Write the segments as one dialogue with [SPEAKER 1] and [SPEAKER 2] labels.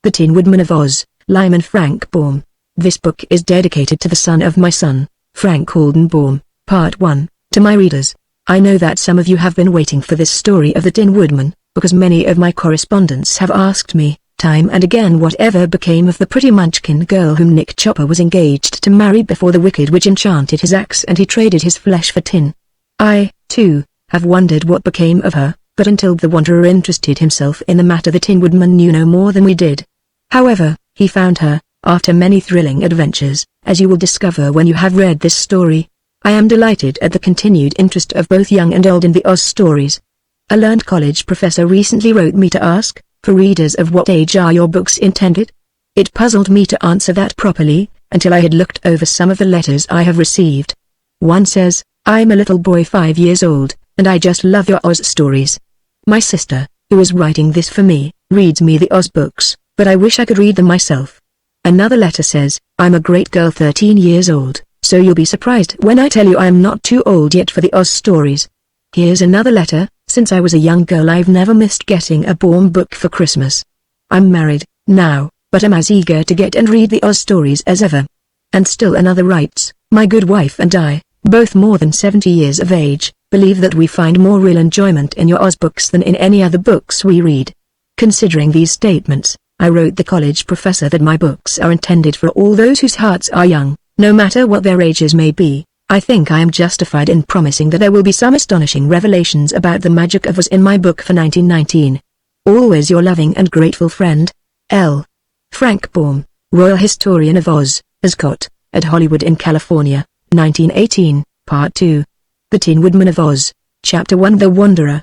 [SPEAKER 1] The Tin Woodman of Oz, Lyman Frank Baum. This book is dedicated to the son of my son, Frank Alden Baum. Part 1. To my readers. I know that some of you have been waiting for this story of the Tin Woodman, because many of my correspondents have asked me, time and again, whatever became of the pretty Munchkin girl whom Nick Chopper was engaged to marry before the wicked witch enchanted his axe and he traded his flesh for tin. I, too, have wondered what became of her, but until the wanderer interested himself in the matter, the Tin Woodman knew no more than we did. However, he found her, after many thrilling adventures, as you will discover when you have read this story. I am delighted at the continued interest of both young and old in the Oz stories. A learned college professor recently wrote me to ask, for readers of what age are your books intended? It puzzled me to answer that properly, until I had looked over some of the letters I have received. One says, "I'm a little boy 5 years old, and I just love your Oz stories. My sister, who is writing this for me, reads me the Oz books, but I wish I could read them myself." Another letter says, "I'm a great girl 13 years old, so you'll be surprised when I tell you I'm not too old yet for the Oz stories." Here's another letter, "Since I was a young girl I've never missed getting a Baum book for Christmas. I'm married, now, but I'm as eager to get and read the Oz stories as ever." And still another writes, "My good wife and I, both more than 70 years of age, believe that we find more real enjoyment in your Oz books than in any other books we read." Considering these statements, I wrote the college professor that my books are intended for all those whose hearts are young, no matter what their ages may be. I think I am justified in promising that there will be some astonishing revelations about the magic of Oz in my book for 1919. Always your loving and grateful friend, L. Frank Baum, Royal Historian of Oz, Ascot, at Hollywood in California, 1918, Part 2. The Tin Woodman of Oz, Chapter 1. The Wanderer.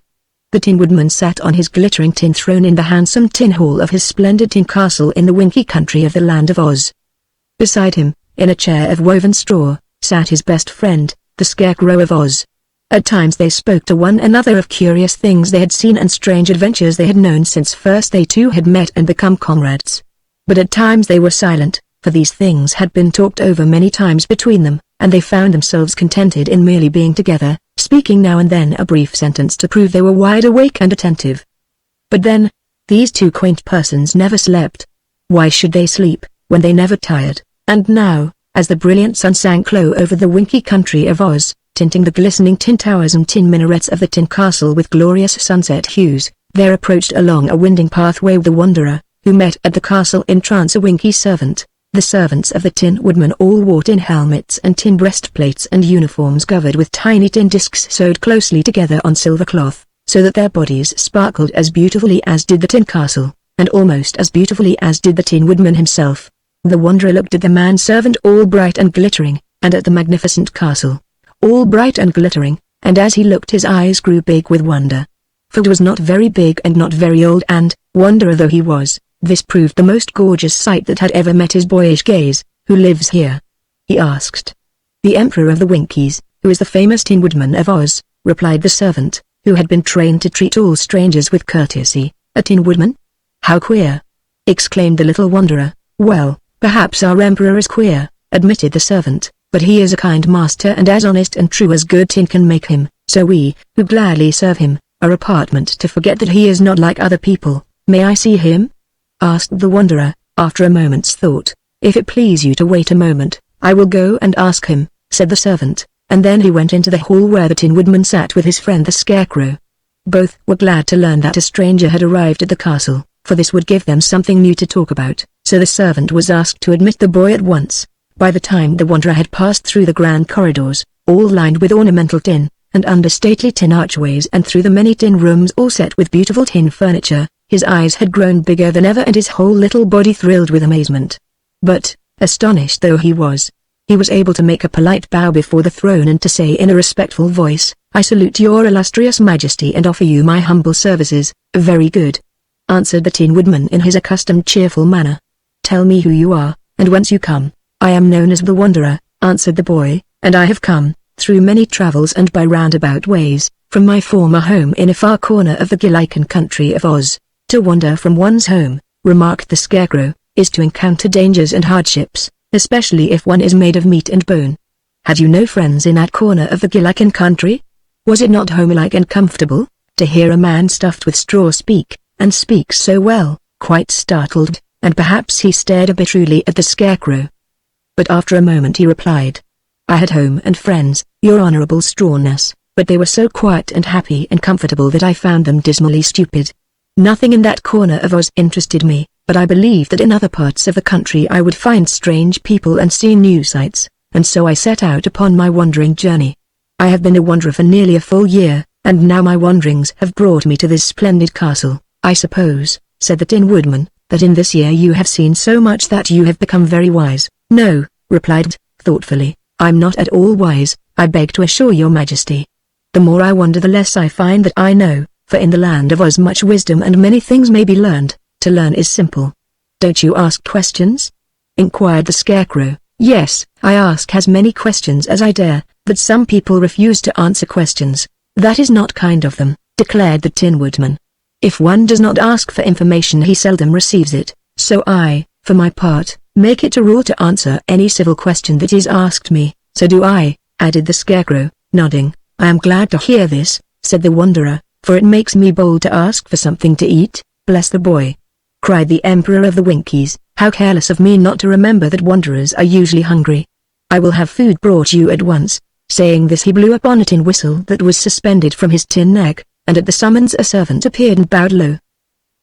[SPEAKER 1] The Tin Woodman sat on his glittering tin throne in the handsome tin hall of his splendid tin castle in the winky country of the Land of Oz. Beside him, in a chair of woven straw, sat his best friend, the Scarecrow of Oz. At times they spoke to one another of curious things they had seen and strange adventures they had known since first they two had met and become comrades. But at times they were silent, for these things had been talked over many times between them, and they found themselves contented in merely being together, speaking now and then a brief sentence to prove they were wide awake and attentive. But then, these two quaint persons never slept. Why should they sleep, when they never tired? And now, as the brilliant sun sank low over the winky country of Oz, tinting the glistening tin towers and tin minarets of the tin castle with glorious sunset hues, there approached along a winding pathway the wanderer, who met at the castle entrance a winky servant. The servants of the Tin Woodman all wore tin helmets and tin breastplates and uniforms covered with tiny tin discs sewed closely together on silver cloth, so that their bodies sparkled as beautifully as did the tin castle, and almost as beautifully as did the Tin Woodman himself. The wanderer looked at the man-servant all bright and glittering, and at the magnificent castle, all bright and glittering, and as he looked his eyes grew big with wonder. For it was not very big and not very old, and, wanderer though he was, this proved the most gorgeous sight that had ever met his boyish gaze. "Who lives here?" he asked. "The Emperor of the Winkies, who is the famous Tin Woodman of Oz," replied the servant, who had been trained to treat all strangers with courtesy. "A Tin Woodman? How queer!" exclaimed the little wanderer. "Well, perhaps our Emperor is queer," admitted the servant, "but he is a kind master and as honest and true as good tin can make him, so we, who gladly serve him, are apartment to forget that he is not like other people." "May I see him?" asked the wanderer, after a moment's thought. "If it please you to wait a moment, I will go and ask him," said the servant, and then he went into the hall where the Tin Woodman sat with his friend the Scarecrow. Both were glad to learn that a stranger had arrived at the castle, for this would give them something new to talk about, so the servant was asked to admit the boy at once. By the time the wanderer had passed through the grand corridors, all lined with ornamental tin, and under stately tin archways and through the many tin rooms all set with beautiful tin furniture, his eyes had grown bigger than ever and his whole little body thrilled with amazement. But, astonished though he was able to make a polite bow before the throne and to say in a respectful voice, "I salute your illustrious majesty and offer you my humble services." "Very good," answered the Tin Woodman in his accustomed cheerful manner. "Tell me who you are, and whence you come." "I am known as the Wanderer," answered the boy, "and I have come, through many travels and by roundabout ways, from my former home in a far corner of the Gilliken country of Oz. To wander from one's home," remarked the Scarecrow, "is to encounter dangers and hardships, especially if one is made of meat and bone. Had you no friends in that corner of the Gilliken country? Was it not homelike and comfortable, to hear a man stuffed with straw speak, and speak so well?" Quite startled, and perhaps he stared a bit shrewdly at the Scarecrow. But after a moment he replied, "I had home and friends, your honorable strawness, but they were so quiet and happy and comfortable that I found them dismally stupid. Nothing in that corner of Oz interested me, but I believed that in other parts of the country I would find strange people and see new sights, and so I set out upon my wandering journey. I have been a wanderer for nearly a full year, and now my wanderings have brought me to this splendid castle. I suppose," said the Tin Woodman, "that in this year you have seen so much that you have become very wise." "No," replied thoughtfully, "I'm not at all wise, I beg to assure your majesty. The more I wander the less I find that I know, for in the land of Oz much wisdom and many things may be learned. To learn is simple." "Don't you ask questions?" inquired the Scarecrow. "Yes, I ask as many questions as I dare, but some people refuse to answer questions. That is not kind of them," declared the Tin Woodman. "If one does not ask for information he seldom receives it, so I, for my part, make it a rule to answer any civil question that is asked me." "So do I," added the Scarecrow, nodding. "I am glad to hear this," said the Wanderer, "for it makes me bold to ask for something to eat." "Bless the boy!" cried the Emperor of the Winkies, "how careless of me not to remember that wanderers are usually hungry. I will have food brought you at once." Saying this he blew upon a tin whistle that was suspended from his tin neck, and at the summons a servant appeared and bowed low.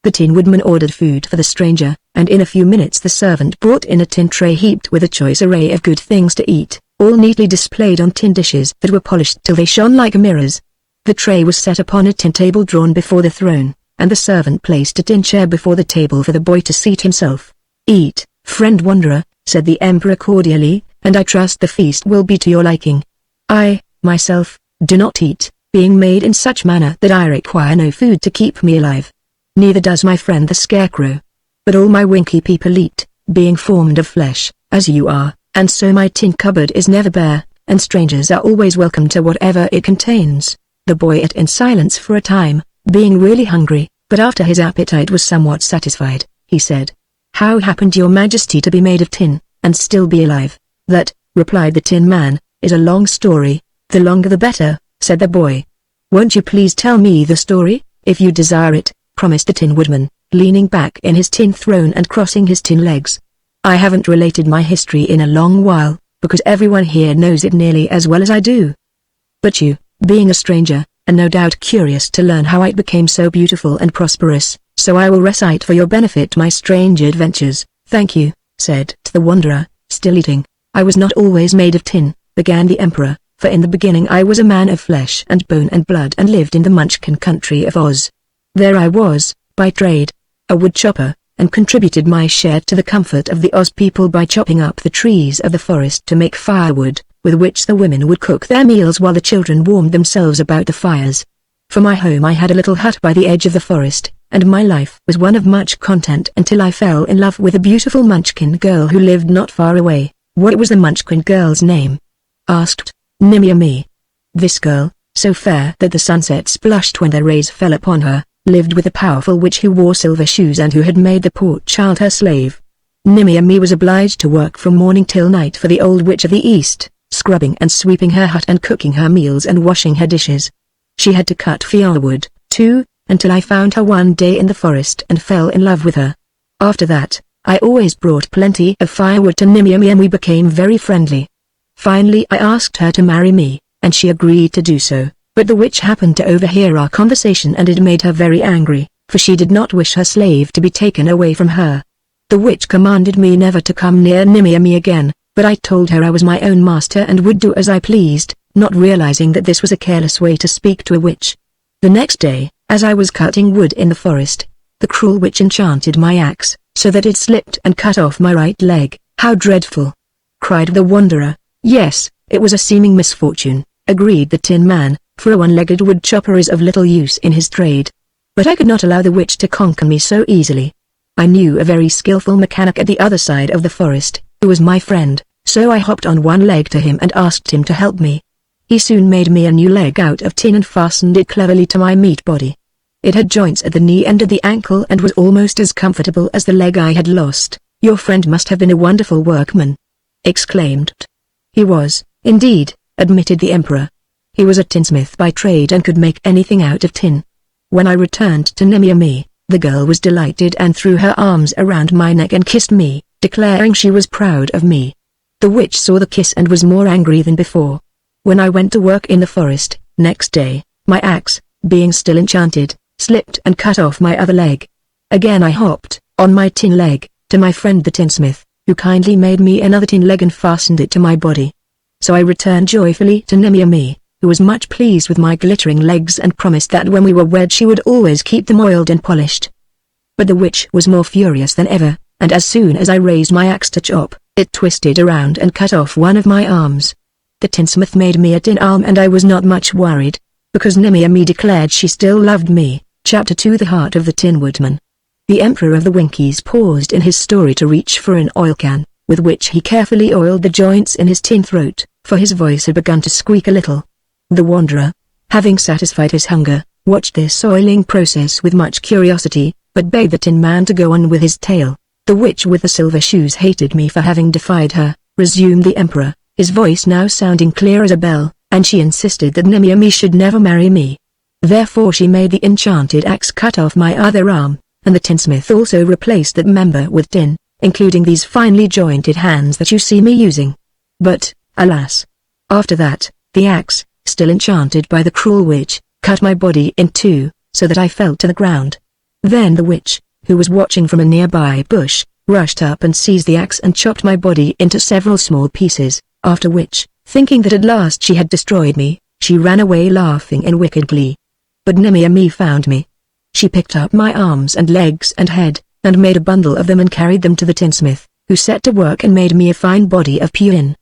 [SPEAKER 1] The Tin Woodman ordered food for the stranger, and in a few minutes the servant brought in a tin tray heaped with a choice array of good things to eat, all neatly displayed on tin dishes that were polished till they shone like mirrors. The tray was set upon a tin table drawn before the throne, and the servant placed a tin chair before the table for the boy to seat himself. "Eat, friend wanderer," said the Emperor cordially, "and I trust the feast will be to your liking. I, myself, do not eat, being made in such manner that I require no food to keep me alive. Neither does my friend the Scarecrow. But all my Winky people eat, being formed of flesh, as you are, and so my tin cupboard is never bare, and strangers are always welcome to whatever it contains." The boy ate in silence for a time, being really hungry, but after his appetite was somewhat satisfied, he said, "How happened your majesty to be made of tin, and still be alive?" "That," replied the Tin Man, "is a long story." "The longer the better," said the boy. "Won't you please tell me the story?" "If you desire it," promised the Tin Woodman, leaning back in his tin throne and crossing his tin legs. "I haven't related my history in a long while, because everyone here knows it nearly as well as I do. But you, being a stranger, are no doubt curious to learn how I became so beautiful and prosperous, so I will recite for your benefit my strange adventures." "Thank you," said the Wanderer, still eating. "I was not always made of tin," began the Emperor, "for in the beginning I was a man of flesh and bone and blood and lived in the Munchkin country of Oz. There I was, by trade, a wood chopper, and contributed my share to the comfort of the Oz people by chopping up the trees of the forest to make firewood, with which the women would cook their meals while the children warmed themselves about the fires. For my home I had a little hut by the edge of the forest, and my life was one of much content until I fell in love with a beautiful Munchkin girl who lived not far away." "What was the Munchkin girl's name?" asked Nimmy. "This girl, so fair that the sunsets blushed when their rays fell upon her, lived with a powerful witch who wore silver shoes and who had made the poor child her slave. Nimmy was obliged to work from morning till night for the old witch of the East, scrubbing and sweeping her hut and cooking her meals and washing her dishes. She had to cut firewood, too, until I found her one day in the forest and fell in love with her. After that, I always brought plenty of firewood to Nimmy and we became very friendly. Finally I asked her to marry me, and she agreed to do so, but the witch happened to overhear our conversation and it made her very angry, for she did not wish her slave to be taken away from her. The witch commanded me never to come near Nimmy again, but I told her I was my own master and would do as I pleased, not realizing that this was a careless way to speak to a witch. The next day, as I was cutting wood in the forest, the cruel witch enchanted my axe, so that it slipped and cut off my right leg. "How dreadful!" cried the Wanderer. "Yes, it was a seeming misfortune," agreed the Tin Man, "for a one-legged wood chopper is of little use in his trade. But I could not allow the witch to conquer me so easily. I knew a very skillful mechanic at the other side of the forest, who was my friend, so I hopped on one leg to him and asked him to help me. He soon made me a new leg out of tin and fastened it cleverly to my meat body. It had joints at the knee and at the ankle and was almost as comfortable as the leg I had lost." "Your friend must have been a wonderful workman," exclaimed. "He was, indeed," admitted the Emperor. "He was a tinsmith by trade and could make anything out of tin. When I returned to Nimmy, The girl was delighted and threw her arms around my neck and kissed me, declaring she was proud of me. The witch saw the kiss and was more angry than before. When I went to work in the forest, next day, my axe, being still enchanted, slipped and cut off my other leg. Again I hopped, on my tin leg, to my friend the tinsmith, who kindly made me another tin leg and fastened it to my body. So I returned joyfully to Nemiami, who was much pleased with my glittering legs and promised that when we were wed she would always keep them oiled and polished. But the witch was more furious than ever, and as soon as I raised my axe to chop, it twisted around and cut off one of my arms. The tinsmith made me a tin arm and I was not much worried, because Nemiami declared she still loved me. Chapter 2 The Heart of the Tin Woodman. The Emperor of the Winkies paused in his story to reach for an oil can, with which he carefully oiled the joints in his tin throat, for his voice had begun to squeak a little. The wanderer, having satisfied his hunger, watched this oiling process with much curiosity, but bade the tin man to go on with his tale. The witch with the silver shoes hated me for having defied her, resumed the emperor, his voice now sounding clear as a bell, and she insisted that Nemiami should never marry me. Therefore she made the enchanted axe cut off my other arm, and the tinsmith also replaced that member with tin, including these finely jointed hands that you see me using. But, alas! After that, the axe, still enchanted by the cruel witch, cut my body in two, so that I fell to the ground. Then the witch, who was watching from a nearby bush, rushed up and seized the axe and chopped my body into several small pieces, after which, thinking that at last she had destroyed me, she ran away laughing in wicked glee. But Nemiami found me. She picked up my arms and legs and head, and made a bundle of them and carried them to the tinsmith, who set to work and made me a fine body of tin.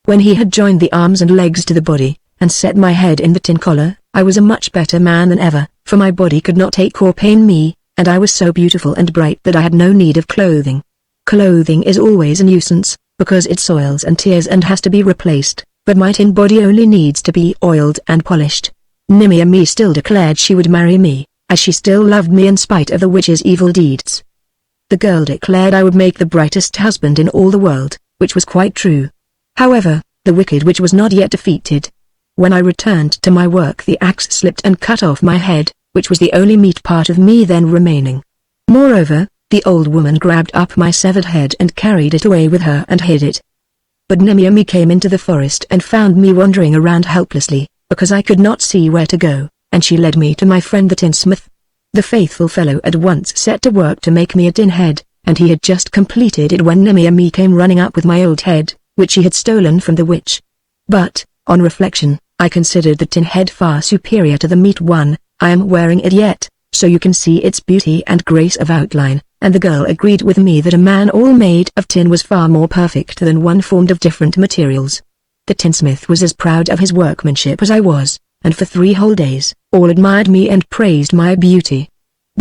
[SPEAKER 1] When he had joined the arms and legs to the body, and set my head in the tin collar, I was a much better man than ever, for my body could not ache or pain me, and I was so beautiful and bright that I had no need of clothing. Clothing is always a nuisance, because it soils and tears and has to be replaced, but my tin body only needs to be oiled and polished. Nemiami still declared she would marry me, as she still loved me in spite of the witch's evil deeds. The girl declared I would make the brightest husband in all the world, which was quite true. However, the wicked witch was not yet defeated. When I returned to my work the axe slipped and cut off my head, which was the only meat part of me then remaining. Moreover, the old woman grabbed up my severed head and carried it away with her and hid it. But Nemiami came into the forest and found me wandering around helplessly, because I could not see where to go, and she led me to my friend the tinsmith. The faithful fellow at once set to work to make me a tin head, and he had just completed it when Nemiami came running up with my old head, which she had stolen from the witch. But, on reflection, I considered the tin head far superior to the meat one. I am wearing it yet, so you can see its beauty and grace of outline, and the girl agreed with me that a man all made of tin was far more perfect than one formed of different materials. The tinsmith was as proud of his workmanship as I was, and for 3 whole days, all admired me and praised my beauty.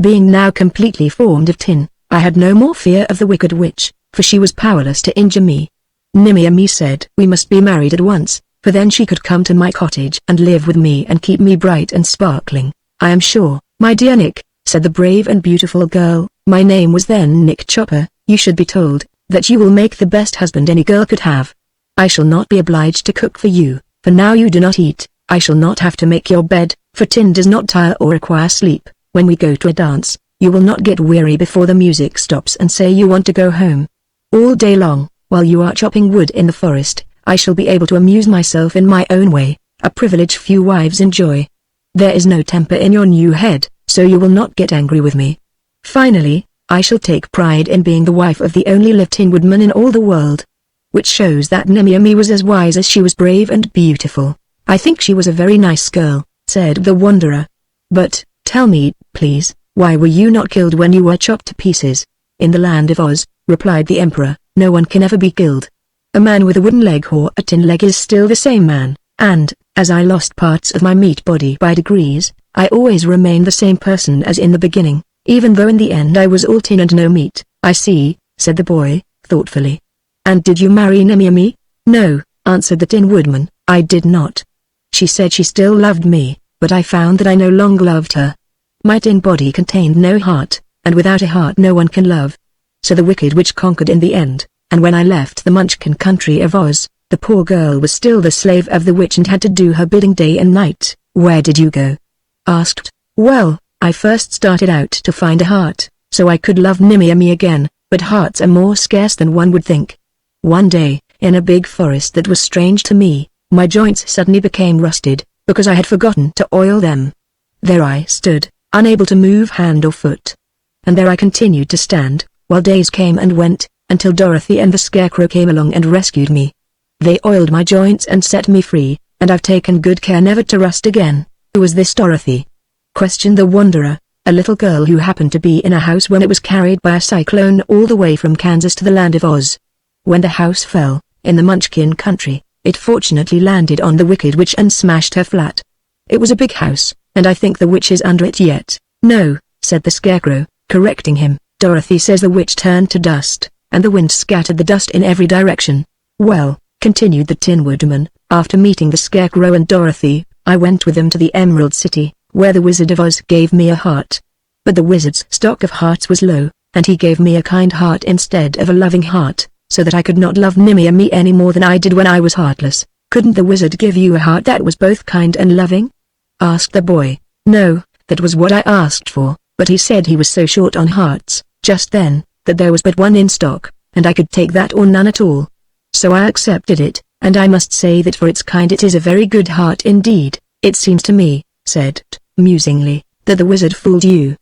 [SPEAKER 1] Being now completely formed of tin, I had no more fear of the wicked witch, for she was powerless to injure me. Nemiami said we must be married at once, for then she could come to my cottage and live with me and keep me bright and sparkling. I am sure, my dear Nick, said the brave and beautiful girl, my name was then Nick Chopper, you should be told, that you will make the best husband any girl could have. I shall not be obliged to cook for you, for now you do not eat. I shall not have to make your bed, for tin does not tire or require sleep. When we go to a dance, you will not get weary before the music stops and say you want to go home. All day long, while you are chopping wood in the forest, I shall be able to amuse myself in my own way, a privilege few wives enjoy. There is no temper in your new head, so you will not get angry with me. Finally, I shall take pride in being the wife of the only lived tin woodman in all the world. Which shows that Nemiami was as wise as she was brave and beautiful. I think she was a very nice girl, said the wanderer. But, tell me, please, why were you not killed when you were chopped to pieces? In the land of Oz, replied the emperor, no one can ever be killed. A man with a wooden leg or a tin leg is still the same man, and, as I lost parts of my meat body by degrees, I always remained the same person as in the beginning, even though in the end I was all tin and no meat. I see, said the boy, thoughtfully. And did you marry Nemiami? No, answered the Tin Woodman, I did not. She said she still loved me, but I found that I no longer loved her. My tin body contained no heart, and without a heart no one can love. So the wicked witch conquered in the end, and when I left the Munchkin country of Oz, the poor girl was still the slave of the witch and had to do her bidding day and night. Where did you go? Asked. Well, I first started out to find a heart, so I could love Nimmy again, but hearts are more scarce than one would think. One day, in a big forest that was strange to me, my joints suddenly became rusted, because I had forgotten to oil them. There I stood, unable to move hand or foot. And there I continued to stand, while days came and went, until Dorothy and the Scarecrow came along and rescued me. They oiled my joints and set me free, and I've taken good care never to rust again. Who was this Dorothy? Questioned the Wanderer, a little girl who happened to be in a house when it was carried by a cyclone all the way from Kansas to the land of Oz. When the house fell, in the Munchkin country, it fortunately landed on the Wicked Witch and smashed her flat. It was a big house, and I think the witch is under it yet. No, said the Scarecrow, correcting him. Dorothy says the witch turned to dust, and the wind scattered the dust in every direction. Well, continued the Tin Woodman, after meeting the Scarecrow and Dorothy, I went with them to the Emerald City, where the Wizard of Oz gave me a heart. But the wizard's stock of hearts was low, and he gave me a kind heart instead of a loving heart, so that I could not love Nimmy any more than I did when I was heartless. Couldn't the wizard give you a heart that was both kind and loving? Asked the boy. No, that was what I asked for, but he said he was so short on hearts, just then, that there was but one in stock, and I could take that or none at all. So I accepted it, and I must say that for its kind it is a very good heart indeed. It seems to me, said T, musingly, that the wizard fooled you.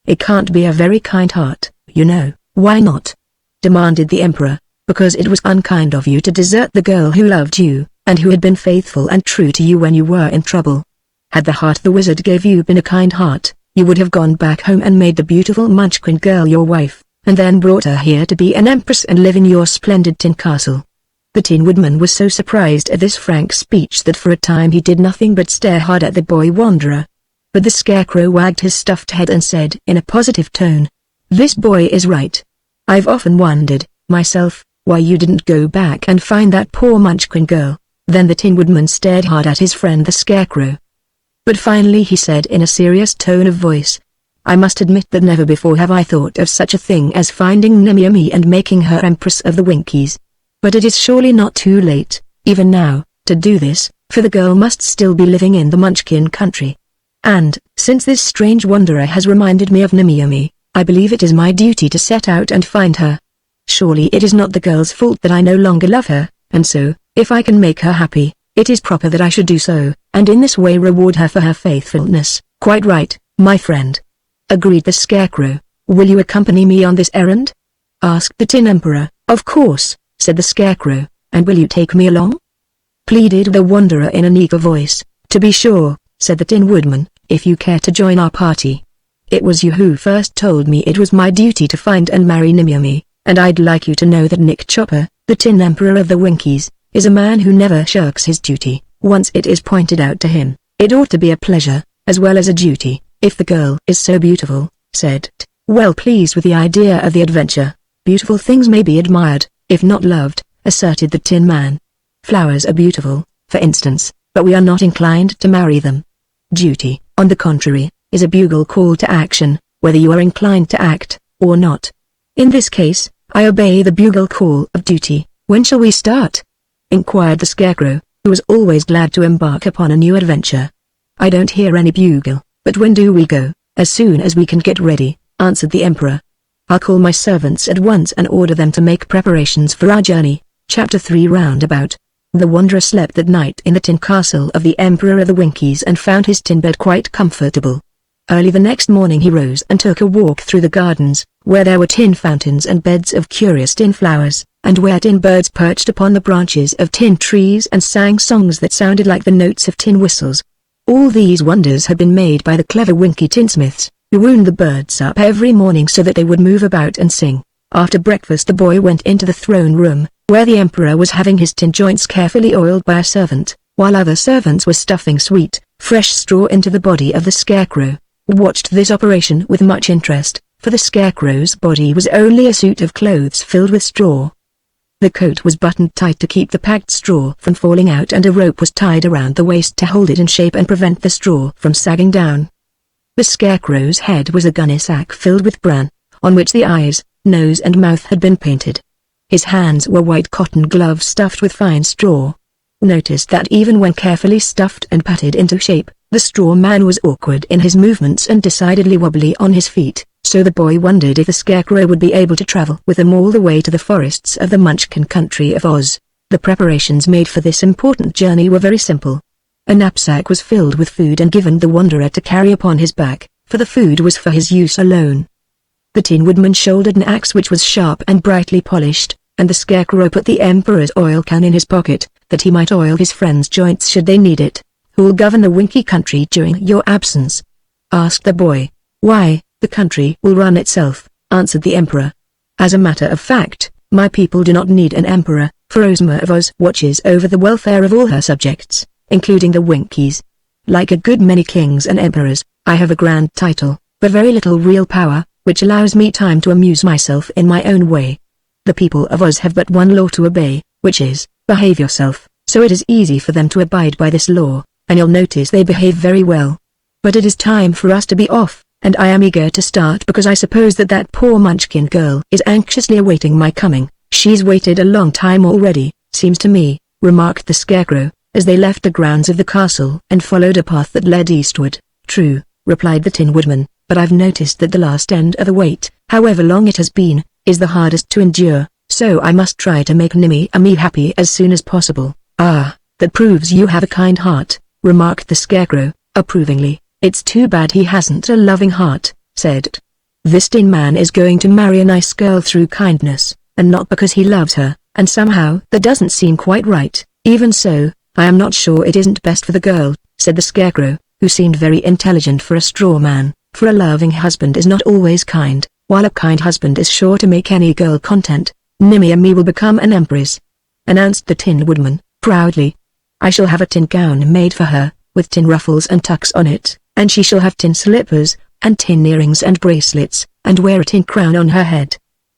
[SPEAKER 1] It can't be a very kind heart, you know. Why not? Demanded the Emperor. Because it was unkind of you to desert the girl who loved you, and who had been faithful and true to you when you were in trouble. Had the heart the wizard gave you been a kind heart, you would have gone back home and made the beautiful Munchkin girl your wife, and then brought her here to be an empress and live in your splendid tin castle. The Tin Woodman was so surprised at this frank speech that for a time he did nothing but stare hard at the boy Wanderer. But the Scarecrow wagged his stuffed head and said in a positive tone, "This boy is right. I've often wondered, myself, why you didn't go back and find that poor Munchkin girl." Then the Tin Woodman stared hard at his friend the Scarecrow. But finally he said in a serious tone of voice, "I must admit that never before have I thought of such a thing as finding Nimmy and making her Empress of the Winkies. But it is surely not too late, even now, to do this, for the girl must still be living in the Munchkin country. And, since this strange wanderer has reminded me of Nimmy, I believe it is my duty to set out and find her. Surely it is not the girl's fault that I no longer love her, and so, if I can make her happy, it is proper that I should do so, and in this way reward her for her faithfulness." "Quite right, my friend," agreed the Scarecrow. "Will you accompany me on this errand?" asked the Tin Emperor. "Of course," said the Scarecrow. "And will you take me along?" pleaded the Wanderer in an eager voice. "To be sure," said the Tin Woodman, "if you care to join our party. It was you who first told me it was my duty to find and marry Nimmy, and I'd like you to know that Nick Chopper, the Tin Emperor of the Winkies, is a man who never shirks his duty. Once it is pointed out to him, it ought to be a pleasure, as well as a duty, if the girl is so beautiful," said T, well pleased with the idea of the adventure. "Beautiful things may be admired, if not loved," asserted the Tin Man. "Flowers are beautiful, for instance, but we are not inclined to marry them. Duty, on the contrary, is a bugle call to action, whether you are inclined to act, or not. In this case, I obey the bugle call of duty. When shall we start?" inquired the Scarecrow, who was always glad to embark upon a new adventure. "I don't hear any bugle, but when do we go?" "As soon as we can get ready," answered the Emperor. "I'll call my servants at once and order them to make preparations for our journey." Chapter 3 Roundabout. The Wanderer slept that night in the tin castle of the Emperor of the Winkies and found his tin bed quite comfortable. Early the next morning he rose and took a walk through the gardens, where there were tin fountains and beds of curious tin flowers, and where tin birds perched upon the branches of tin trees and sang songs that sounded like the notes of tin whistles. All these wonders had been made by the clever Winky tinsmiths, who wound the birds up every morning so that they would move about and sing. After breakfast the boy went into the throne room, where the Emperor was having his tin joints carefully oiled by a servant, while other servants were stuffing sweet, fresh straw into the body of the Scarecrow. Watched this operation with much interest, for the Scarecrow's body was only a suit of clothes filled with straw. The coat was buttoned tight to keep the packed straw from falling out, and a rope was tied around the waist to hold it in shape and prevent the straw from sagging down. The Scarecrow's head was a gunny sack filled with bran, on which the eyes, nose and mouth had been painted. His hands were white cotton gloves stuffed with fine straw. Noticed that even when carefully stuffed and patted into shape, The straw man was awkward in his movements and decidedly wobbly on his feet, so the boy wondered if the Scarecrow would be able to travel with them all the way to the forests of the Munchkin country of Oz. The preparations made for this important journey were very simple. A knapsack was filled with food and given the wanderer to carry upon his back, for the food was for his use alone. The Tin Woodman shouldered an axe which was sharp and brightly polished, and the Scarecrow put the Emperor's oil can in his pocket, that he might oil his friends' joints should they need it. "Who'll govern the Winky country during your absence?" asked the boy. "Why, the country will run itself," answered the Emperor. "As a matter of fact, my people do not need an emperor, for Ozma of Oz watches over the welfare of all her subjects, including the Winkies. Like a good many kings and emperors, I have a grand title, but very little real power, which allows me time to amuse myself in my own way. The people of Oz have but one law to obey, which is, behave yourself, so it is easy for them to abide by this law, and you'll notice they behave very well. But it is time for us to be off, and I am eager to start because I suppose that poor Munchkin girl is anxiously awaiting my coming." "She's waited a long time already, seems to me," remarked the Scarecrow, as they left the grounds of the castle and followed a path that led eastward. "True," replied the Tin Woodman, "but I've noticed that the last end of the wait, however long it has been, is the hardest to endure, so I must try to make Nimmy happy as soon as possible." "Ah, that proves you have a kind heart," remarked the Scarecrow, approvingly. "It's too bad he hasn't a loving heart," said T. "This Tin Man is going to marry a nice girl through kindness, and not because he loves her, and somehow that doesn't seem quite right. Even so, I am not sure it isn't best for the girl," said the Scarecrow, who seemed very intelligent for a straw man, "for a loving husband is not always kind, while a kind husband is sure to make any girl content. Nimmy will become an empress," announced the Tin Woodman, proudly. "I shall have a tin gown made for her, with tin ruffles and tucks on it, and she shall have tin slippers, and tin earrings and bracelets, and wear a tin crown on her head.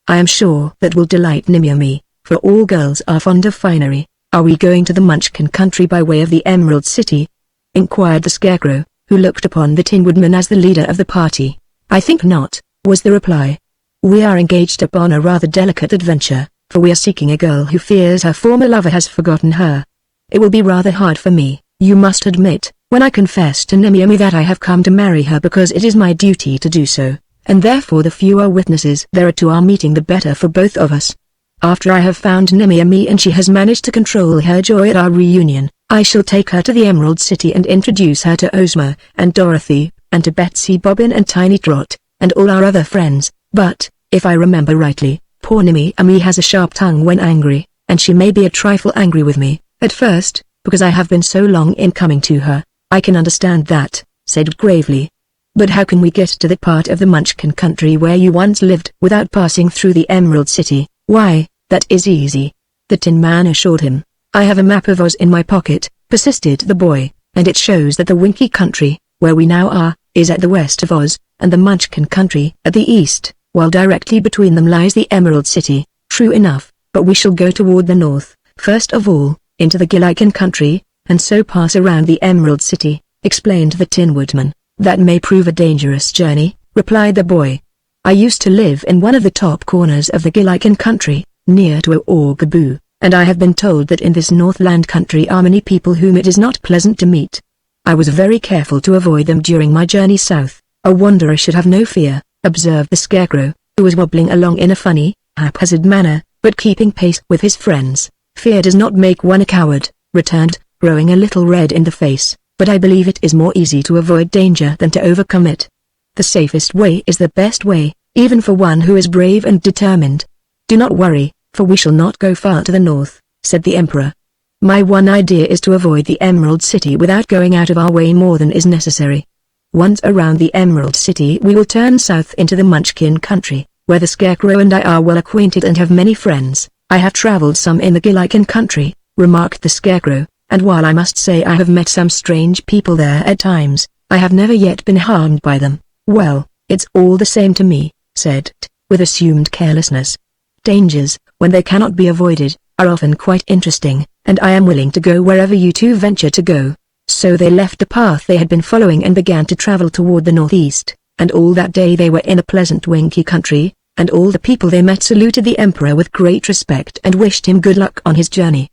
[SPEAKER 1] I am sure that will delight Nimmy, for all girls are fond of finery." "Are we going to the Munchkin country by way of the Emerald City?" inquired the Scarecrow, who looked upon the Tin Woodman as the leader of the party. "I think not," was the reply. "We are engaged upon a rather delicate adventure, for we are seeking a girl who fears her former lover has forgotten her. It will be rather hard for me, you must admit, when I confess to Nimmy that I have come to marry her because it is my duty to do so, and therefore the fewer witnesses there are to our meeting the better for both of us. After I have found Nimmy and she has managed to control her joy at our reunion, I shall take her to the Emerald City and introduce her to Ozma and Dorothy, and to Betsy Bobbin and Tiny Trot, and all our other friends. But, if I remember rightly, poor Nimmy has a sharp tongue when angry, and she may be a trifle angry with me, at first, because I have been so long in coming to her." "I can understand that," said gravely. "But how can we get to the part of the Munchkin country where you once lived without passing through the Emerald City?" "Why, that is easy," the Tin Man assured him. "I have a map of Oz in my pocket," persisted the boy, "and it shows that the Winky country, where we now are, is at the west of Oz, and the Munchkin country at the east, while directly between them lies the Emerald City." "True enough, but we shall go toward the north, first of all, into the Gillikin country, and so pass around the Emerald City," explained the Tin Woodman. "That may prove a dangerous journey," replied the boy. "I used to live in one of the top corners of the Gillikin country, near to Orgaboo, and I have been told that in this Northland country are many people whom it is not pleasant to meet. I was very careful to avoid them during my journey south." "A wanderer should have no fear," observed the Scarecrow, who was wobbling along in a funny, haphazard manner, but keeping pace with his friends. "Fear does not make one a coward," returned, growing a little red in the face, "but I believe it is more easy to avoid danger than to overcome it. The safest way is the best way, even for one who is brave and determined. Do not worry, for we shall not go far to the north," said the Emperor. "My one idea is to avoid the Emerald City without going out of our way more than is necessary. Once around the Emerald City we will turn south into the Munchkin country, where the Scarecrow and I are well acquainted and have many friends." "I have traveled some in the Gillikin country," remarked the Scarecrow, "and while I must say I have met some strange people there at times, I have never yet been harmed by them." "Well, it's all the same to me," said T, with assumed carelessness. "Dangers, when they cannot be avoided, are often quite interesting, and I am willing to go wherever you two venture to go." So they left the path they had been following and began to travel toward the northeast, and all that day they were in a pleasant Winky country, and all the people they met saluted the Emperor with great respect and wished him good luck on his journey.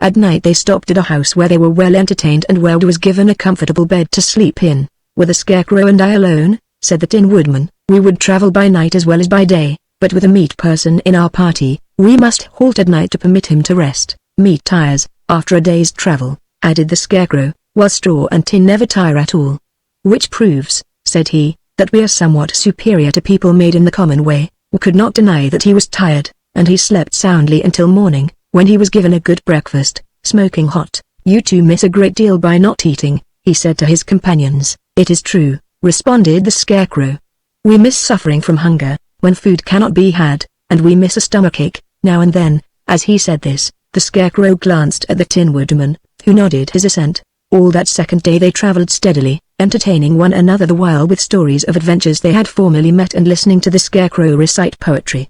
[SPEAKER 1] At night they stopped at a house where they were well entertained and where was given a comfortable bed to sleep in. "Were the Scarecrow and I alone," said the Tin Woodman, "we would travel by night as well as by day, but with a meat person in our party, we must halt at night to permit him to rest. Meat tires, after a day's travel," added the Scarecrow, "while straw and tin never tire at all. Which proves," said he, "that we are somewhat superior to people made in the common way." We could not deny that he was tired, and he slept soundly until morning, when he was given a good breakfast, smoking hot. "You two miss a great deal by not eating," he said to his companions. "It is true," responded the Scarecrow. "We miss suffering from hunger, when food cannot be had, and we miss a stomachache, now and then." As he said this, the Scarecrow glanced at the Tin Woodman, who nodded his assent. All that second day they traveled steadily, entertaining one another the while with stories of adventures they had formerly met and listening to the Scarecrow recite poetry.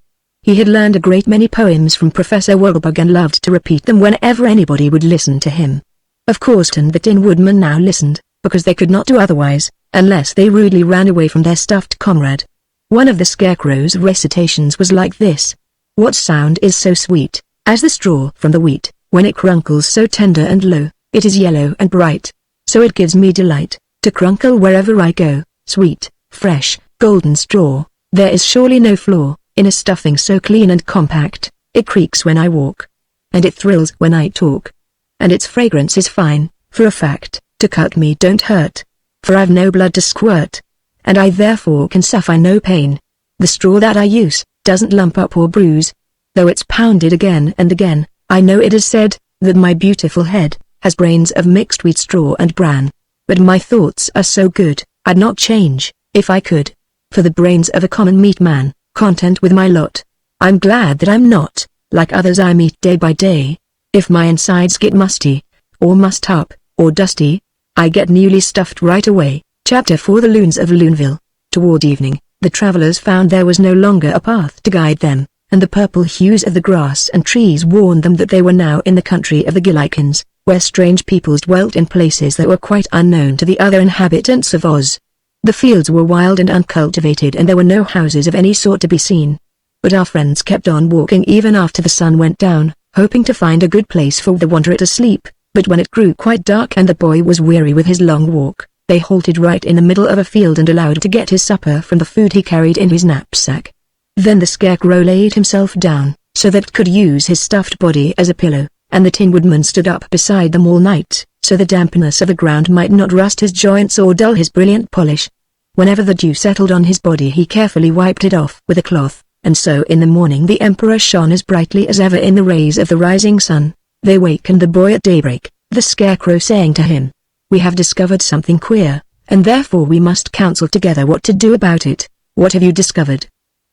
[SPEAKER 1] He had learned a great many poems from Professor Woodbug and loved to repeat them whenever anybody would listen to him. Of course the Tin Woodman now listened, because they could not do otherwise, unless they rudely ran away from their stuffed comrade. One of the Scarecrow's recitations was like this: "What sound is so sweet, as the straw from the wheat, when it crunkles so tender and low, it is yellow and bright. So it gives me delight, to crunkle wherever I go, sweet, fresh, golden straw, there is surely no flaw, in a stuffing so clean and compact. It creaks when I walk, and it thrills when I talk. And its fragrance is fine, for a fact, to cut me don't hurt, for I've no blood to squirt, and I therefore can suffer no pain. The straw that I use, doesn't lump up or bruise, though it's pounded again and again. I know it is said, that my beautiful head, has brains of mixed wheat straw and bran. But my thoughts are so good, I'd not change, if I could, for the brains of a common meat man, content with my lot. I'm glad that I'm not, like others I meet day by day. If my insides get musty, or mussed up, or dusty, I get newly stuffed right away." Chapter 4 The Loons of Loonville. Toward evening, the travelers found there was no longer a path to guide them, and the purple hues of the grass and trees warned them that they were now in the country of the Gillikins, where strange peoples dwelt in places that were quite unknown to the other inhabitants of Oz. The fields were wild and uncultivated and there were no houses of any sort to be seen. But our friends kept on walking even after the sun went down, hoping to find a good place for the wanderer to sleep. But when it grew quite dark and the boy was weary with his long walk, they halted right in the middle of a field and allowed him to get his supper from the food he carried in his knapsack. Then the Scarecrow laid himself down, so that it could use his stuffed body as a pillow, and the Tin Woodman stood up beside them all night, so the dampness of the ground might not rust his joints or dull his brilliant polish. Whenever the dew settled on his body he carefully wiped it off with a cloth, and so in the morning the Emperor shone as brightly as ever in the rays of the rising sun. They wakened the boy at daybreak, the Scarecrow saying to him, "We have discovered something queer, and therefore we must counsel together what to do about it." "What have you discovered?"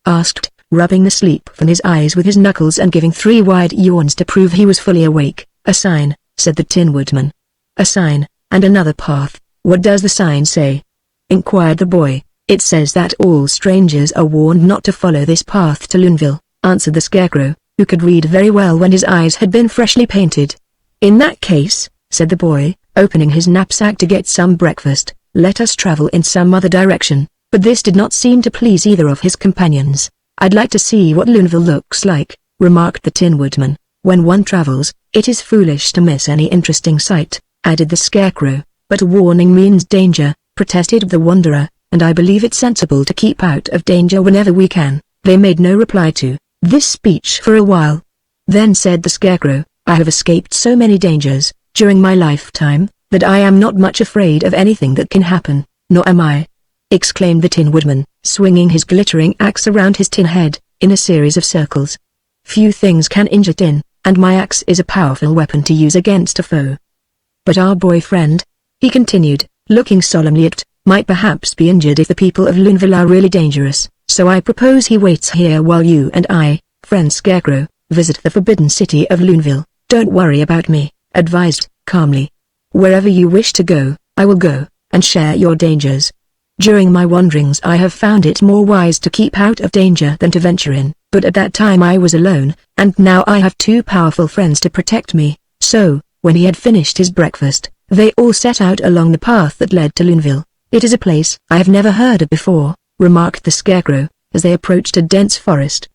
[SPEAKER 1] asked, rubbing the sleep from his eyes with his knuckles and giving 3 wide yawns to prove he was fully awake. "A sign," said the Tin Woodman. "A sign, and another path. What does the sign say?" inquired the boy. "It says that all strangers are warned not to follow this path to Loonville," answered the Scarecrow, who could read very well when his eyes had been freshly painted. "In that case," said the boy, opening his knapsack to get some breakfast, "let us travel in some other direction." But this did not seem to please either of his companions. "I'd like to see what Loonville looks like," remarked the Tin Woodman. "When one travels, it is foolish to miss any interesting sight," added the Scarecrow. "But warning means danger," protested the wanderer, "and I believe it sensible to keep out of danger whenever we can." They made no reply to this speech for a while. Then said the Scarecrow, "I have escaped so many dangers, during my lifetime, that I am not much afraid of anything that can happen." "Nor am I," exclaimed the Tin Woodman, swinging his glittering axe around his tin head, in a series of circles. "Few things can injure tin, and my axe is a powerful weapon to use against a foe. But our boyfriend," he continued, looking solemnly at, "might perhaps be injured if the people of Loonville are really dangerous, so I propose he waits here while you and I, friend Scarecrow, visit the forbidden city of Loonville." "Don't worry about me," advised, calmly. "Wherever you wish to go, I will go, and share your dangers. During my wanderings I have found it more wise to keep out of danger than to venture in, but at that time I was alone, and now I have 2 powerful friends to protect me." So, when he had finished his breakfast, they all set out along the path that led to Loonville. "It is a place I have never heard of before," remarked the Scarecrow, as they approached a dense forest.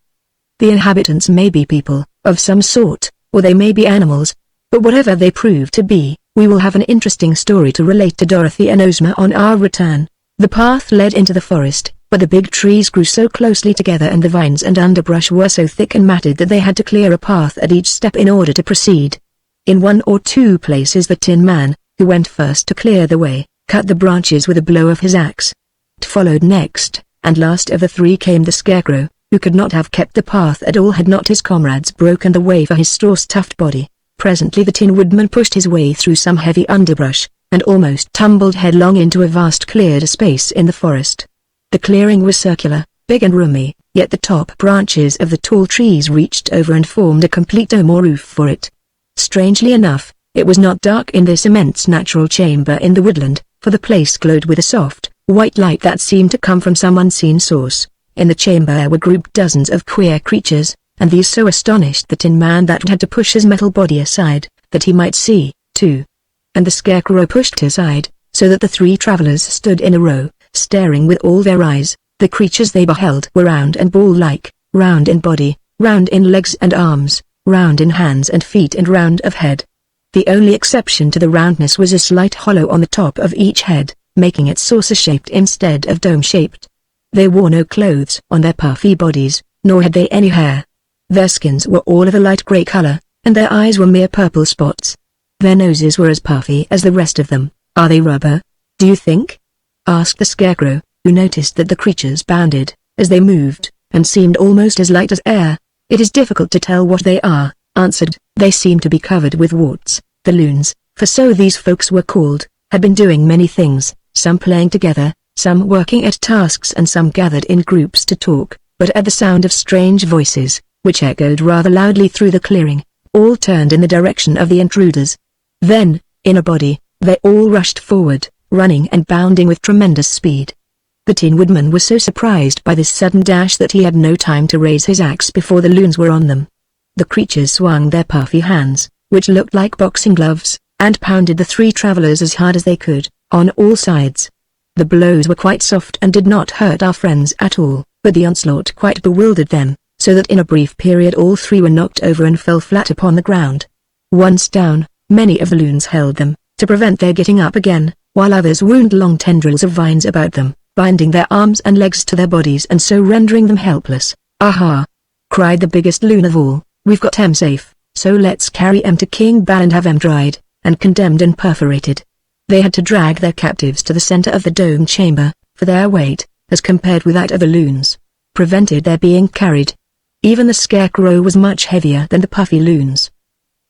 [SPEAKER 1] "The inhabitants may be people, of some sort, or they may be animals. But whatever they prove to be, we will have an interesting story to relate to Dorothy and Ozma on our return. The path led into the forest, but the big trees grew so closely together and the vines and underbrush were so thick and matted that they had to clear a path at each step in order to proceed. In one or two places the Tin Man, who went first to clear the way, cut the branches with a blow of his axe. Followed next, and last of the three came the Scarecrow, who could not have kept the path at all had not his comrades broken the way for his straw-stuffed body. Presently the Tin Woodman pushed his way through some heavy underbrush, and almost tumbled headlong into a vast cleared space in the forest. The clearing was circular, big and roomy, yet the top branches of the tall trees reached over and formed a complete dome or roof for it. Strangely enough, it was not dark in this immense natural chamber in the woodland, for the place glowed with a soft, white light that seemed to come from some unseen source. In the chamber were grouped dozens of queer creatures, and these so astonished the Tin Man that had to push his metal body aside, that he might see, too. And the Scarecrow pushed aside, so that the three travelers stood in a row, staring with all their eyes. The creatures they beheld were round and ball-like, round in body, round in legs and arms, round in hands and feet and round of head. The only exception to the roundness was a slight hollow on the top of each head, making it saucer-shaped instead of dome-shaped. They wore no clothes on their puffy bodies, nor had they any hair. Their skins were all of a light grey color, and their eyes were mere purple spots. Their noses were as puffy as the rest of them. "Are they rubber, do you think?" asked the Scarecrow, who noticed that the creatures bounded, as they moved, and seemed almost as light as air. "It is difficult to tell what they are," answered. "They seem to be covered with warts." The loons, for so these folks were called, had been doing many things, some playing together, some working at tasks and some gathered in groups to talk, but at the sound of strange voices, which echoed rather loudly through the clearing, all turned in the direction of the intruders. Then, in a body, they all rushed forward, running and bounding with tremendous speed. The Tin Woodman was so surprised by this sudden dash that he had no time to raise his axe before the loons were on them. The creatures swung their puffy hands, which looked like boxing gloves, and pounded the three travelers as hard as they could, on all sides. The blows were quite soft and did not hurt our friends at all, but the onslaught quite bewildered them, so that in a brief period all three were knocked over and fell flat upon the ground. Once down, many of the loons held them, to prevent their getting up again, while others wound long tendrils of vines about them, binding their arms and legs to their bodies and so rendering them helpless. "Aha!" cried the biggest loon of all, "we've got em safe, so let's carry em to King Bal and have em dried, and condemned and perforated." They had to drag their captives to the center of the dome chamber, for their weight, as compared with that of the loons, prevented their being carried. Even the Scarecrow was much heavier than the puffy loons.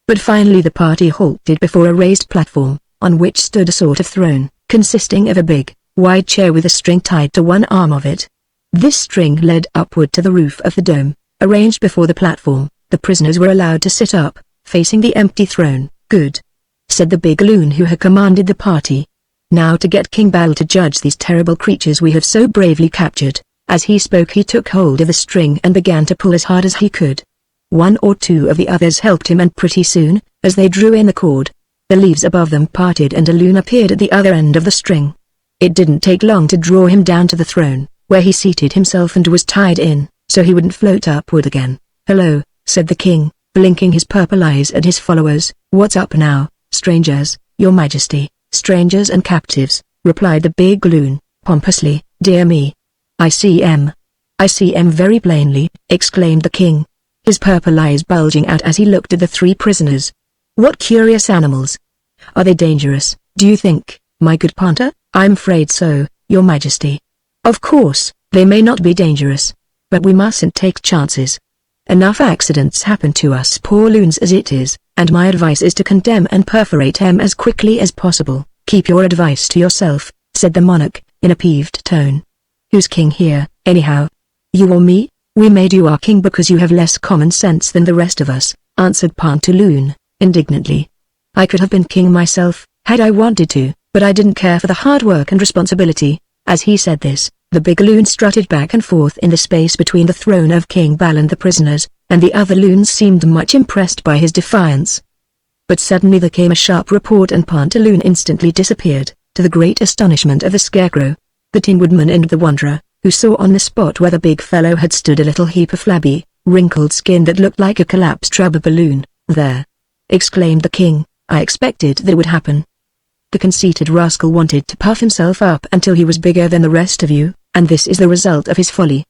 [SPEAKER 1] But finally the party halted before a raised platform, on which stood a sort of throne, consisting of a big, wide chair with a string tied to one arm of it. This string led upward to the roof of the dome. Arranged before the platform, the prisoners were allowed to sit up, facing the empty throne. "Good," said the big loon who had commanded the party. "Now to get King Bal to judge these terrible creatures we have so bravely captured." As he spoke he took hold of the string and began to pull as hard as he could. One or two of the others helped him and pretty soon, as they drew in the cord, the leaves above them parted and a loon appeared at the other end of the string. It didn't take long to draw him down to the throne, where he seated himself and was tied in, so he wouldn't float upward again. "Hello," said the king, blinking his purple eyes at his followers. "What's up now, strangers, your majesty?" "Strangers and captives," replied the big loon, pompously. "Dear me. I see em very plainly," exclaimed the king, his purple eyes bulging out as he looked at the three prisoners. "What curious animals. Are they dangerous, do you think, my good Panther?" "I'm afraid so, your majesty. Of course, they may not be dangerous, but we mustn't take chances. Enough accidents happen to us poor loons as it is, and my advice is to condemn and perforate em as quickly as possible." "Keep your advice to yourself," said the monarch, in a peeved tone. "Who's king here, anyhow? You or me?" "We made you our king because you have less common sense than the rest of us," answered Pantaloon, indignantly. "I could have been king myself, had I wanted to, but I didn't care for the hard work and responsibility." As he said this, the big loon strutted back and forth in the space between the throne of King Bal and the prisoners, and the other loons seemed much impressed by his defiance. But suddenly there came a sharp report and Pantaloon instantly disappeared, to the great astonishment of the Scarecrow, the Tin Woodman and the Wanderer, who saw on the spot where the big fellow had stood a little heap of flabby, wrinkled skin that looked like a collapsed rubber balloon. There, exclaimed the king. I expected that would happen. The conceited rascal wanted to puff himself up until he was bigger than the rest of you, and this is the result of his folly.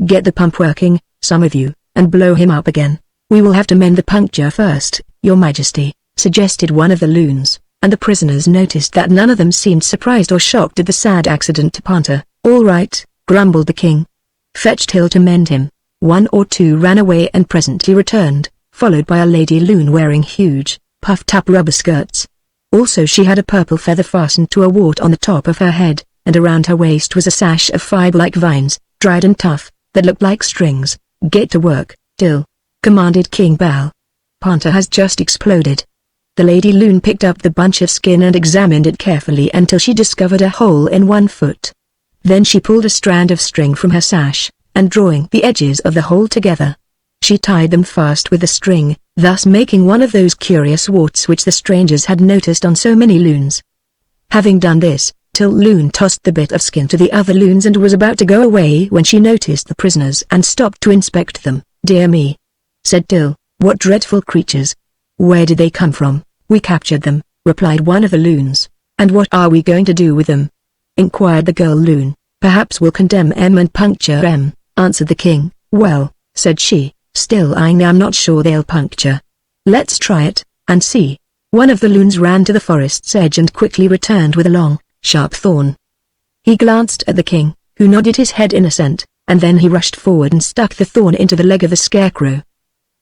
[SPEAKER 1] Get the pump working, some of you, and blow him up again. We will have to mend the puncture first, your majesty, suggested one of the loons, and the prisoners noticed that none of them seemed surprised or shocked at the sad accident to Panther. All right, grumbled the king. Fetch Till to mend him. One or two ran away and presently returned, followed by a lady loon wearing huge, puffed-up rubber skirts. Also she had a purple feather fastened to a wart on the top of her head, and around her waist was a sash of fibre-like vines, dried and tough, that looked like strings. Get to work, Till, commanded King Baum. Panther has just exploded. The lady loon picked up the bunch of skin and examined it carefully until she discovered a hole in one foot. Then she pulled a strand of string from her sash, and drawing the edges of the hole together, she tied them fast with the string, thus making one of those curious warts which the strangers had noticed on so many loons. Having done this, Till loon tossed the bit of skin to the other loons and was about to go away when she noticed the prisoners and stopped to inspect them. Dear me, said Till, what dreadful creatures. Where did they come from? We captured them, replied one of the loons. And what are we going to do with them? Inquired the girl loon. Perhaps we'll condemn M and puncture M, answered the king. Well, said she, still I'm not sure they'll puncture. Let's try it, and see. One of the loons ran to the forest's edge and quickly returned with a long, sharp thorn. He glanced at the king, who nodded his head in assent, and then he rushed forward and stuck the thorn into the leg of the scarecrow.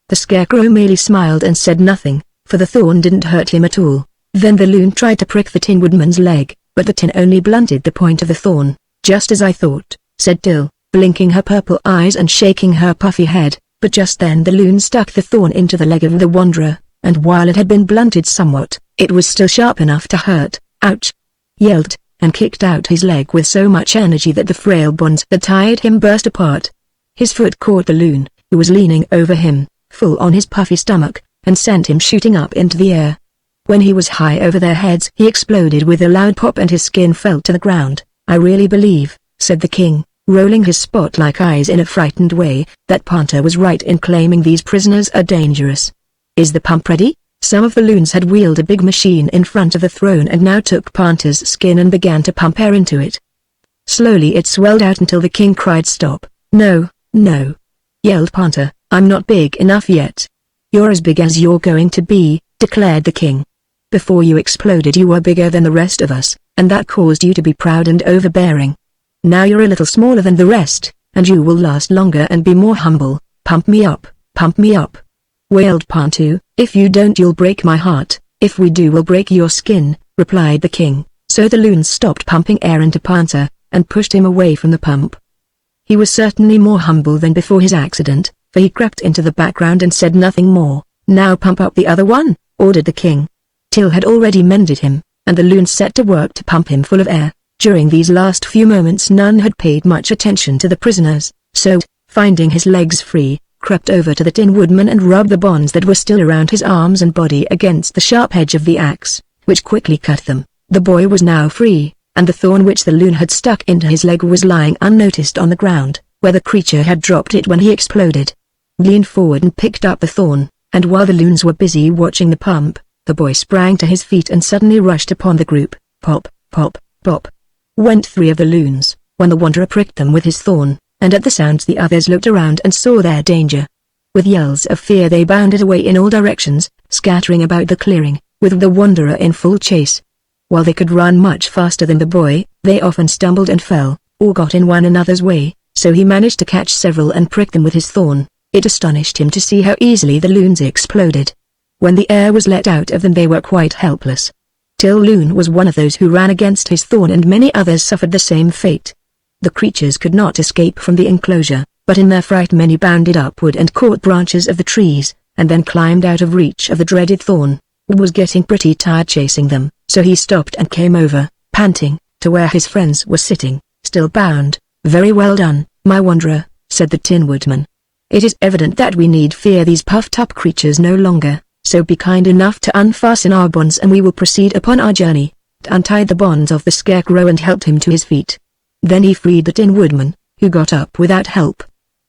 [SPEAKER 1] The scarecrow merely smiled and said nothing, for the thorn didn't hurt him at all. Then the loon tried to prick the Tin Woodman's leg, but the tin only blunted the point of the thorn. Just as I thought, said Till, blinking her purple eyes and shaking her puffy head, but just then the loon stuck the thorn into the leg of the wanderer, and while it had been blunted somewhat, it was still sharp enough to hurt. Ouch! Yelled, and kicked out his leg with so much energy that the frail bonds that tied him burst apart. His foot caught the loon, who was leaning over him, full on his puffy stomach, and sent him shooting up into the air. When he was high over their heads he exploded with a loud pop and his skin fell to the ground. I really believe, said the king, rolling his spot-like eyes in a frightened way, that Panther was right in claiming these prisoners are dangerous. Is the pump ready? Some of the loons had wheeled a big machine in front of the throne and now took Panther's skin and began to pump air into it. Slowly it swelled out until the king cried stop. No, no, yelled Panther, I'm not big enough yet. You're as big as you're going to be, declared the king. Before you exploded you were bigger than the rest of us, and that caused you to be proud and overbearing. Now you're a little smaller than the rest, and you will last longer and be more humble. Pump me up, wailed Panther. If you don't you'll break my heart, if we do we'll break your skin, replied the king. So the loons stopped pumping air into Panther, and pushed him away from the pump. He was certainly more humble than before his accident, for he crept into the background and said nothing more. Now pump up the other one, ordered the king. Till had already mended him, and the loons set to work to pump him full of air. During these last few moments none had paid much attention to the prisoners, so, finding his legs free, crept over to the Tin Woodman and rubbed the bonds that were still around his arms and body against the sharp edge of the axe, which quickly cut them. The boy was now free, and the thorn which the loon had stuck into his leg was lying unnoticed on the ground, where the creature had dropped it when he exploded. He leaned forward and picked up the thorn, and while the loons were busy watching the pump, the boy sprang to his feet and suddenly rushed upon the group. Pop, pop, pop, went 3 of the loons, when the wanderer pricked them with his thorn, and at the sounds the others looked around and saw their danger. With yells of fear they bounded away in all directions, scattering about the clearing, with the wanderer in full chase. While they could run much faster than the boy, they often stumbled and fell, or got in one another's way, so he managed to catch several and prick them with his thorn. It astonished him to see how easily the loons exploded. When the air was let out of them they were quite helpless. Till Loon was one of those who ran against his thorn and many others suffered the same fate. The creatures could not escape from the enclosure, but in their fright many bounded upward and caught branches of the trees, and then climbed out of reach of the dreaded thorn. Wood was getting pretty tired chasing them, so he stopped and came over, panting, to where his friends were sitting, still bound. Very well done, my wanderer, said the Tin Woodman. It is evident that we need fear these puffed-up creatures no longer, so be kind enough to unfasten our bonds and we will proceed upon our journey. Untied the bonds of the scarecrow and helped him to his feet. Then he freed the Tin Woodman, who got up without help.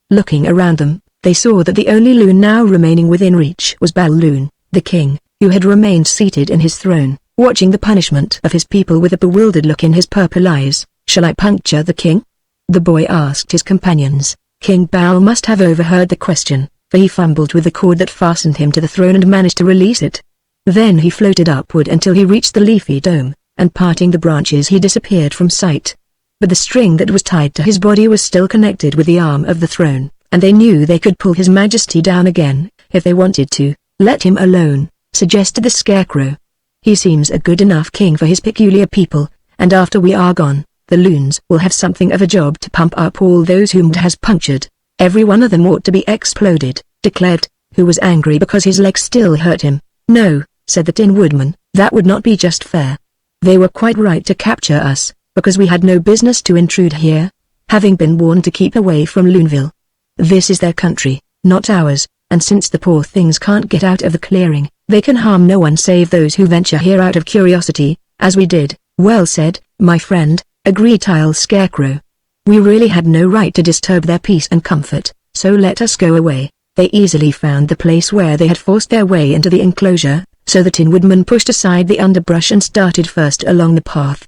[SPEAKER 1] Looking around them, they saw that the only loon now remaining within reach was Balloon, the king, who had remained seated in his throne, watching the punishment of his people with a bewildered look in his purple eyes. "Shall I puncture the king?" the boy asked his companions. King Baum must have overheard the question, for he fumbled with the cord that fastened him to the throne and managed to release it. Then he floated upward until he reached the leafy dome, and parting the branches he disappeared from sight. But the string that was tied to his body was still connected with the arm of the throne, and they knew they could pull His Majesty down again, if they wanted to. "Let him alone," suggested the Scarecrow. "He seems a good enough king for his peculiar people, and after we are gone, the loons will have something of a job to pump up all those whom it has punctured. Every one of them ought to be exploded," declared, who was angry because his leg still hurt him. "No," said the Tin Woodman, "that would not be just fair. They were quite right to capture us, because we had no business to intrude here, having been warned to keep away from Loonville. This is their country, not ours, and since the poor things can't get out of the clearing, they can harm no one save those who venture here out of curiosity, as we did." "Well said, my friend," agreed Tile Scarecrow. "We really had no right to disturb their peace and comfort, so let us go away." They easily found the place where they had forced their way into the enclosure, so the Tin Woodman pushed aside the underbrush and started first along the path.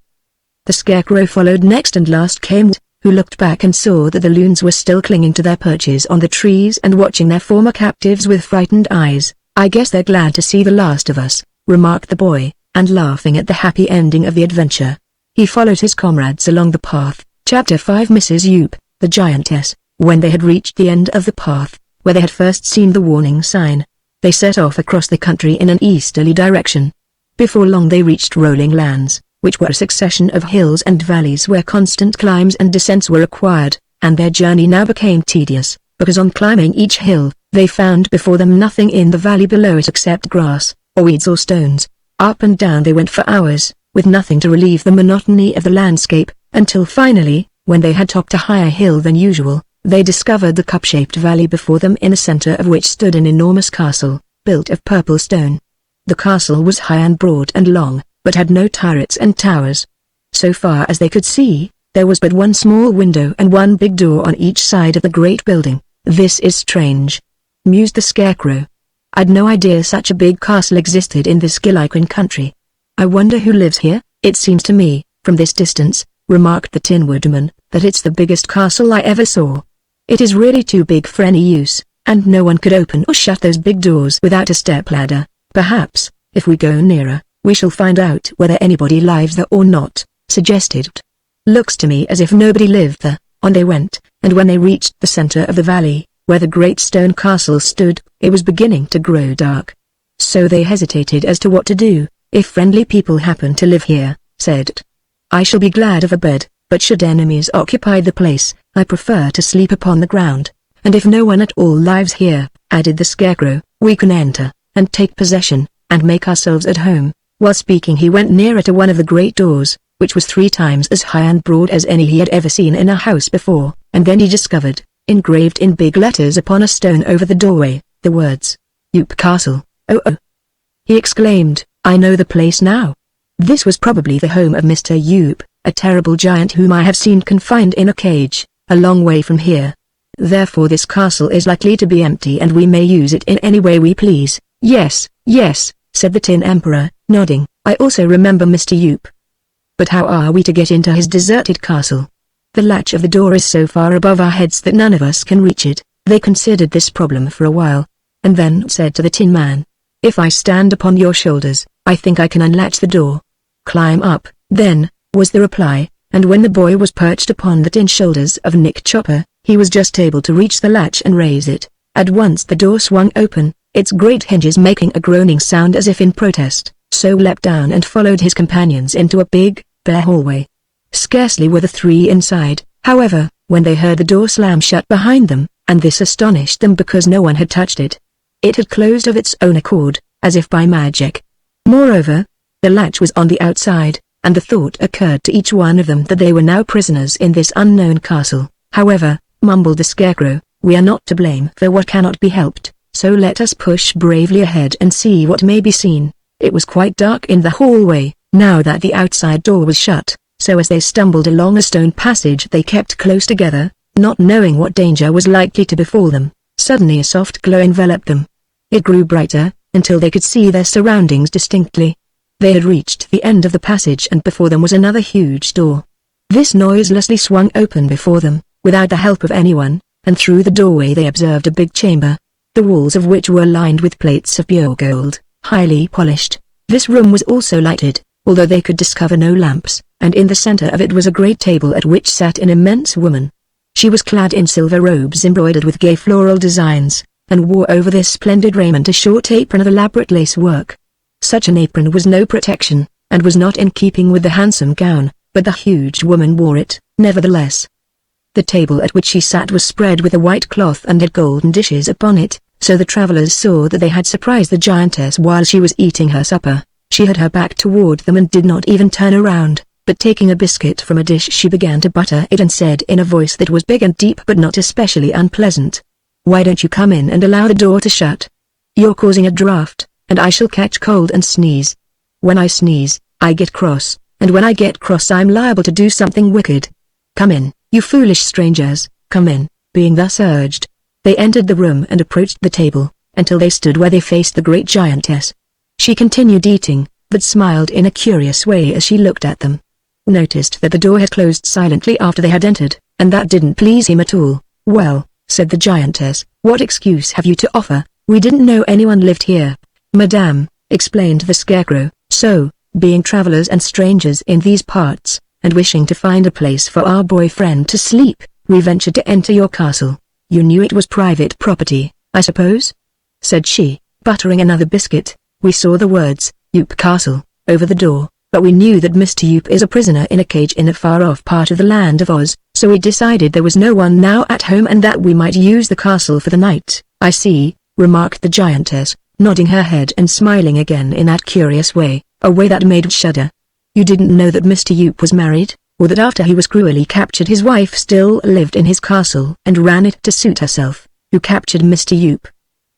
[SPEAKER 1] The Scarecrow followed next, and last came Wood, who looked back and saw that the loons were still clinging to their perches on the trees and watching their former captives with frightened eyes. "I guess they're glad to see the last of us," remarked the boy, and laughing at the happy ending of the adventure, he followed his comrades along the path. Chapter 5 Mrs. Yoop, the Giantess. When they had reached the end of the path, where they had first seen the warning sign, they set off across the country in an easterly direction. Before long they reached rolling lands, which were a succession of hills and valleys where constant climbs and descents were required, and their journey now became tedious, because on climbing each hill, they found before them nothing in the valley below it except grass, or weeds or stones. Up and down they went for hours, with nothing to relieve the monotony of the landscape, until finally, when they had topped a higher hill than usual, they discovered the cup-shaped valley before them, in the center of which stood an enormous castle, built of purple stone. The castle was high and broad and long, but had no turrets and towers. So far as they could see, there was but one small window and one big door on each side of the great building. "This is strange," mused the Scarecrow. "I'd no idea such a big castle existed in this Gillikin country. I wonder who lives here." "It seems to me, from this distance," remarked the Tin Woodman, "that it's the biggest castle I ever saw. It is really too big for any use, and no one could open or shut those big doors without a stepladder. Perhaps, if we go nearer, we shall find out whether anybody lives there or not," suggested. "Looks to me as if nobody lived there." On they went, and when they reached the center of the valley, where the great stone castle stood, it was beginning to grow dark. So they hesitated as to what to do. "If friendly people happen to live here," said it, "I shall be glad of a bed, but should enemies occupy the place, I prefer to sleep upon the ground. And if no one at all lives here," added the Scarecrow, "we can enter, and take possession, and make ourselves at home." While speaking he went nearer to one of the great doors, which was 3 times as high and broad as any he had ever seen in a house before, and then he discovered, engraved in big letters upon a stone over the doorway, the words, "Yoop Castle." "Oh oh!" he exclaimed, "I know the place now. This was probably the home of Mr. Yoop, a terrible giant whom I have seen confined in a cage, a long way from here. Therefore this castle is likely to be empty and we may use it in any way we please." "Yes, yes," said the Tin Emperor, nodding, "I also remember Mr. Yoop. But how are we to get into his deserted castle? The latch of the door is so far above our heads that none of us can reach it." They considered this problem for a while, and then said to the Tin Man, "If I stand upon your shoulders, I think I can unlatch the door." "Climb up, then," was the reply, and when the boy was perched upon the tin shoulders of Nick Chopper, he was just able to reach the latch and raise it. At once the door swung open, its great hinges making a groaning sound as if in protest. So leapt down and followed his companions into a big, bare hallway. Scarcely were the 3 inside, however, when they heard the door slam shut behind them, and this astonished them because no one had touched it. It had closed of its own accord, as if by magic. Moreover, the latch was on the outside, and the thought occurred to each one of them that they were now prisoners in this unknown castle. "However," mumbled the Scarecrow, "we are not to blame for what cannot be helped, so let us push bravely ahead and see what may be seen." It was quite dark in the hallway, now that the outside door was shut, so as they stumbled along a stone passage they kept close together, not knowing what danger was likely to befall them. Suddenly a soft glow enveloped them. It grew brighter, until they could see their surroundings distinctly. They had reached the end of the passage and before them was another huge door. This noiselessly swung open before them, without the help of anyone, and through the doorway they observed a big chamber, the walls of which were lined with plates of pure gold, highly polished. This room was also lighted, although they could discover no lamps, and in the center of it was a great table at which sat an immense woman. She was clad in silver robes embroidered with gay floral designs, and wore over this splendid raiment a short apron of elaborate lace work. Such an apron was no protection, and was not in keeping with the handsome gown, but the huge woman wore it, nevertheless. The table at which she sat was spread with a white cloth and had golden dishes upon it, so the travelers saw that they had surprised the giantess while she was eating her supper. She had her back toward them and did not even turn around, but taking a biscuit from a dish she began to butter it and said in a voice that was big and deep but not especially unpleasant, "Why don't you come in and allow the door to shut? You're causing a draft, and I shall catch cold and sneeze. When I sneeze, I get cross, and when I get cross I'm liable to do something wicked. Come in, you foolish strangers, come in." Being thus urged, they entered the room and approached the table, until they stood where they faced the great giantess. She continued eating, but smiled in a curious way as she looked at them. Noticed that the door had closed silently after they had entered, and that didn't please him at all. "Well," said the giantess, "what excuse have you to offer? We didn't know anyone lived here." "Madame," explained the scarecrow, "so, being travelers and strangers in these parts, and wishing to find a place for our boyfriend to sleep, we ventured to enter your castle. You knew it was private property, I suppose?" said she, buttering another biscuit. "We saw the words, Yoop Castle, over the door, but we knew that Mr. Yoop is a prisoner in a cage in a far-off part of the land of Oz, so we decided there was no one now at home and that we might use the castle for the night." "I see," remarked the giantess, nodding her head and smiling again in that curious way, a way that made shudder. "You didn't know that Mr. Yoop was married, or that after he was cruelly captured his wife still lived in his castle and ran it to suit herself?" "Who captured Mr. Yoop?"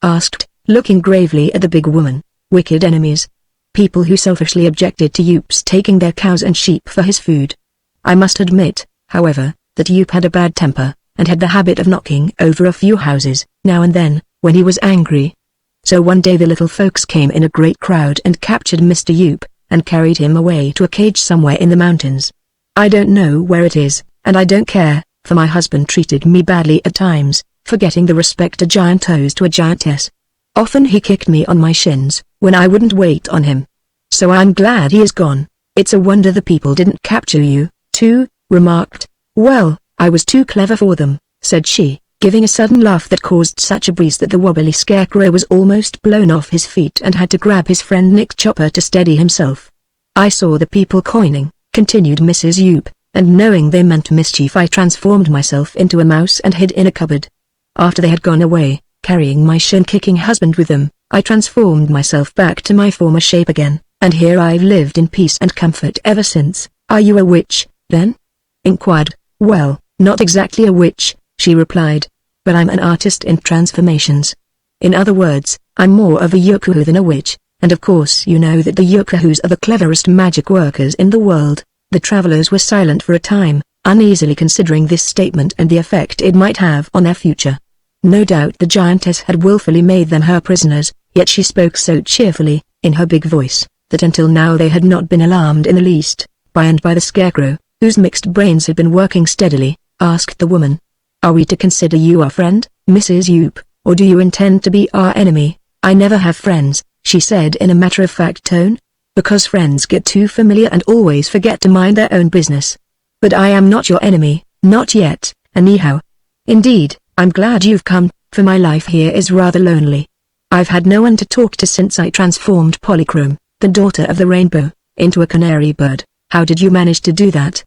[SPEAKER 1] asked, looking gravely at the big woman. "Wicked enemies. People who selfishly objected to Yoop's taking their cows and sheep for his food. I must admit, however, that Yoop had a bad temper, and had the habit of knocking over a few houses, now and then, when he was angry. So one day the little folks came in a great crowd and captured Mr. Yoop, and carried him away to a cage somewhere in the mountains. I don't know where it is, and I don't care, for my husband treated me badly at times, forgetting the respect a giant owes to a giantess. Often he kicked me on my shins, when I wouldn't wait on him. So I'm glad he is gone. It's a wonder the people didn't capture you, too," remarked. "Well, I was too clever for them," said she, giving a sudden laugh that caused such a breeze that the wobbly scarecrow was almost blown off his feet and had to grab his friend Nick Chopper to steady himself. "I saw the people coining," continued Mrs. Yoop, "and knowing they meant mischief I transformed myself into a mouse and hid in a cupboard. After they had gone away, carrying my shin-kicking husband with them, I transformed myself back to my former shape again, and here I've lived in peace and comfort ever since." "Are you a witch, then?" inquired. "Well, not exactly a witch," she replied, "but I'm an artist in transformations. In other words, I'm more of a yookahoo than a witch, and of course you know that the yookahoos are the cleverest magic workers in the world." The travelers were silent for a time, uneasily considering this statement and the effect it might have on their future. No doubt the giantess had willfully made them her prisoners, yet she spoke so cheerfully, in her big voice, that until now they had not been alarmed in the least. By and by the scarecrow, whose mixed brains had been working steadily, asked the woman, "Are we to consider you our friend, Mrs. Yoop, or do you intend to be our enemy?" "I never have friends," she said in a matter-of-fact tone, "because friends get too familiar and always forget to mind their own business. But I am not your enemy, not yet, anyhow. Indeed, I'm glad you've come, for my life here is rather lonely. I've had no one to talk to since I transformed Polychrome, the daughter of the rainbow, into a canary bird." "How did you manage to do that?"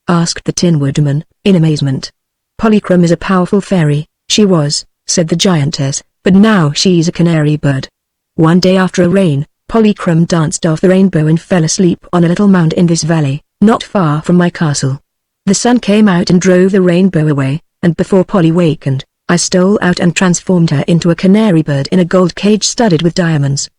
[SPEAKER 1] asked the Tin Woodman, in amazement. "Polychrome is a powerful fairy." "She was," said the giantess, "but now she's a canary bird. One day after a rain, Polychrome danced off the rainbow and fell asleep on a little mound in this valley, not far from my castle. The sun came out and drove the rainbow away, and before Polly wakened, I stole out and transformed her into a canary bird in a gold cage studded with diamonds.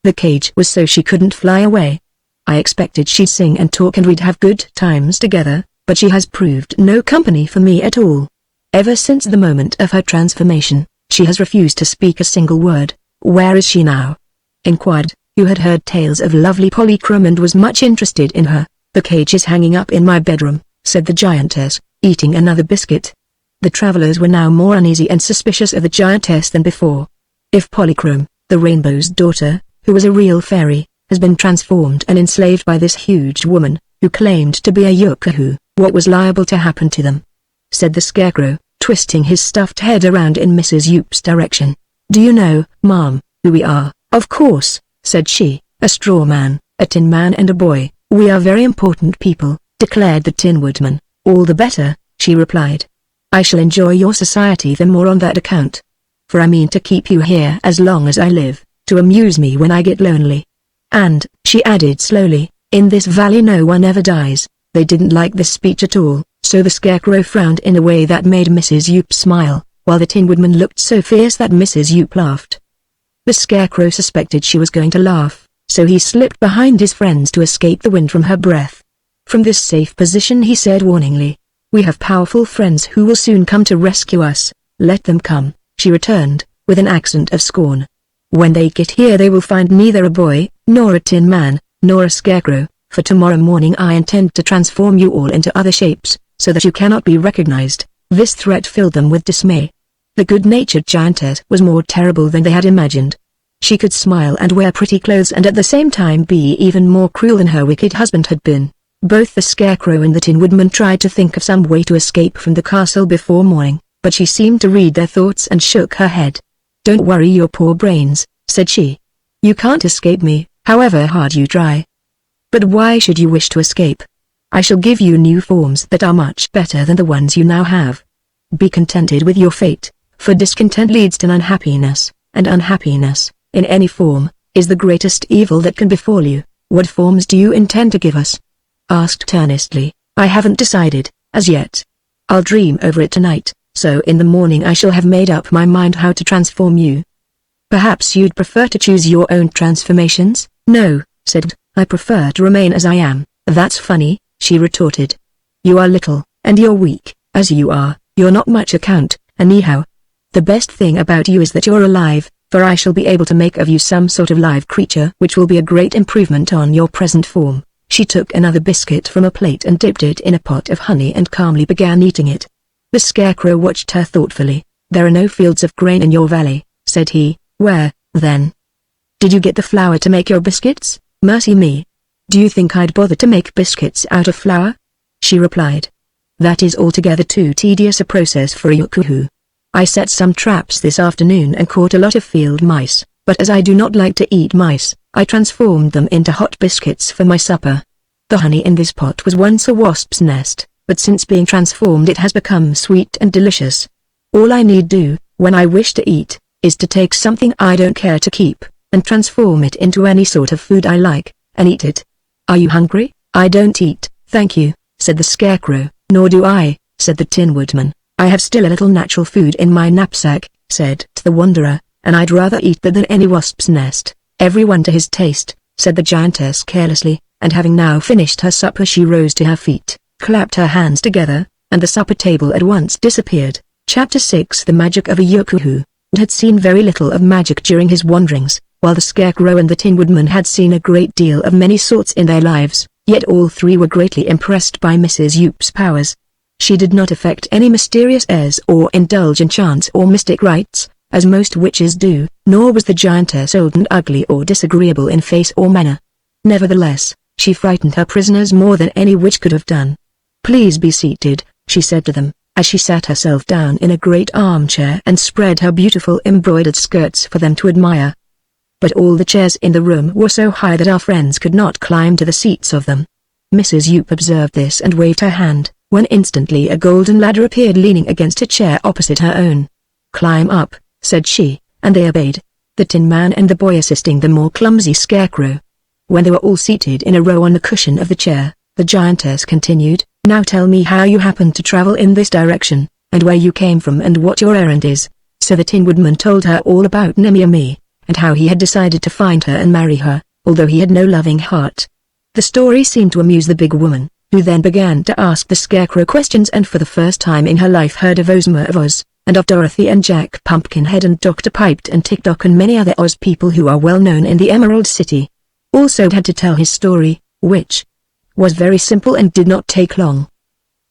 [SPEAKER 1] The cage was so she couldn't fly away. I expected she'd sing and talk and we'd have good times together, but she has proved no company for me at all. Ever since the moment of her transformation, she has refused to speak a single word." "Where is she now?" inquired, who had heard tales of lovely Polychrome and was much interested in her. "The cage is hanging up in my bedroom," said the giantess, eating another biscuit. The travelers were now more uneasy and suspicious of the giantess than before. If Polychrome, the rainbow's daughter, who was a real fairy, has been transformed and enslaved by this huge woman, who claimed to be a yookoohoo, what was liable to happen to them? Said the Scarecrow, twisting his stuffed head around in Mrs. Yoop's direction. "Do you know, Mom, who we are?" "Of course," said she, "a straw man, a tin man and a boy. We are very important people," declared the Tin Woodman. "All the better," she replied. "I shall enjoy your society the more on that account. For I mean to keep you here as long as I live, to amuse me when I get lonely. And," she added slowly, "in this valley no one ever dies." They didn't like this speech at all, so the Scarecrow frowned in a way that made Mrs. Yoop smile, while the Tin Woodman looked so fierce that Mrs. Yoop laughed. The Scarecrow suspected she was going to laugh, so he slipped behind his friends to escape the wind from her breath. From this safe position he said warningly, "We have powerful friends who will soon come to rescue us. Let them come," she returned, with an accent of scorn. "When they get here they will find neither a boy, nor a tin man, nor a scarecrow, for tomorrow morning I intend to transform you all into other shapes, so that you cannot be recognized." This threat filled them with dismay. The good-natured giantess was more terrible than they had imagined. She could smile and wear pretty clothes and at the same time be even more cruel than her wicked husband had been. Both the Scarecrow and the Tin Woodman tried to think of some way to escape from the castle before morning, but she seemed to read their thoughts and shook her head. "Don't worry your poor brains," said she. "You can't escape me, however hard you try. But why should you wish to escape? I shall give you new forms that are much better than the ones you now have. Be contented with your fate, for discontent leads to unhappiness, and unhappiness, in any form, is the greatest evil that can befall you." "What forms do you intend to give us?" asked earnestly. "I haven't decided, as yet. I'll dream over it tonight, so in the morning I shall have made up my mind how to transform you." "Perhaps you'd prefer to choose your own transformations?" "No," said I prefer to remain as I am." "That's funny," she retorted. "You are little, and you're weak, as you are, you're not much account, anyhow. The best thing about you is that you're alive, for I shall be able to make of you some sort of live creature which will be a great improvement on your present form." She took another biscuit from a plate and dipped it in a pot of honey and calmly began eating it. The Scarecrow watched her thoughtfully. "There are no fields of grain in your valley," said he. "Where, then, did you get the flour to make your biscuits?" "Mercy me! Do you think I'd bother to make biscuits out of flour?" she replied. "That is altogether too tedious a process for a yookoohoo. I set some traps this afternoon and caught a lot of field mice, but as I do not like to eat mice, I transformed them into hot biscuits for my supper. The honey in this pot was once a wasp's nest, but since being transformed it has become sweet and delicious. All I need do, when I wish to eat, is to take something I don't care to keep, and transform it into any sort of food I like, and eat it. Are you hungry?" "I don't eat, thank you," said the Scarecrow. "Nor do I," said the Tin Woodman. "I have still a little natural food in my knapsack," said the Wanderer, "and I'd rather eat that than any wasp's nest." "Everyone to his taste," said the giantess carelessly, and having now finished her supper she rose to her feet, clapped her hands together, and the supper table at once disappeared. Chapter 6 The Magic of a Yookoohoo. Wood had seen very little of magic during his wanderings, while the Scarecrow and the Tin Woodman had seen a great deal of many sorts in their lives, yet all three were greatly impressed by Mrs. Yoop's powers. She did not affect any mysterious airs or indulge in chants or mystic rites, as most witches do, nor was the giantess old and ugly or disagreeable in face or manner. Nevertheless, she frightened her prisoners more than any witch could have done. "Please be seated," she said to them, as she sat herself down in a great armchair and spread her beautiful embroidered skirts for them to admire. But all the chairs in the room were so high that our friends could not climb to the seats of them. Mrs. Yoop observed this and waved her hand, when instantly a golden ladder appeared leaning against a chair opposite her own. "Climb up," said she, and they obeyed, the Tin Man and the boy assisting the more clumsy Scarecrow. When they were all seated in a row on the cushion of the chair, the giantess continued, "Now tell me how you happened to travel in this direction, and where you came from and what your errand is." So the Tin Woodman told her all about Nemiomi, and how he had decided to find her and marry her, although he had no loving heart. The story seemed to amuse the big woman, who then began to ask the Scarecrow questions and for the first time in her life heard of Ozma of Oz, and of Dorothy and Jack Pumpkinhead and Dr. Piped and Tick-Tock and many other Oz people who are well known in the Emerald City. Also had to tell his story, which was very simple and did not take long.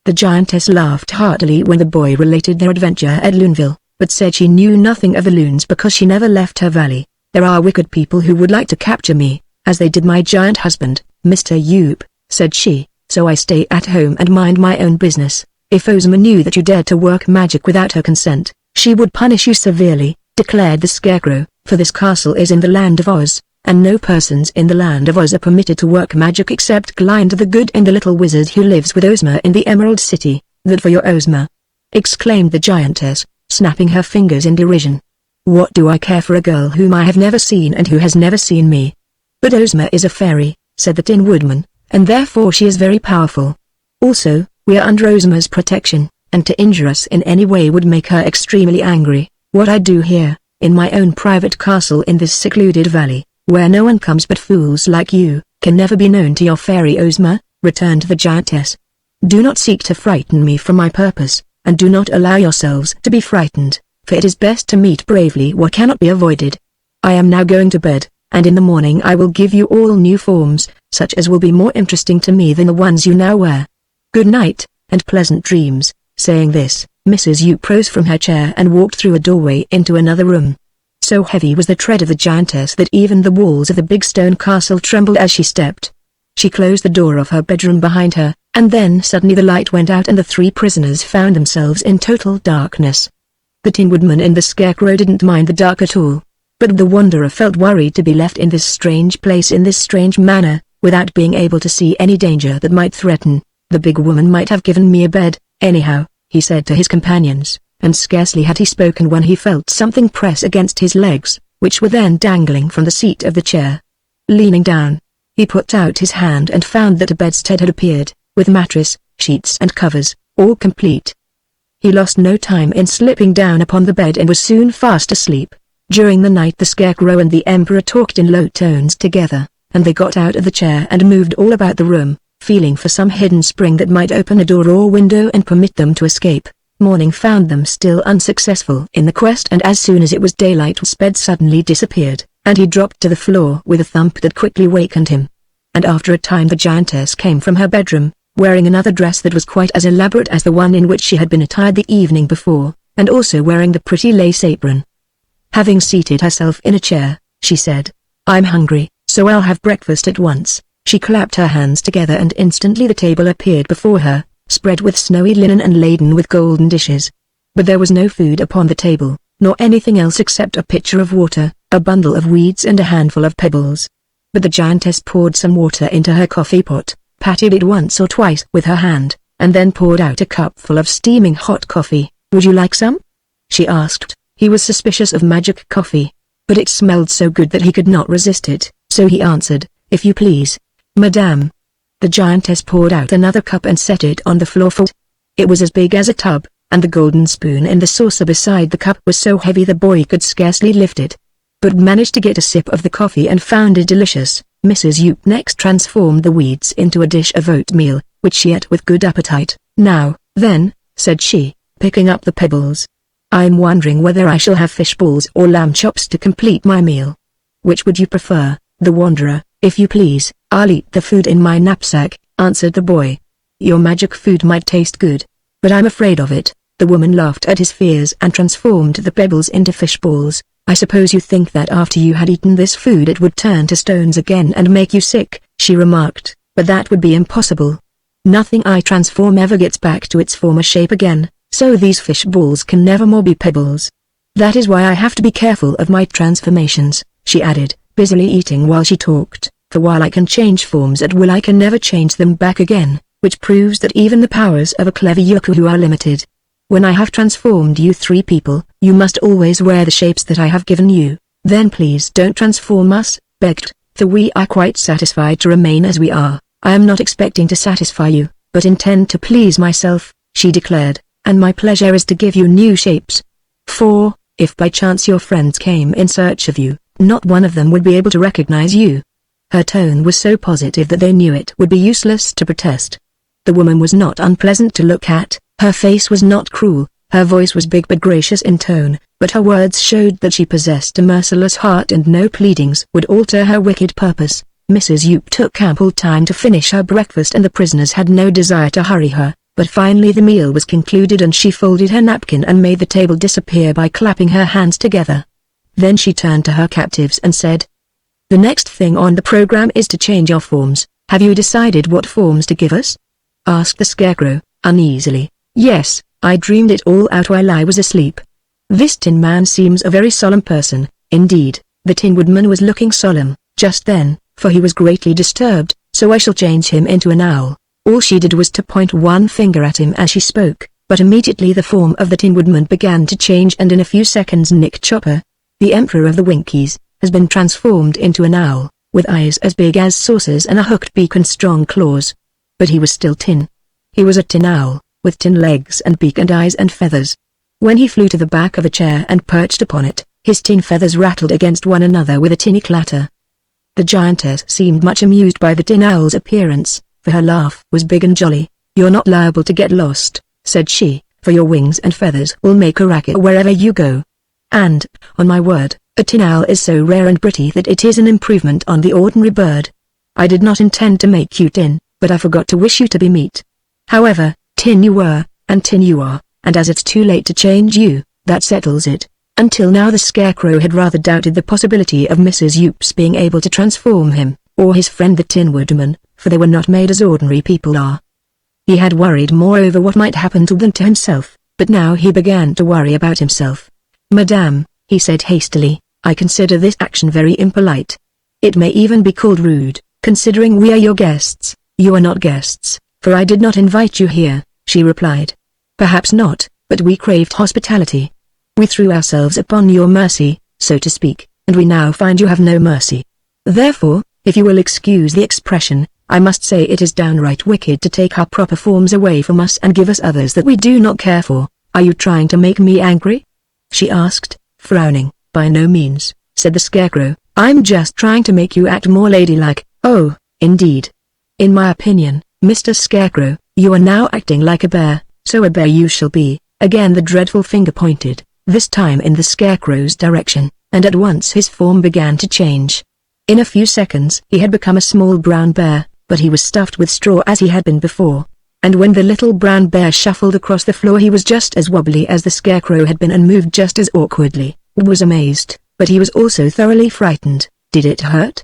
[SPEAKER 1] The giantess laughed heartily when the boy related their adventure at Loonville, but said she knew nothing of the loons because she never left her valley. There are wicked people who would like to capture me, as they did my giant husband, Mr. Yoop, said she, so I stay at home and mind my own business. If Ozma knew that you dared to work magic without her consent, she would punish you severely, declared the Scarecrow, for this castle is in the land of Oz, and no persons in the land of Oz are permitted to work magic except Glinda the Good and the little wizard who lives with Ozma in the Emerald City. That for your Ozma! Exclaimed the giantess, snapping her fingers in derision. What do I care for a girl whom I have never seen and who has never seen me? But Ozma is a fairy, said the Tin Woodman, and therefore she is very powerful. Also, we are under Ozma's protection, and to injure us in any way would make her extremely angry. What I do here, in my own private castle in this secluded valley, where no one comes but fools like you, can never be known to your fairy Ozma, returned the giantess. Do not seek to frighten me from my purpose, and do not allow yourselves to be frightened, for it is best to meet bravely what cannot be avoided. I am now going to bed, and in the morning I will give you all new forms, such as will be more interesting to me than the ones you now wear. Good night, and pleasant dreams. Saying this, Mrs. Yoop rose from her chair and walked through a doorway into another room. So heavy was the tread of the giantess that even the walls of the big stone castle trembled as she stepped. She closed the door of her bedroom behind her, and then suddenly the light went out and the three prisoners found themselves in total darkness. The Tin Woodman and the Scarecrow didn't mind the dark at all, but the Wanderer felt worried to be left in this strange place in this strange manner, without being able to see any danger that might threaten. The big woman might have given me a bed, anyhow, he said to his companions, and scarcely had he spoken when he felt something press against his legs, which were then dangling from the seat of the chair. Leaning down, he put out his hand and found that a bedstead had appeared, with mattress, sheets and covers, all complete. He lost no time in slipping down upon the bed and was soon fast asleep. During the night the Scarecrow and the Emperor talked in low tones together, and they got out of the chair and moved all about the room, feeling for some hidden spring that might open a door or window and permit them to escape. Morning found them still unsuccessful in the quest, and as soon as it was daylight Sped suddenly disappeared, and he dropped to the floor with a thump that quickly wakened him. And after a time the giantess came from her bedroom, wearing another dress that was quite as elaborate as the one in which she had been attired the evening before, and also wearing the pretty lace apron. Having seated herself in a chair, she said, "I'm hungry, so I'll have breakfast at once." She clapped her hands together and instantly the table appeared before her, spread with snowy linen and laden with golden dishes. But there was no food upon the table, nor anything else except a pitcher of water, a bundle of weeds and a handful of pebbles. But the giantess poured some water into her coffee pot, patted it once or twice with her hand, and then poured out a cupful of steaming hot coffee. "Would you like some?" she asked. He was suspicious of magic coffee, but it smelled so good that he could not resist it, so he answered, "If you please, Madame." The giantess poured out another cup and set it on the floor for it was as big as a tub, and the golden spoon in the saucer beside the cup was so heavy the boy could scarcely lift it, but managed to get a sip of the coffee and found it delicious. Mrs. Yoop next transformed the weeds into a dish of oatmeal, which she ate with good appetite. "Now, then," said she, picking up the pebbles, "I'm wondering whether I shall have fish balls or lamb chops to complete my meal." "Which would you prefer, the Wanderer?" "If you please, I'll eat the food in my knapsack," answered the boy. "Your magic food might taste good, but I'm afraid of it." The woman laughed at his fears and transformed the pebbles into fish balls. "I suppose you think that after you had eaten this food it would turn to stones again and make you sick," she remarked, "but that would be impossible. Nothing I transform ever gets back to its former shape again, so these fish balls can never more be pebbles. That is why I have to be careful of my transformations," she added, busily eating while she talked, "for while I can change forms at will I can never change them back again, which proves that even the powers of a clever Yoku are limited. When I have transformed you three people, you must always wear the shapes that I have given you. Then please don't transform us," begged, "for we are quite satisfied to remain as we are." "I am not expecting to satisfy you, but intend to please myself," she declared, "and my pleasure is to give you new shapes. For, if by chance your friends came in search of you, not one of them would be able to recognize you." Her tone was so positive that they knew it would be useless to protest. The woman was not unpleasant to look at, her face was not cruel, Her voice was big but gracious in tone, but her words showed that she possessed a merciless heart and no pleadings would alter her wicked purpose. Mrs. Yoop took ample time to finish her breakfast and the prisoners had no desire to hurry her, but finally the meal was concluded and she folded her napkin and made the table disappear by clapping her hands together. Then she turned to her captives and said, "The next thing on the program is to change our forms. Have you decided what forms to give us?" asked the Scarecrow, uneasily. "Yes, I dreamed it all out while I was asleep." "This Tin Man seems a very solemn person." Indeed, the Tin Woodman was looking solemn, just then, for he was greatly disturbed, "so I shall change him into an owl." All she did was to point one finger at him as she spoke, but immediately the form of the Tin Woodman began to change and in a few seconds Nick Chopper, the Emperor of the Winkies, has been transformed into an owl, with eyes as big as saucers and a hooked beak and strong claws. But he was still tin. He was a tin owl, with tin legs and beak and eyes and feathers. When he flew to the back of a chair and perched upon it, his tin feathers rattled against one another with a tinny clatter. The giantess seemed much amused by the tin owl's appearance, for her laugh was big and jolly. "You're not liable to get lost," said she, "for your wings and feathers will make a racket wherever you go. And, on my word, a tin owl is so rare and pretty that it is an improvement on the ordinary bird. I did not intend to make you tin, but I forgot to wish you to be meat. However, tin you were, and tin you are, and as it's too late to change you, that settles it." Until now the Scarecrow had rather doubted the possibility of Mrs. Yoop's being able to transform him, or his friend the Tin Woodman, for they were not made as ordinary people are. He had worried more over what might happen to them to himself, but now he began to worry about himself. "Madame," he said hastily, "I consider this action very impolite. It may even be called rude, considering we are your guests." "You are not guests, for I did not invite you here," she replied. "Perhaps not, but we craved hospitality. We threw ourselves upon your mercy, so to speak, and we now find you have no mercy. Therefore, if you will excuse the expression, I must say it is downright wicked to take our proper forms away from us and give us others that we do not care for. Are you trying to make me angry?" she asked, frowning. "By no means," said the Scarecrow. "I'm just trying to make you act more ladylike." "Oh, indeed. In my opinion, Mr. Scarecrow, you are now acting like a bear, so a bear you shall be." Again the dreadful finger pointed, this time in the Scarecrow's direction, and at once his form began to change. In a few seconds he had become a small brown bear, but he was stuffed with straw as he had been before. And when the little brown bear shuffled across the floor he was just as wobbly as the Scarecrow had been and moved just as awkwardly. Wood was amazed, but he was also thoroughly frightened. "Did it hurt?"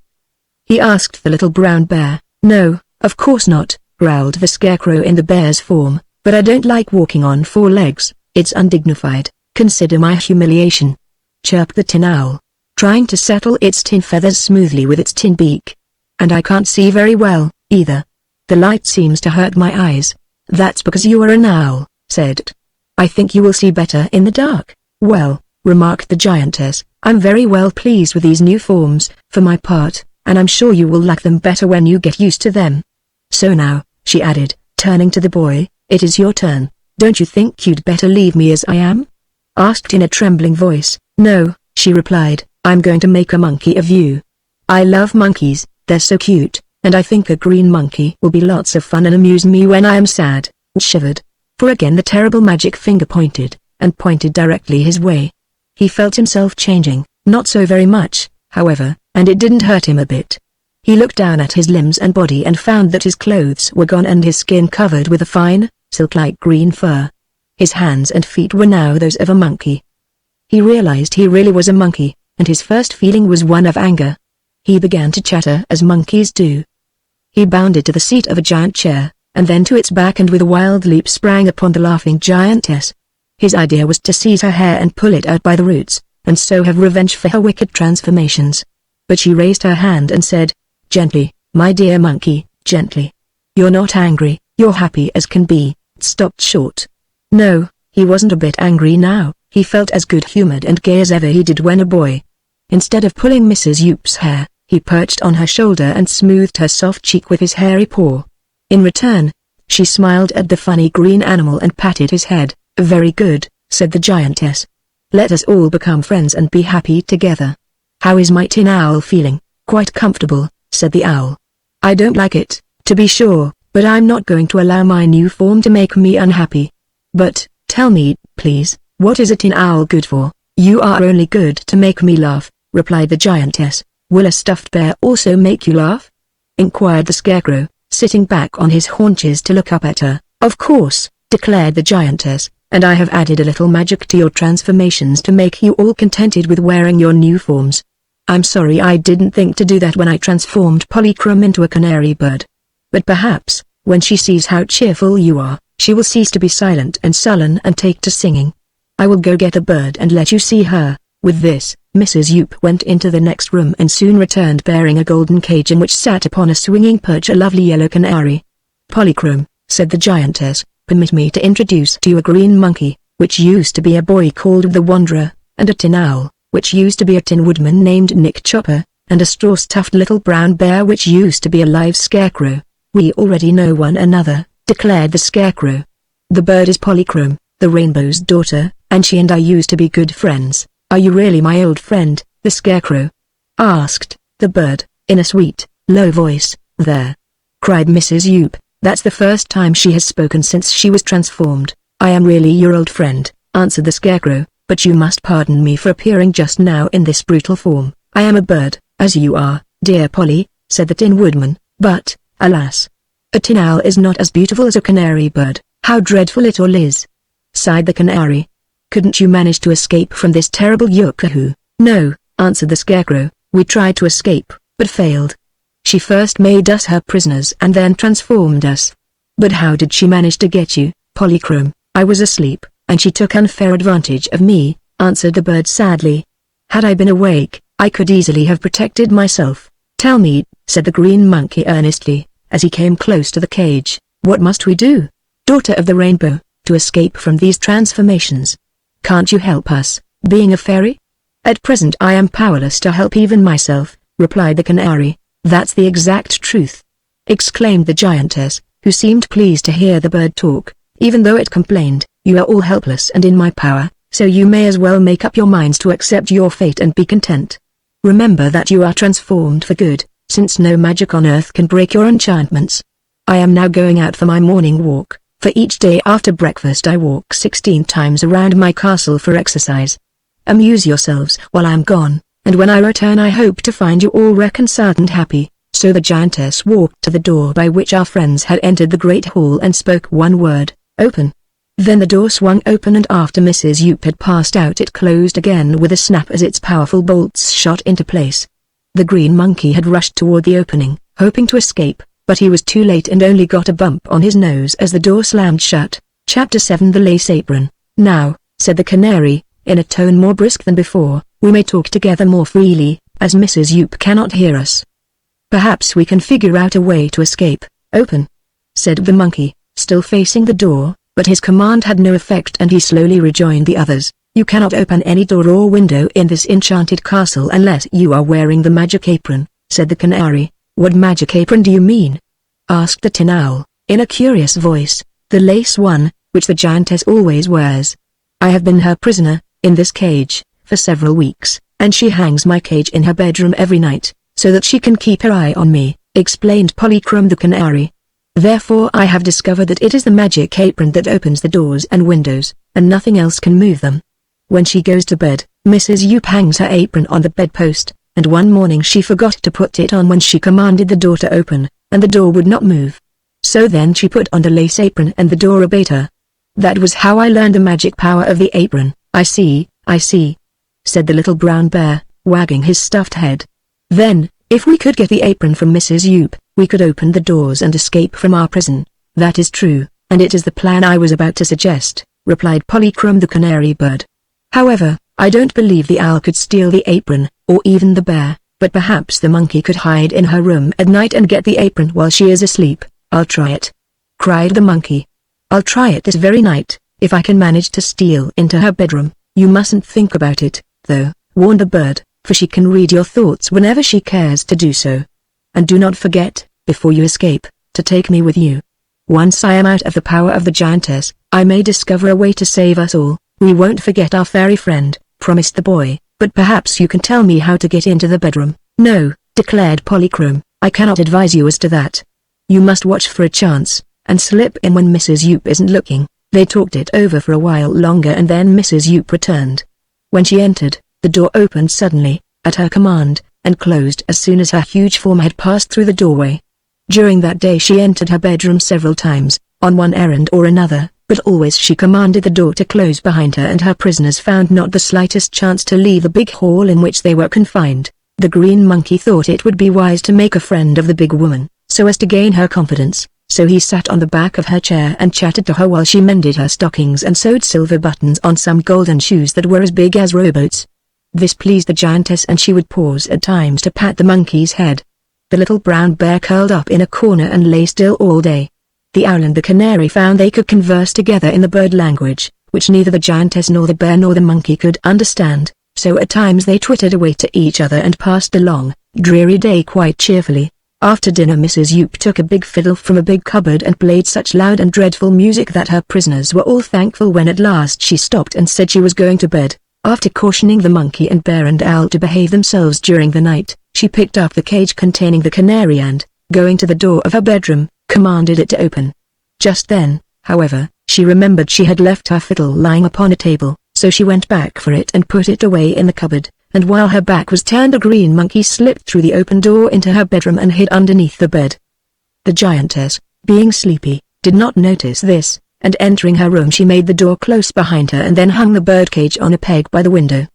[SPEAKER 1] he asked the little brown bear. "No, of course not," growled the Scarecrow in the bear's form, "but I don't like walking on four legs, it's undignified. Consider my humiliation," chirped the tin owl, trying to settle its tin feathers smoothly with its tin beak. "And I can't see very well, either. The light seems to hurt my eyes." "That's because you are an owl," said it. "I think you will see better in the dark." "Well," remarked the giantess, "I'm very well pleased with these new forms, for my part, and I'm sure you will like them better when you get used to them. So now," she added, turning to the boy, "it is your turn. Don't you think you'd better leave me as I am?" asked in a trembling voice. "No," she replied, "I'm going to make a monkey of you. I love monkeys, they're so cute, and I think a green monkey will be lots of fun and amuse me when I am sad." Wood shivered, for again the terrible magic finger pointed, and pointed directly his way. He felt himself changing, not so very much, however, and it didn't hurt him a bit. He looked down at his limbs and body and found that his clothes were gone and his skin covered with a fine, silk-like green fur. His hands and feet were now those of a monkey. He realized he really was a monkey, and his first feeling was one of anger. He began to chatter as monkeys do. He bounded to the seat of a giant chair, and then to its back and with a wild leap sprang upon the laughing giantess. His idea was to seize her hair and pull it out by the roots, and so have revenge for her wicked transformations. But she raised her hand and said, "Gently, my dear monkey, gently. You're not angry, you're happy as can be." It stopped short. No, he wasn't a bit angry now, he felt as good-humored and gay as ever he did when a boy. Instead of pulling Mrs. Yoop's hair, he perched on her shoulder and smoothed her soft cheek with his hairy paw. In return, she smiled at the funny green animal and patted his head. "Very good," said the giantess. "Let us all become friends and be happy together. How is my tin owl feeling?" "Quite comfortable," said the owl. "I don't like it, to be sure, but I'm not going to allow my new form to make me unhappy. But, tell me, Please, what is a tin owl good for? You are only good to make me laugh, replied the giantess. Will a stuffed bear also make you laugh? Inquired the scarecrow, sitting back on his haunches to look up at her. Of course, declared the giantess, and I have added a little magic to your transformations to make you all contented with wearing your new forms. I'm sorry I didn't think to do that when I transformed Polychrome into a canary bird. But perhaps, when she sees how cheerful you are, she will cease to be silent and sullen and take to singing. I will go get a bird and let you see her. With this, Mrs. Yoop went into the next room and soon returned bearing a golden cage in which sat upon a swinging perch a lovely yellow canary. Polychrome, said the giantess, permit me to introduce to you a green monkey, which used to be a boy called the Wanderer, and a tin owl, which used to be a tin woodman named Nick Chopper, and a straw-stuffed little brown bear which used to be a live scarecrow. We already know one another, declared the scarecrow. The bird is Polychrome, the rainbow's daughter, and she and I used to be good friends. Are you really my old friend? The scarecrow asked the bird, in a sweet, low voice. There, cried Mrs. Yoop, that's the first time she has spoken since she was transformed. I am really your old friend, answered the scarecrow, but you must pardon me for appearing just now in this brutal form. I am a bird, as you are, dear Polly, said the Tin Woodman, but, alas, a tin owl is not as beautiful as a canary bird. How dreadful it all is, sighed the canary. Couldn't you manage to escape from this terrible Yookahoo? No, answered the scarecrow, we tried to escape, but failed. She first made us her prisoners and then transformed us. But how did she manage to get you, Polychrome? I was asleep, and she took unfair advantage of me, answered the bird sadly. Had I been awake, I could easily have protected myself. Tell me, said the green monkey earnestly, as he came close to the cage, what must we do, daughter of the rainbow, to escape from these transformations? Can't you help us, being a fairy? At present I am powerless to help even myself, replied the canary. That's the exact truth, exclaimed the giantess, who seemed pleased to hear the bird talk, even though it complained. You are all helpless and in my power, so you may as well make up your minds to accept your fate and be content. Remember that you are transformed for good, since no magic on earth can break your enchantments. I am now going out for my morning walk, for each day after breakfast I walk 16 times around my castle for exercise. Amuse yourselves while I am gone, and when I return I hope to find you all reconciled and happy. So the giantess walked to the door by which our friends had entered the great hall and spoke one word, open. Then the door swung open and after Mrs. Yoop had passed out it closed again with a snap as its powerful bolts shot into place. The green monkey had rushed toward the opening, hoping to escape, but he was too late and only got a bump on his nose as the door slammed shut. Chapter 7 The Lace Apron. Now, said the canary, in a tone more brisk than before, we may talk together more freely, as Mrs. Yoop cannot hear us. Perhaps we can figure out a way to escape. Open, said the monkey, still facing the door, but his command had no effect and he slowly rejoined the others. You cannot open any door or window in this enchanted castle unless you are wearing the magic apron, said the canary. What magic apron do you mean? Asked the tin owl, in a curious voice. The lace one, which the giantess always wears. I have been her prisoner, in this cage, for several weeks, and she hangs my cage in her bedroom every night, so that she can keep her eye on me, explained Polychrome the canary. Therefore I have discovered that it is the magic apron that opens the doors and windows, and nothing else can move them. When she goes to bed, Mrs. Yoop hangs her apron on the bedpost, and one morning she forgot to put it on when she commanded the door to open, and the door would not move. So then she put on the lace apron and the door obeyed her. That was how I learned the magic power of the apron. I see, said the little brown bear, wagging his stuffed head. Then, if we could get the apron from Mrs. Yoop, we could open the doors and escape from our prison. That is true, and it is the plan I was about to suggest, replied Polychrome the canary bird. However, I don't believe the owl could steal the apron, or even the bear, but perhaps the monkey could hide in her room at night and get the apron while she is asleep. I'll try it, cried the monkey. I'll try it this very night, if I can manage to steal into her bedroom. You mustn't think about it, though, warned the bird, for she can read your thoughts whenever she cares to do so. And do not forget, before you escape, to take me with you. Once I am out of the power of the giantess, I may discover a way to save us all. We won't forget our fairy friend, promised the boy, but perhaps you can tell me how to get into the bedroom. No, declared Polychrome, I cannot advise you as to that. You must watch for a chance, and slip in when Mrs. Yoop isn't looking. They talked it over for a while longer and then Mrs. Yup returned. When she entered, the door opened suddenly, at her command, and closed as soon as her huge form had passed through the doorway. During that day she entered her bedroom several times, on one errand or another, but always she commanded the door to close behind her and her prisoners found not the slightest chance to leave the big hall in which they were confined. The green monkey thought it would be wise to make a friend of the big woman, so as to gain her confidence, so he sat on the back of her chair and chatted to her while she mended her stockings and sewed silver buttons on some golden shoes that were as big as rowboats. This pleased the giantess and she would pause at times to pat the monkey's head. The little brown bear curled up in a corner and lay still all day. The owl and the canary found they could converse together in the bird language, which neither the giantess nor the bear nor the monkey could understand, so at times they twittered away to each other and passed a long, dreary day quite cheerfully. After dinner Mrs. Yup took a big fiddle from a big cupboard and played such loud and dreadful music that her prisoners were all thankful when at last she stopped and said she was going to bed. After cautioning the monkey and bear and owl to behave themselves during the night, she picked up the cage containing the canary and, going to the door of her bedroom, commanded it to open. Just then, however, she remembered she had left her fiddle lying upon a table, so she went back for it and put it away in the cupboard, and while her back was turned a green monkey slipped through the open door into her bedroom and hid underneath the bed. The giantess, being sleepy, did not notice this, and entering her room she made the door close behind her and then hung the birdcage on a peg by the window.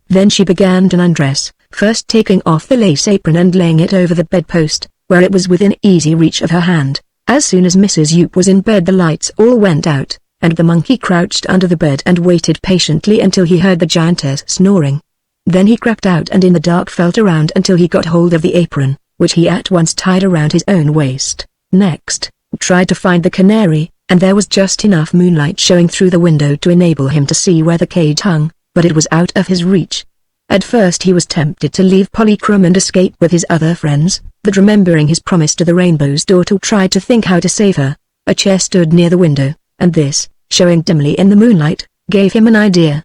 [SPEAKER 1] Then she began to undress, first taking off the lace apron and laying it over the bedpost, where it was within easy reach of her hand. As soon as Mrs. Yup was in bed the lights all went out, and the monkey crouched under the bed and waited patiently until he heard the giantess snoring. Then he crept out and in the dark felt around until he got hold of the apron, which he at once tied around his own waist. Next, tried to find the canary, and there was just enough moonlight showing through the window to enable him to see where the cage hung, but it was out of his reach. At first he was tempted to leave Polychrome and escape with his other friends, but remembering his promise to the Rainbow's daughter tried to think how to save her. A chair stood near the window, and this, showing dimly in the moonlight, gave him an idea.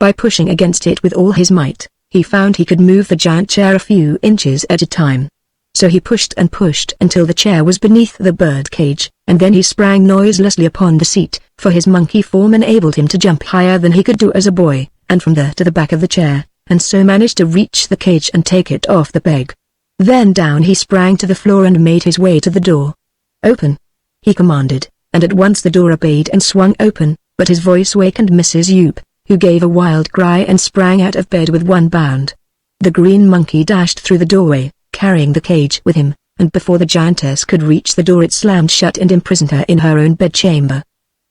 [SPEAKER 1] By pushing against it with all his might, he found he could move the giant chair a few inches at a time. So he pushed and pushed until the chair was beneath the bird cage, and then he sprang noiselessly upon the seat, for his monkey form enabled him to jump higher than he could do as a boy, and from there to the back of the chair, and so managed to reach the cage and take it off the peg. Then down he sprang to the floor and made his way to the door. "Open!" he commanded, and at once the door obeyed and swung open, but his voice wakened Mrs. Yup, who gave a wild cry and sprang out of bed with one bound. The green monkey dashed through the doorway, carrying the cage with him, and before the giantess could reach the door it slammed shut and imprisoned her in her own bedchamber.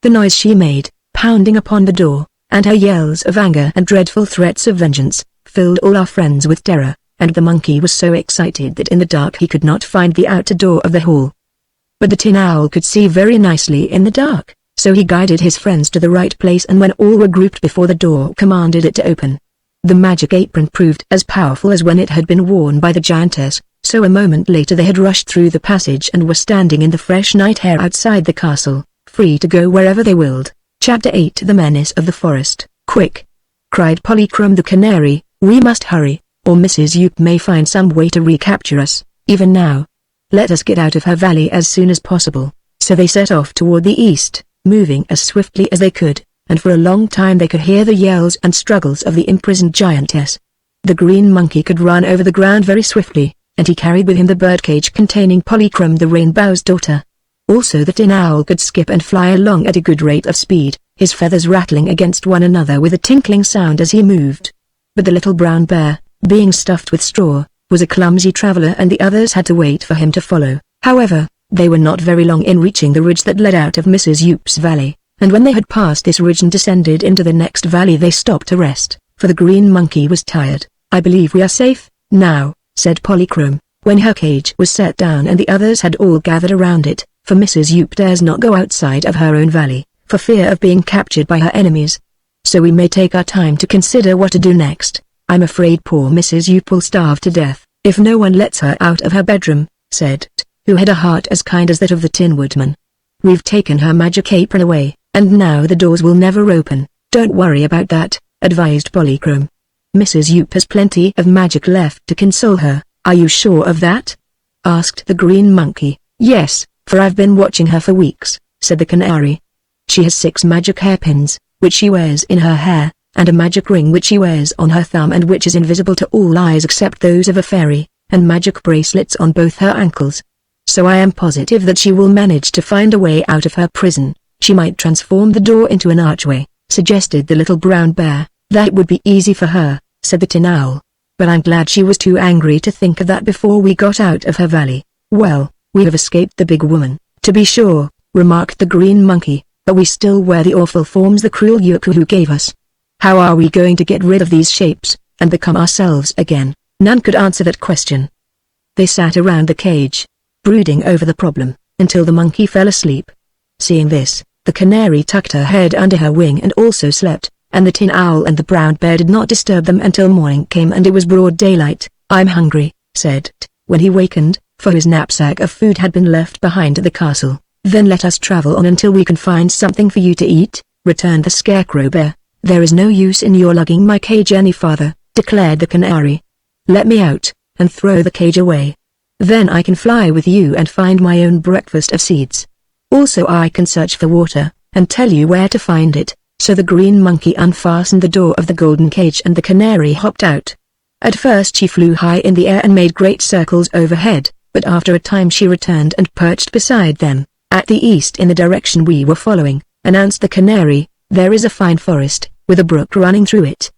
[SPEAKER 1] The noise she made, pounding upon the door, and her yells of anger and dreadful threats of vengeance, filled all our friends with terror, and the monkey was so excited that in the dark he could not find the outer door of the hall. But the tin owl could see very nicely in the dark, so he guided his friends to the right place and when all were grouped before the door commanded it to open. The magic apron proved as powerful as when it had been worn by the giantess, so a moment later they had rushed through the passage and were standing in the fresh night air outside the castle, free to go wherever they willed. Chapter 8 The Menace of the Forest. "Quick!" cried Polychrome the canary, "we must hurry, or Mrs. Yup may find some way to recapture us, even now. Let us get out of her valley as soon as possible." So they set off toward the east, moving as swiftly as they could, and for a long time they could hear the yells and struggles of the imprisoned giantess. The green monkey could run over the ground very swiftly, and he carried with him the birdcage containing Polychrome the Rainbow's daughter. Also the tin owl could skip and fly along at a good rate of speed, his feathers rattling against one another with a tinkling sound as he moved. But the little brown bear, being stuffed with straw, was a clumsy traveler and the others had to wait for him to follow. However, they were not very long in reaching the ridge that led out of Mrs. Yup's valley, and when they had passed this ridge and descended into the next valley they stopped to rest, for the green monkey was tired. "I believe we are safe, now," said Polychrome, when her cage was set down and the others had all gathered around it, for Mrs. Yup dares not go outside of her own valley, for fear of being captured by her enemies. "So we may take our time to consider what to do next. I'm afraid poor Mrs. Yup will starve to death, if no one lets her out of her bedroom," said T, who had a heart as kind as that of the Tin Woodman. "We've taken her magic apron away, and now the doors will never open." "Don't worry about that," advised Polychrome. "Mrs. Yup has plenty of magic left to console her." "Are you sure of that?" asked the green monkey. "Yes, for I've been watching her for weeks," said the canary. She has 6 magic hairpins, which she wears in her hair, and a magic ring which she wears on her thumb and which is invisible to all eyes except those of a fairy, and magic bracelets on both her ankles. So I am positive that she will manage to find a way out of her prison. She might transform the door into an archway, suggested the little brown bear. That would be easy for her, said the Tin Owl. But I'm glad she was too angry to think of that before we got out of her valley. Well, we have escaped the big woman, to be sure, remarked the green monkey, but we still wear the awful forms the cruel Yookoohoo gave us. How are we going to get rid of these shapes, and become ourselves again? None could answer that question. They sat around the cage, brooding over the problem, until the monkey fell asleep. Seeing this, the canary tucked her head under her wing and also slept, and the Tin Owl and the brown bear did not disturb them until morning came and it was broad daylight. I'm hungry, said T, when he wakened, for his knapsack of food had been left behind at the castle. Then let us travel on until we can find something for you to eat, returned the Scarecrow Bear. There is no use in your lugging my cage any farther, declared the canary. Let me out, and throw the cage away. Then I can fly with you and find my own breakfast of seeds. Also I can search for water, and tell you where to find it. So the green monkey unfastened the door of the golden cage and the canary hopped out. At first she flew high in the air and made great circles overhead, but after a time she returned and perched beside them. At the east in the direction we were following, announced the canary, there is a fine forest, with a brook running through it.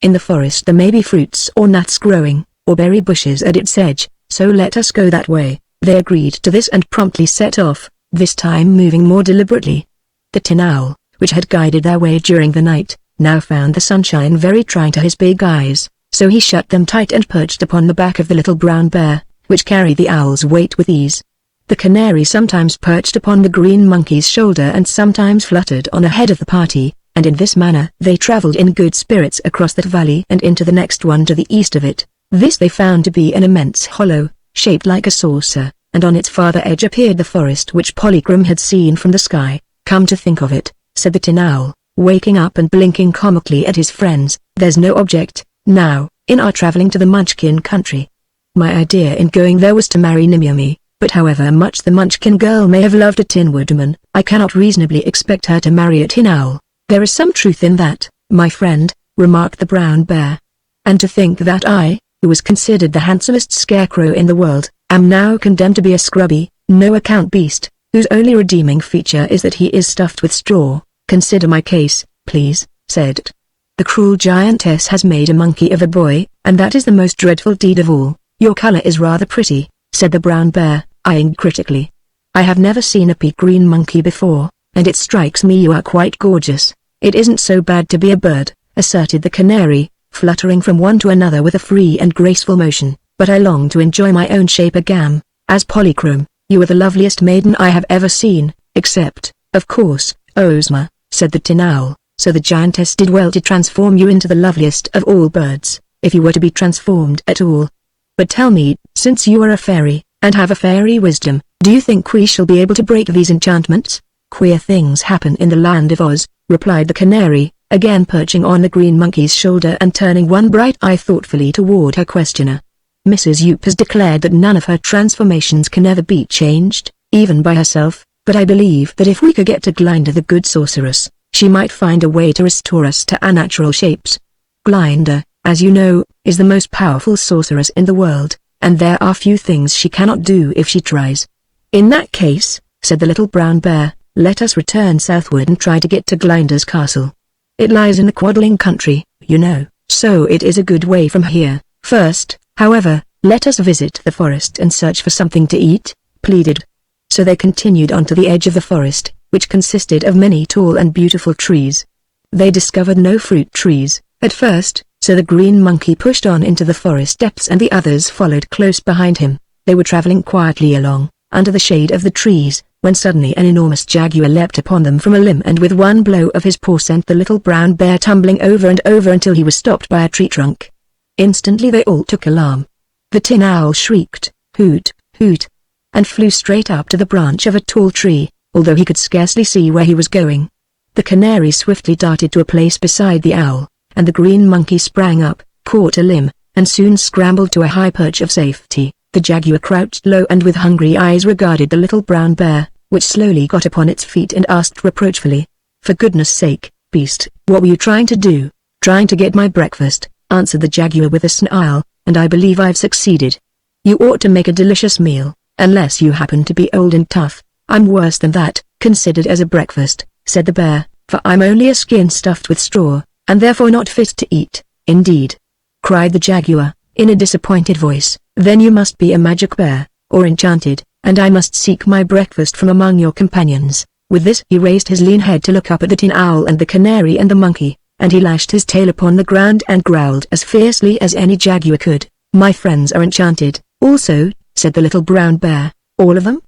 [SPEAKER 1] In the forest there may be fruits or nuts growing, or berry bushes at its edge, so let us go that way. They agreed to this and promptly set off, this time moving more deliberately. The Tin Owl, which had guided their way during the night, now found the sunshine very trying to his big eyes, so he shut them tight and perched upon the back of the little brown bear, which carried the owl's weight with ease. The canary sometimes perched upon the green monkey's shoulder and sometimes fluttered on ahead of the party, and in this manner they traveled in good spirits across that valley and into the next one to the east of it. This they found to be an immense hollow, shaped like a saucer, and on its farther edge appeared the forest which Polychrome had seen from the sky. Come to think of it, said the Tin Owl, waking up and blinking comically at his friends, there's no object, now, in our traveling to the Munchkin country. My idea in going there was to marry Nimyomi, but however much the Munchkin girl may have loved a Tin Woodman, I cannot reasonably expect her to marry a Tin Owl. There is some truth in that, my friend, remarked the brown bear. And to think that I, who was considered the handsomest scarecrow in the world, am now condemned to be a scrubby, no-account beast, whose only redeeming feature is that he is stuffed with straw. Consider my case, please, said T. The cruel giantess has made a monkey of a boy, and that is the most dreadful deed of all. Your color is rather pretty, said the brown bear, eyeing critically. I have never seen a pea-green monkey before, and it strikes me you are quite gorgeous. It isn't so bad to be a bird, asserted the canary, fluttering from one to another with a free and graceful motion, but I long to enjoy my own shape again. As Polychrome, you are the loveliest maiden I have ever seen, except, of course, Ozma, said the Tin Owl, so the giantess did well to transform you into the loveliest of all birds, if you were to be transformed at all. But tell me, since you are a fairy, and have a fairy wisdom, do you think we shall be able to break these enchantments? Queer things happen in the land of Oz, replied the canary, again perching on the green monkey's shoulder and turning one bright eye thoughtfully toward her questioner. Mrs. Yoop has declared that none of her transformations can ever be changed, even by herself, but I believe that if we could get to Glinda the good sorceress, she might find a way to restore us to our natural shapes. Glinda, as you know, is the most powerful sorceress in the world, and there are few things she cannot do if she tries. In that case, said the little brown bear, let us return southward and try to get to Glinda's castle. It lies in the Quadling country, you know, so it is a good way from here. First, however, let us visit the forest and search for something to eat, pleaded. So they continued on to the edge of the forest, which consisted of many tall and beautiful trees. They discovered no fruit trees, at first, so the green monkey pushed on into the forest depths and the others followed close behind him. They were traveling quietly along, under the shade of the trees, when suddenly an enormous jaguar leapt upon them from a limb and with one blow of his paw sent the little brown bear tumbling over and over until he was stopped by a tree trunk. Instantly they all took alarm. The Tin Owl shrieked, hoot, hoot, and flew straight up to the branch of a tall tree, although he could scarcely see where he was going. The canary swiftly darted to a place beside the owl, and the green monkey sprang up, caught a limb, and soon scrambled to a high perch of safety. The jaguar crouched low and with hungry eyes regarded the little brown bear, which slowly got upon its feet and asked reproachfully, "For goodness sake, beast, what were you trying to do?" "Trying to get my breakfast," answered the jaguar with a snarl, "and I believe I've succeeded. You ought to make a delicious meal, unless you happen to be old and tough." "I'm worse than that, considered as a breakfast," said the bear, "for I'm only a skin stuffed with straw, and therefore not fit to eat." "Indeed?" cried the jaguar, in a disappointed voice. "Then you must be a magic bear, or enchanted, and I must seek my breakfast from among your companions." With this he raised his lean head to look up at the tin owl and the canary and the monkey, and he lashed his tail upon the ground and growled as fiercely as any jaguar could. "My friends are enchanted, also," said the little brown bear. "All of them?"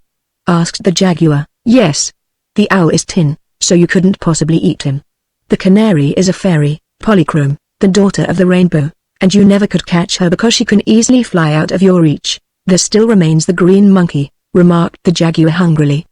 [SPEAKER 1] asked the jaguar. "Yes. The owl is tin, so you couldn't possibly eat him. The canary is a fairy, Polychrome, the daughter of the rainbow, and you never could catch her because she can easily fly out of your reach. There still remains the green monkey," remarked the jaguar hungrily.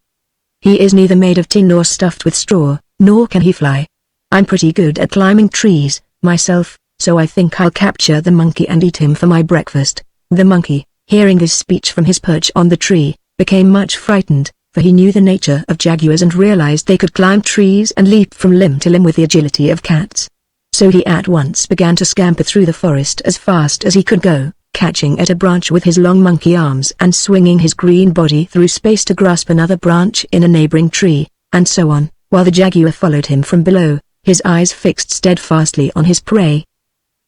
[SPEAKER 1] "He is neither made of tin nor stuffed with straw, nor can he fly. I'm pretty good at climbing trees, myself, so I think I'll capture the monkey and eat him for my breakfast." The monkey, hearing this speech from his perch on the tree, became much frightened, for he knew the nature of jaguars and realized they could climb trees and leap from limb to limb with the agility of cats. So he at once began to scamper through the forest as fast as he could go, catching at a branch with his long monkey arms and swinging his green body through space to grasp another branch in a neighboring tree, and so on, while the jaguar followed him from below, his eyes fixed steadfastly on his prey.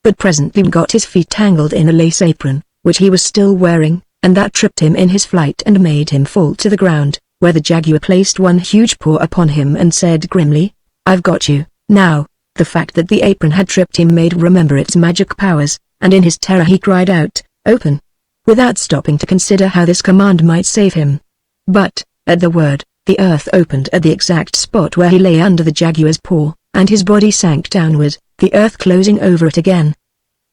[SPEAKER 1] But presently he got his feet tangled in a lace apron, which he was still wearing, and that tripped him in his flight and made him fall to the ground, where the jaguar placed one huge paw upon him and said grimly, "I've got you, now." The fact that the apron had tripped him made him remember its magic powers, and in his terror he cried out, "Open!" without stopping to consider how this command might save him. But, at the word, the earth opened at the exact spot where he lay under the jaguar's paw, and his body sank downward, the earth closing over it again.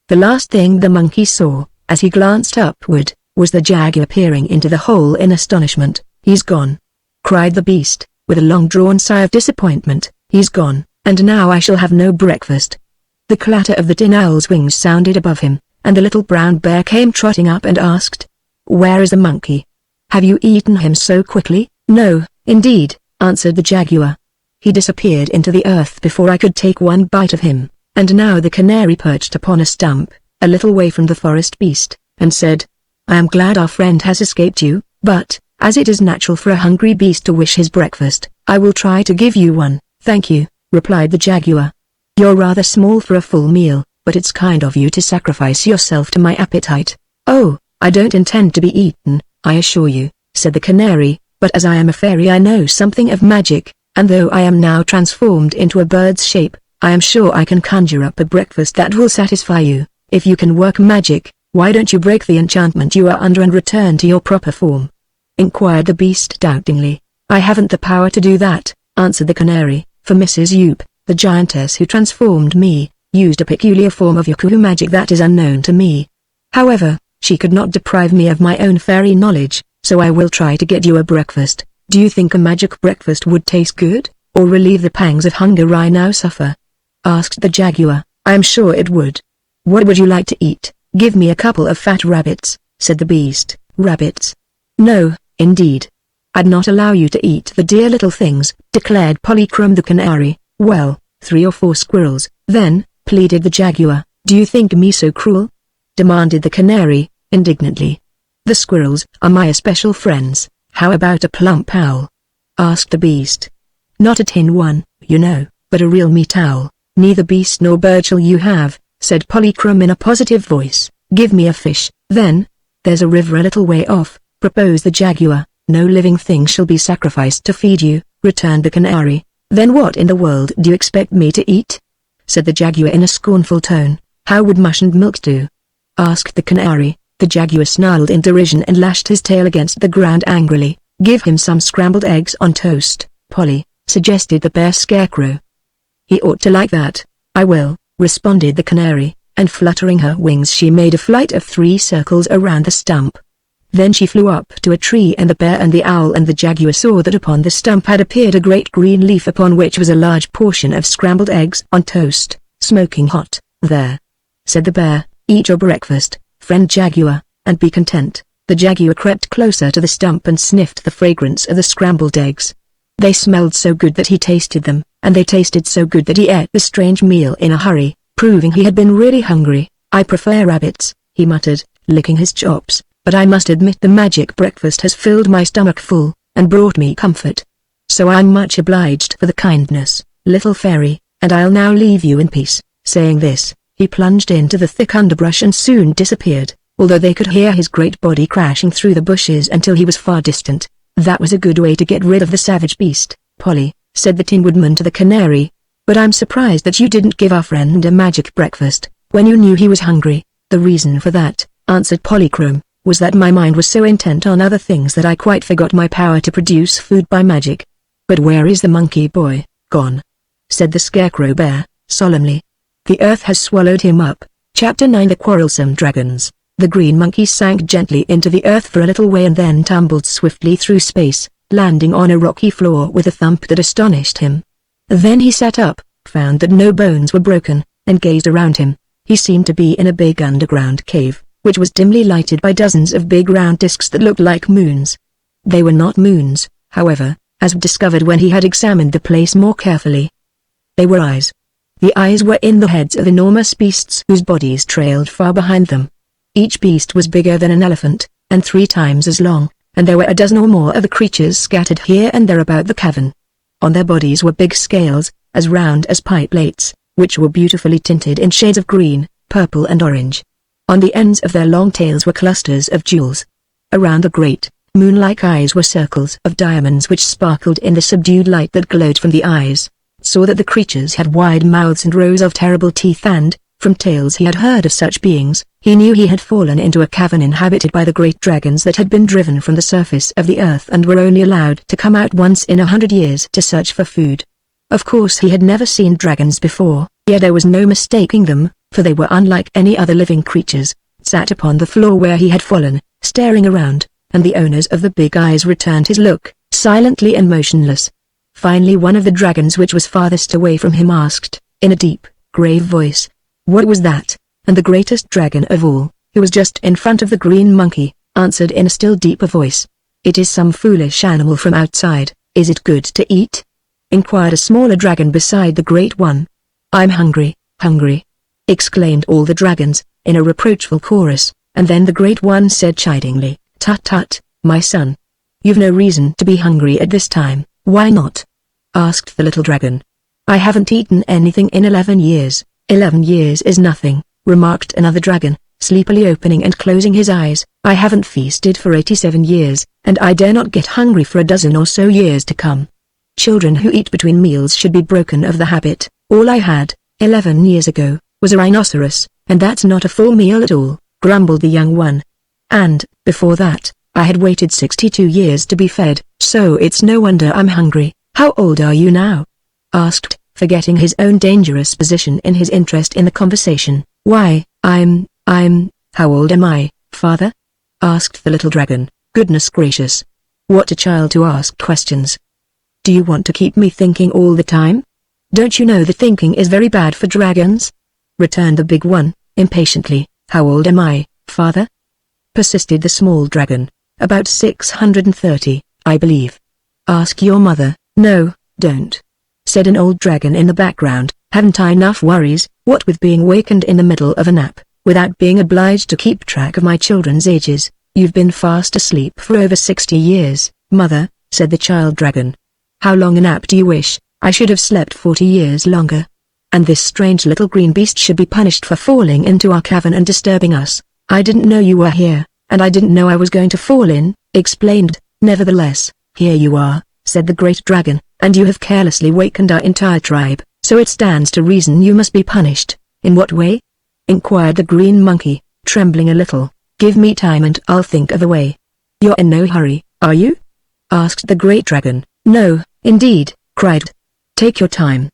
[SPEAKER 1] The last thing the monkey saw, as he glanced upward, was the jaguar peering into the hole in astonishment. "He's gone!" cried the beast, with a long-drawn sigh of disappointment. "He's gone, and now I shall have no breakfast." The clatter of the tin owl's wings sounded above him, and the little brown bear came trotting up and asked, "Where is the monkey? Have you eaten him so quickly?" "No, indeed," answered the jaguar. "He disappeared into the earth before I could take one bite of him." And now the canary perched upon a stump, a little way from the forest beast, and said, "I am glad our friend has escaped you, but, as it is natural for a hungry beast to wish his breakfast, I will try to give you one." "Thank you," replied the jaguar. "You're rather small for a full meal, but it's kind of you to sacrifice yourself to my appetite." "Oh, I don't intend to be eaten, I assure you," said the canary, "but as I am a fairy I know something of magic, and though I am now transformed into a bird's shape, I am sure I can conjure up a breakfast that will satisfy you. If you can work magic, why don't you break the enchantment you are under and return to your proper form?" inquired the beast doubtingly. "I haven't the power to do that," answered the canary, "for Mrs. Yoop, the giantess who transformed me, used a peculiar form of Yoku magic that is unknown to me. However, she could not deprive me of my own fairy knowledge, so I will try to get you a breakfast. Do you think a magic breakfast would taste good, or relieve the pangs of hunger I now suffer?" asked the jaguar. "I am sure it would." "What would you like to eat?" "Give me a couple of fat rabbits," said the beast. "Rabbits? No, indeed. I'd not allow you to eat the dear little things," declared Polychrome the canary. "Well, 3 or 4 squirrels, then," pleaded the jaguar. "Do you think me so cruel?" demanded the canary, indignantly. "The squirrels are my especial friends. How about a plump owl?" asked the beast. "Not a tin one, you know, but a real meat owl." "Neither beast nor bird shall you have," said Polychrome in a positive voice. "Give me a fish, then." "There's a river a little way off," proposed the jaguar. "No living thing shall be sacrificed to feed you," returned the canary. "Then what in the world do you expect me to eat?" said the jaguar in a scornful tone. "How would mush and milk do?" asked the canary. The jaguar snarled in derision and lashed his tail against the ground angrily. "Give him some scrambled eggs on toast, Polly," suggested the bear scarecrow. "He ought to like that." "I will," responded the canary, and fluttering her wings she made a flight of 3 circles around the stump. Then she flew up to a tree and the bear and the owl and the jaguar saw that upon the stump had appeared a great green leaf upon which was a large portion of scrambled eggs on toast, smoking hot. "There," said the bear, "eat your breakfast, friend jaguar, and be content." The jaguar crept closer to the stump and sniffed the fragrance of the scrambled eggs. They smelled so good that he tasted them, and they tasted so good that he ate the strange meal in a hurry, proving he had been really hungry. "I prefer rabbits," he muttered, licking his chops, "but I must admit the magic breakfast has filled my stomach full, and brought me comfort. So I'm much obliged for the kindness, little fairy, and I'll now leave you in peace." Saying this, he plunged into the thick underbrush and soon disappeared, although they could hear his great body crashing through the bushes until he was far distant. "That was a good way to get rid of the savage beast, Polly," said the Tin Woodman to the canary. "But I'm surprised that you didn't give our friend a magic breakfast, when you knew he was hungry." "The reason for that," answered Polychrome, "was that my mind was so intent on other things that I quite forgot my power to produce food by magic." "But where is the monkey boy?" "Gone," said the Scarecrow Bear, solemnly. "The earth has swallowed him up." Chapter 9 The Quarrelsome Dragons. The green monkey sank gently into the earth for a little way and then tumbled swiftly through space, landing on a rocky floor with a thump that astonished him. Then he sat up, found that no bones were broken, and gazed around him. He seemed to be in a big underground cave, which was dimly lighted by dozens of big round discs that looked like moons. They were not moons, however, as discovered when he had examined the place more carefully. They were eyes. The eyes were in the heads of enormous beasts whose bodies trailed far behind them. Each beast was bigger than an elephant, and 3 times as long, and there were a dozen or more of the creatures scattered here and there about the cavern. On their bodies were big scales, as round as pie plates, which were beautifully tinted in shades of green, purple and orange. On the ends of their long tails were clusters of jewels. Around the great, moon-like eyes were circles of diamonds which sparkled in the subdued light that glowed from the eyes. Saw that the creatures had wide mouths and rows of terrible teeth and, from tales he had heard of such beings, he knew he had fallen into a cavern inhabited by the great dragons that had been driven from the surface of the earth and were only allowed to come out once in 100 years to search for food. Of course he had never seen dragons before, yet there was no mistaking them, for they were unlike any other living creatures, sat upon the floor where he had fallen, staring around, and the owners of the big eyes returned his look, silently and motionless. Finally one of the dragons which was farthest away from him asked, in a deep, grave voice, "What was that?" And the greatest dragon of all, who was just in front of the green monkey, answered in a still deeper voice, "It is some foolish animal from outside." "Is it good to eat?" inquired a smaller dragon beside the great one. "I'm hungry, hungry," exclaimed all the dragons, in a reproachful chorus, and then the great one said chidingly, "Tut tut, my son. You've no reason to be hungry at this time." "Why not?" asked the little dragon. "I haven't eaten anything in 11 years. 11 years is nothing," remarked another dragon, sleepily opening and closing his eyes. "I haven't feasted for 87 years, and I dare not get hungry for a dozen or so years to come. Children who eat between meals should be broken of the habit. All I had, 11 years ago, was a rhinoceros, and that's not a full meal at all," grumbled the young one. "And, before that, I had waited 62 years to be fed, so it's no wonder I'm hungry." "How old are you now?" asked, forgetting his own dangerous position in his interest in the conversation. "Why, how old am I, father?" asked the little dragon. "Goodness gracious. What a child to ask questions. Do you want to keep me thinking all the time? Don't you know that thinking is very bad for dragons?" returned the big one, impatiently. "How old am I, father?" persisted the small dragon. "About 630, I believe." "Ask your mother." "No, don't," said an old dragon in the background. "Haven't I enough worries, what with being wakened in the middle of a nap, without being obliged to keep track of my children's ages? You've been fast asleep for over 60 years, mother," said the child dragon. "How long a nap do you wish? I should have slept 40 years longer. And this strange little green beast should be punished for falling into our cavern and disturbing us." "I didn't know you were here, and I didn't know I was going to fall in," explained. "Nevertheless, here you are," said the great dragon, "and you have carelessly wakened our entire tribe, so it stands to reason you must be punished." "In what way?" inquired the green monkey, trembling a little. "Give me time and I'll think of a way." "You're in no hurry, are you?" asked the great dragon. "No, indeed," cried. "Take your time.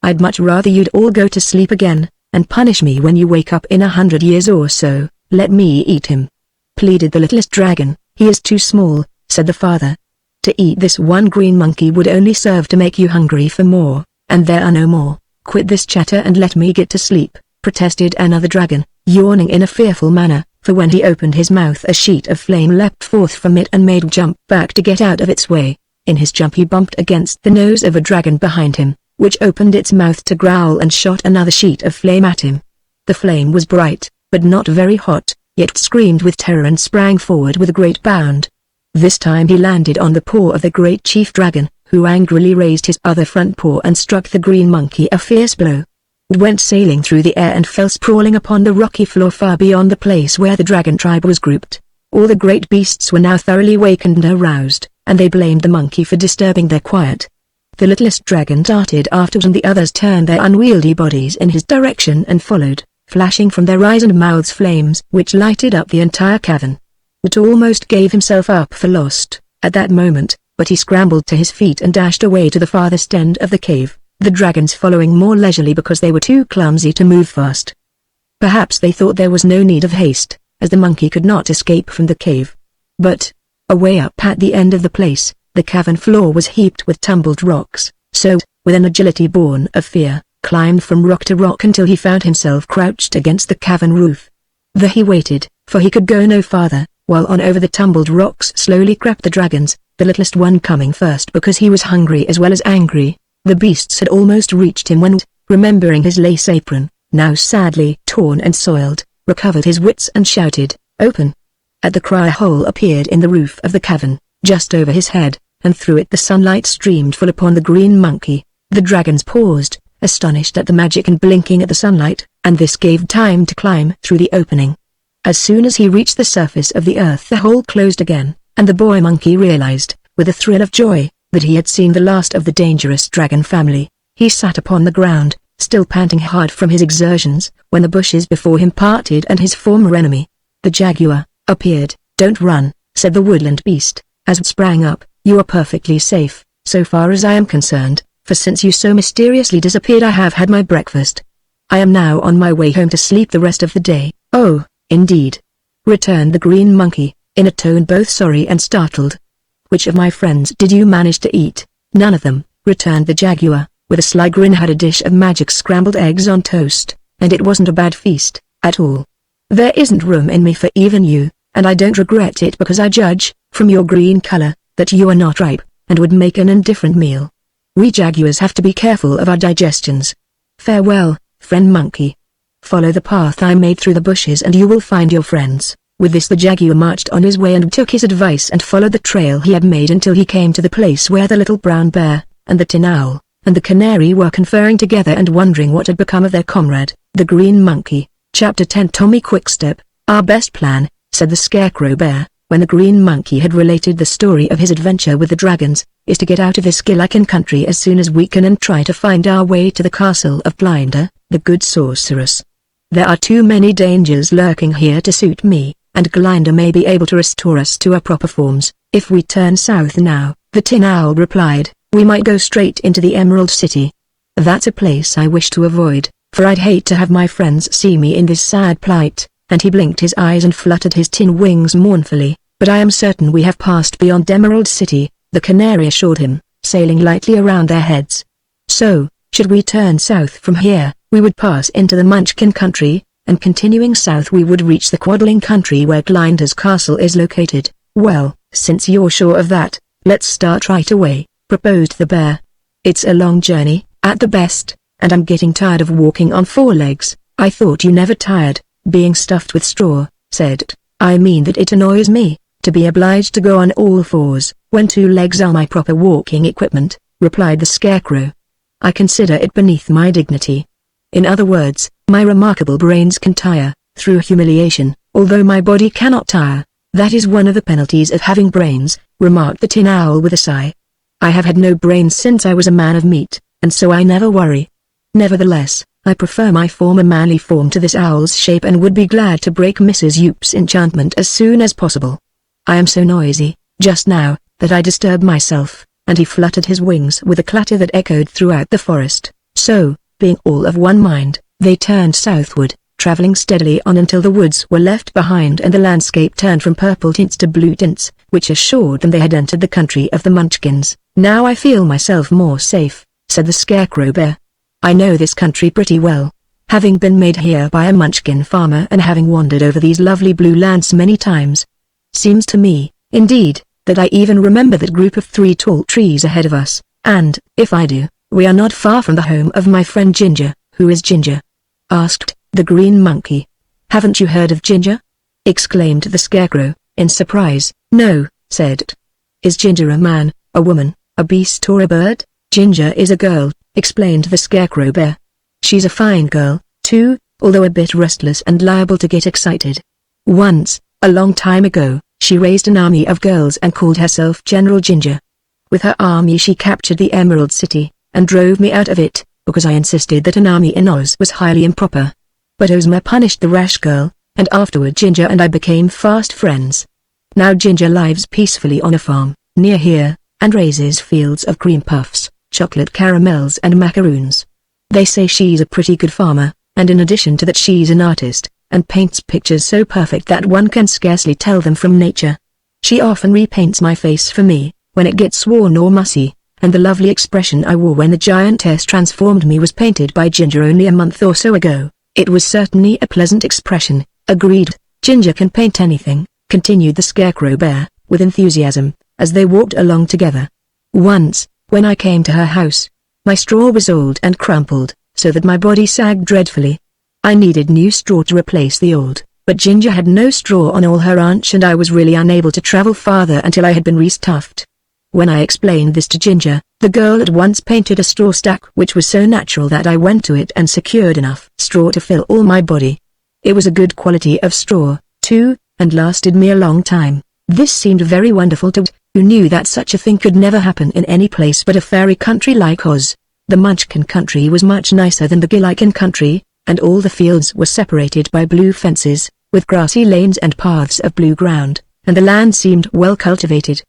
[SPEAKER 1] I'd much rather you'd all go to sleep again, and punish me when you wake up in 100 years or so. Let me eat him," pleaded the littlest dragon. "He is too small," said the father. "To eat this one green monkey would only serve to make you hungry for more, and there are no more. Quit this chatter and let me get to sleep," protested another dragon, yawning in a fearful manner, for when he opened his mouth a sheet of flame leapt forth from it and made jump back to get out of its way. In his jump he bumped against the nose of a dragon behind him, which opened its mouth to growl and shot another sheet of flame at him. The flame was bright, but not very hot, yet it screamed with terror and sprang forward with a great bound. This time he landed on the paw of the great chief dragon, who angrily raised his other front paw and struck the green monkey a fierce blow. It went sailing through the air and fell sprawling upon the rocky floor far beyond the place where the dragon tribe was grouped. All the great beasts were now thoroughly wakened and aroused, and they blamed the monkey for disturbing their quiet. The littlest dragon darted afterwards and the others turned their unwieldy bodies in his direction and followed, flashing from their eyes and mouths flames which lighted up the entire cavern. It almost gave himself up for lost, at that moment, but he scrambled to his feet and dashed away to the farthest end of the cave, the dragons following more leisurely because they were too clumsy to move fast. Perhaps they thought there was no need of haste, as the monkey could not escape from the cave. But, away up at the end of the place, the cavern floor was heaped with tumbled rocks, so, with an agility born of fear, climbed from rock to rock until he found himself crouched against the cavern roof. There he waited, for he could go no farther, while on over the tumbled rocks slowly crept the dragons, the littlest one coming first because he was hungry as well as angry. The beasts had almost reached him when, remembering his lace apron, now sadly torn and soiled, recovered his wits and shouted, "Open!" At the cry a hole appeared in the roof of the cavern, just over his head, and through it the sunlight streamed full upon the green monkey. The dragons paused, astonished at the magic and blinking at the sunlight, and this gave time to climb through the opening. As soon as he reached the surface of the earth the hole closed again, and the boy monkey realized, with a thrill of joy, that he had seen the last of the dangerous dragon family. He sat upon the ground, still panting hard from his exertions, when the bushes before him parted and his former enemy, the jaguar, appeared. "Don't run," said the woodland beast, as it sprang up. "You are perfectly safe, so far as I am concerned, for since you so mysteriously disappeared I have had my breakfast. I am now on my way home to sleep the rest of the day." "Oh, indeed," returned the green monkey, in a tone both sorry and startled. "Which of my friends did you manage to eat?" "None of them," returned the jaguar, with a sly grin. "Had a dish of magic scrambled eggs on toast, and it wasn't a bad feast, at all. There isn't room in me for even you, and I don't regret it because I judge, from your green color, that you are not ripe, and would make an indifferent meal. We jaguars have to be careful of our digestions. Farewell, friend monkey. Follow the path I made through the bushes and you will find your friends." With this the jaguar marched on his way and took his advice and followed the trail he had made until he came to the place where the little brown bear, and the tin owl, and the canary were conferring together and wondering what had become of their comrade, the green monkey. Chapter 10 Tommy Quickstep. "Our best plan," said the scarecrow bear, when the green monkey had related the story of his adventure with the dragons, "is to get out of this Gillikin country as soon as we can and try to find our way to the castle of Blinder, the good sorceress. There are too many dangers lurking here to suit me, and Glinda may be able to restore us to our proper forms. If we turn south now," the tin owl replied, "we might go straight into the Emerald City. That's a place I wish to avoid, for I'd hate to have my friends see me in this sad plight," and he blinked his eyes and fluttered his tin wings mournfully. "But I am certain we have passed beyond Emerald City," the canary assured him, sailing lightly around their heads. "So, should we turn south from here, we would pass into the Munchkin country, and continuing south we would reach the Quadling country where Glinda's castle is located." "Well, since you're sure of that, let's start right away," proposed the bear. "It's a long journey, at the best, and I'm getting tired of walking on four legs." "I thought you never tired, being stuffed with straw," said it. "I mean that it annoys me, to be obliged to go on all fours, when two legs are my proper walking equipment," replied the scarecrow. "I consider it beneath my dignity. In other words, my remarkable brains can tire, through humiliation, although my body cannot tire. That is one of the penalties of having brains," remarked the tin owl with a sigh. "I have had no brains since I was a man of meat, and so I never worry. Nevertheless, I prefer my former manly form to this owl's shape and would be glad to break Mrs. Yoop's enchantment as soon as possible. I am so noisy, just now, that I disturb myself," and he fluttered his wings with a clatter that echoed throughout the forest. So, being all of one mind, they turned southward, traveling steadily on until the woods were left behind and the landscape turned from purple tints to blue tints, which assured them they had entered the country of the Munchkins. "Now I feel myself more safe," said the scarecrow bear. "I know this country pretty well, having been made here by a Munchkin farmer and having wandered over these lovely blue lands many times. Seems to me, indeed, that I even remember that group of 3 tall trees ahead of us, and, if I do, We are not far from the home of my friend Ginger. Who is Ginger? Asked the green monkey. Haven't you heard of Ginger? Exclaimed the Scarecrow, in surprise. No, said it. Is Ginger a man, a woman, a beast or a bird? Ginger is a girl, explained the Scarecrow Bear. She's a fine girl, too, although a bit restless and liable to get excited. Once, a long time ago, she raised an army of girls and called herself General Ginger. With her army she captured the Emerald City, and drove me out of it, because I insisted that an army in Oz was highly improper. But Ozma punished the rash girl, and afterward Ginger and I became fast friends. Now Ginger lives peacefully on a farm, near here, and raises fields of cream puffs, chocolate caramels and macaroons. They say she's a pretty good farmer, and in addition to that she's an artist, and paints pictures so perfect that one can scarcely tell them from nature. She often repaints my face for me, when it gets worn or mussy, and the lovely expression I wore when the giantess transformed me was painted by Ginger only a month or so ago. It was certainly a pleasant expression. Agreed. Ginger can paint anything, continued the Scarecrow Bear, with enthusiasm, as they walked along together. Once, when I came to her house, my straw was old and crumpled, so that my body sagged dreadfully. I needed new straw to replace the old, but Ginger had no straw on all her ranch and I was really unable to travel farther until I had been restuffed. When I explained this to Ginger, the girl at once painted a straw stack which was so natural that I went to it and secured enough straw to fill all my body. It was a good quality of straw, too, and lasted me a long time. This seemed very wonderful to who knew that such a thing could never happen in any place but a fairy country like Oz. The Munchkin country was much nicer than the Gillikin country, and all the fields were separated by blue fences, with grassy lanes and paths of blue ground, and the land seemed well cultivated.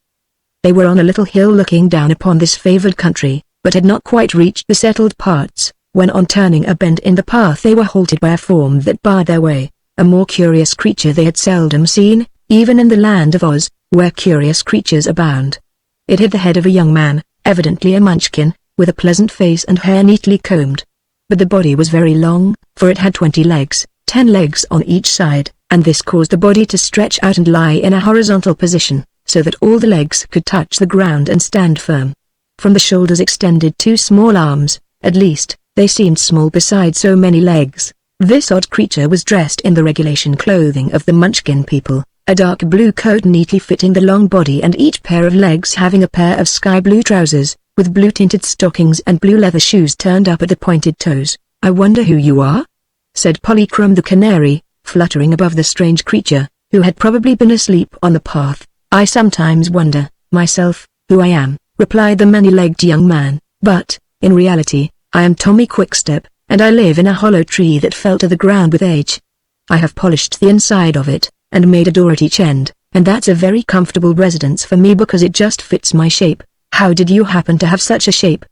[SPEAKER 1] They were on a little hill looking down upon this favored country, but had not quite reached the settled parts, when on turning a bend in the path they were halted by a form that barred their way, a more curious creature they had seldom seen, even in the land of Oz, where curious creatures abound. It had the head of a young man, evidently a Munchkin, with a pleasant face and hair neatly combed. But the body was very long, for it had 20 legs, 10 legs on each side, and this caused the body to stretch out and lie in a horizontal position, so that all the legs could touch the ground and stand firm. From the shoulders extended 2 small arms, at least, they seemed small beside so many legs. This odd creature was dressed in the regulation clothing of the Munchkin people, a dark blue coat neatly fitting the long body and each pair of legs having a pair of sky blue trousers, with blue-tinted stockings and blue leather shoes turned up at the pointed toes. "I wonder who you are?" said Polychrome the canary, fluttering above the strange creature, who had probably been asleep on the path. "I sometimes wonder, myself, who I am," replied the many-legged young man, "but, in reality, I am Tommy Quickstep, and I live in a hollow tree that fell to the ground with age. I have polished the inside of it, and made a door at each end, and that's a very comfortable residence for me because it just fits my shape." "How did you happen to have such a shape?"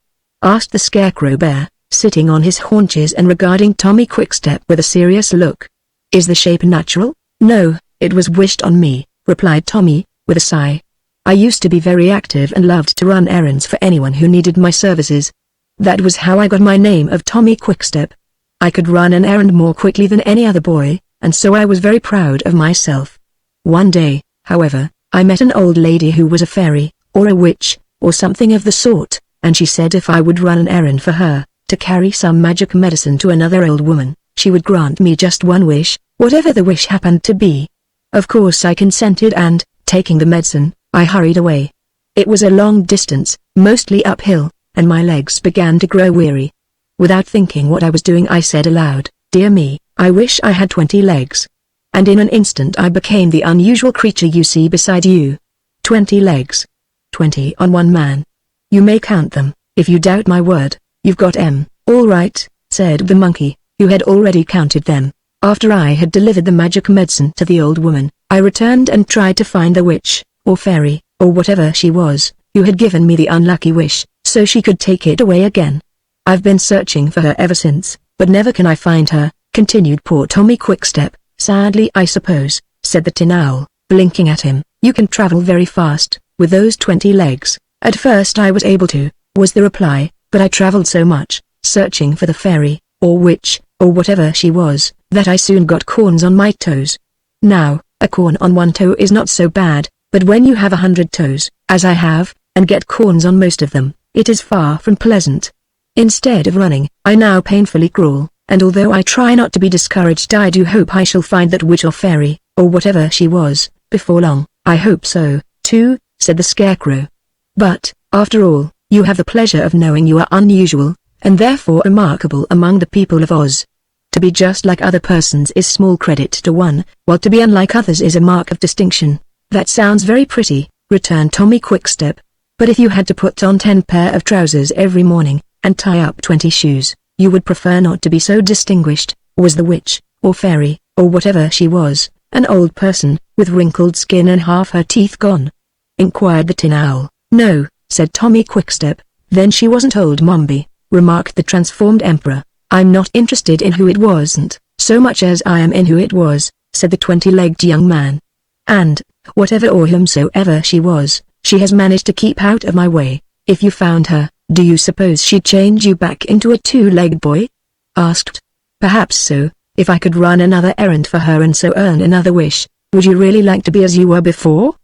[SPEAKER 1] asked the Scarecrow Bear, sitting on his haunches and regarding Tommy Quickstep with a serious look. "Is the shape natural?" "No, it was wished on me," replied Tommy, with a sigh. "I used to be very active and loved to run errands for anyone who needed my services. That was how I got my name of Tommy Quickstep. I could run an errand more quickly than any other boy, and so I was very proud of myself. One day, however, I met an old lady who was a fairy, or a witch, or something of the sort, and she said if I would run an errand for her, to carry some magic medicine to another old woman, she would grant me just one wish, whatever the wish happened to be. Of course I consented and, taking the medicine, I hurried away. It was a long distance, mostly uphill, and my legs began to grow weary. Without thinking what I was doing I said aloud, "Dear me, I wish I had 20 legs." And in an instant I became the unusual creature you see beside you. 20 legs. 20 on one man. You may count them, if you doubt my word. "You've got 'em, all right," said the monkey, who had already counted them. After I had delivered the magic medicine to the old woman, I returned and tried to find the witch, or fairy, or whatever she was, who had given me the unlucky wish, so she could take it away again. I've been searching for her ever since, but never can I find her, continued poor Tommy Quickstep. "Sadly I suppose," said the Tin Owl, blinking at him. "You can travel very fast, with those 20 legs." "At first I was able to," was the reply, "but I traveled so much, searching for the fairy, or witch, or whatever she was, that I soon got corns on my toes. Now, a corn on one toe is not so bad, but when you have 100 toes, as I have, and get corns on most of them, it is far from pleasant. Instead of running, I now painfully crawl, and although I try not to be discouraged, I do hope I shall find that witch or fairy, or whatever she was, before long." "I hope so, too," said the Scarecrow. "But, after all, you have the pleasure of knowing you are unusual, and therefore remarkable among the people of Oz. To be just like other persons is small credit to one, while to be unlike others is a mark of distinction." "That sounds very pretty," returned Tommy Quickstep. "But if you had to put on 10 pair of trousers every morning, and tie up 20 shoes, you would prefer not to be so distinguished." "Was the witch, or fairy, or whatever she was, an old person, with wrinkled skin and half her teeth gone?" inquired the Tin Owl. "No," said Tommy Quickstep. "Then she wasn't old Mombi," remarked the transformed Emperor. "I'm not interested in who it wasn't, so much as I am in who it was," said the 20-legged young man. "And, whatever or whomsoever she was, she has managed to keep out of my way. If you found her, do you suppose she'd change you back into a 2-legged boy?" asked. "Perhaps so, if I could run another errand for her and so earn another wish. Would you really like to be as you were before?"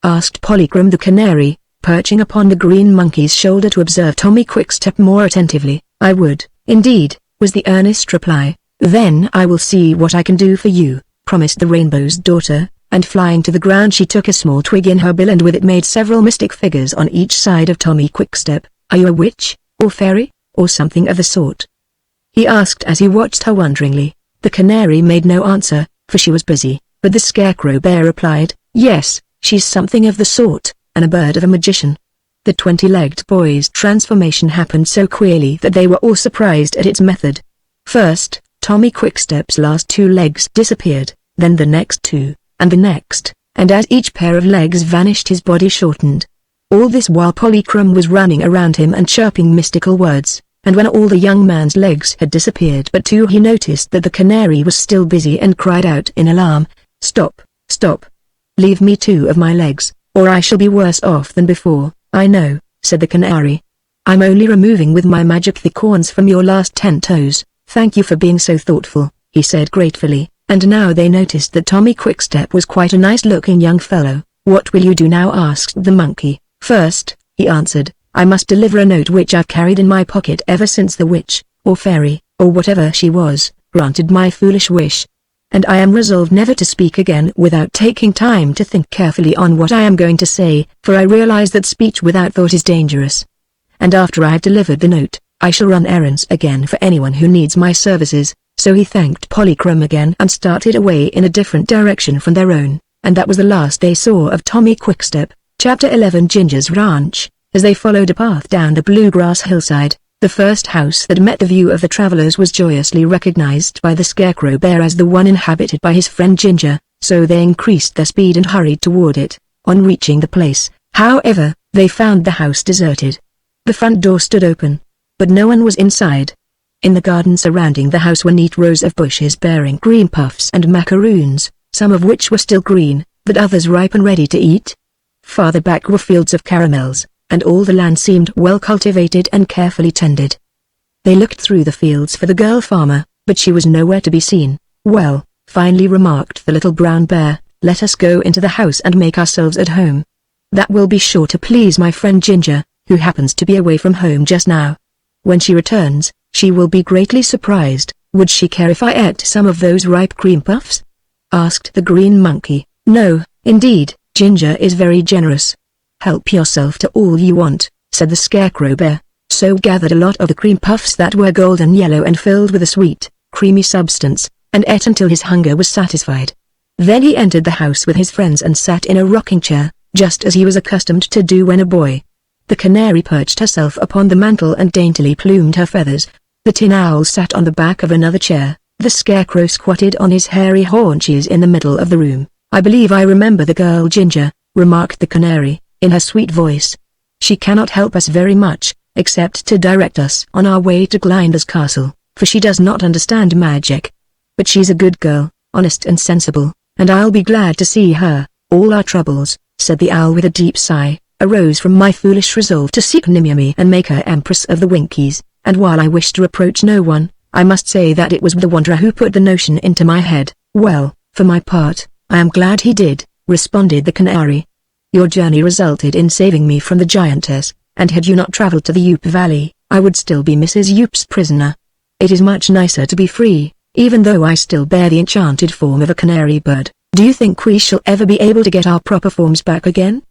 [SPEAKER 1] asked Polychrome the Canary, perching upon the green monkey's shoulder to observe Tommy Quickstep more attentively. "I would, indeed," was the earnest reply. "Then I will see what I can do for you," promised the Rainbow's daughter, and flying to the ground she took a small twig in her bill and with it made several mystic figures on each side of Tommy Quickstep. "Are you a witch, or fairy, or something of the sort?" he asked as he watched her wonderingly. The Canary made no answer, for she was busy, but the Scarecrow Bear replied, "Yes, she's something of the sort, and a bird of a magician." The 20-legged boy's transformation happened so queerly that they were all surprised at its method. First, Tommy Quickstep's last 2 legs disappeared, then the next 2, and the next, and as each pair of legs vanished his body shortened. All this while Polychrome was running around him and chirping mystical words, and when all the young man's legs had disappeared but 2 he noticed that the Canary was still busy and cried out in alarm, "Stop, stop! Leave me 2 of my legs, or I shall be worse off than before." "I know," said the Canary. "I'm only removing with my magic the corns from your last 10 toes. Thank you for being so thoughtful," he said gratefully, and now they noticed that Tommy Quickstep was quite a nice-looking young fellow. "What will you do now?" asked the monkey. "First," he answered, "I must deliver a note which I've carried in my pocket ever since the witch, or fairy, or whatever she was, granted my foolish wish. And I am resolved never to speak again without taking time to think carefully on what I am going to say, for I realize that speech without thought is dangerous. And after I have delivered the note, I shall run errands again for anyone who needs my services." So he thanked Polychrome again and started away in a different direction from their own, and that was the last they saw of Tommy Quickstep. Chapter 11 Ginger's Ranch. As they followed a path down the bluegrass hillside, the first house that met the view of the travelers was joyously recognized by the Scarecrow Bear as the one inhabited by his friend Ginger, so they increased their speed and hurried toward it. On reaching the place, however, they found the house deserted. The front door stood open, but no one was inside. In the garden surrounding the house were neat rows of bushes bearing green puffs and macaroons, some of which were still green, but others ripe and ready to eat. Farther back were fields of caramels, and all the land seemed well cultivated and carefully tended. They looked through the fields for the girl farmer, but she was nowhere to be seen. "Well," finally remarked the little brown bear, "let us go into the house and make ourselves at home. That will be sure to please my friend Ginger, who happens to be away from home just now. When she returns, she will be greatly surprised." "Would she care if I ate some of those ripe cream puffs?" asked the green monkey. "No, indeed, Ginger is very generous. Help yourself to all you want," said the Scarecrow Bear. So gathered a lot of the cream puffs that were golden yellow and filled with a sweet, creamy substance, and ate until his hunger was satisfied. Then he entered the house with his friends and sat in a rocking chair, just as he was accustomed to do when a boy. The Canary perched herself upon the mantel and daintily plumed her feathers. The Tin Owl sat on the back of another chair. The Scarecrow squatted on his hairy haunches in the middle of the room. "I believe I remember the girl Ginger," remarked the Canary, in her sweet voice. "She cannot help us very much, except to direct us on our way to Glinda's castle, for she does not understand magic. But she's a good girl, honest and sensible, and I'll be glad to see her." "All our troubles," said the Owl with a deep sigh, "arose from my foolish resolve to seek Nimyami and make her Empress of the Winkies, and while I wish to reproach no one, I must say that it was the Wanderer who put the notion into my head." "Well, for my part, I am glad he did," responded the Canary. "Your journey resulted in saving me from the giantess, and had you not traveled to the Yup Valley, I would still be Mrs. Yoop's prisoner. It is much nicer to be free, even though I still bear the enchanted form of a canary bird. Do you think we shall ever be able to get our proper forms back again?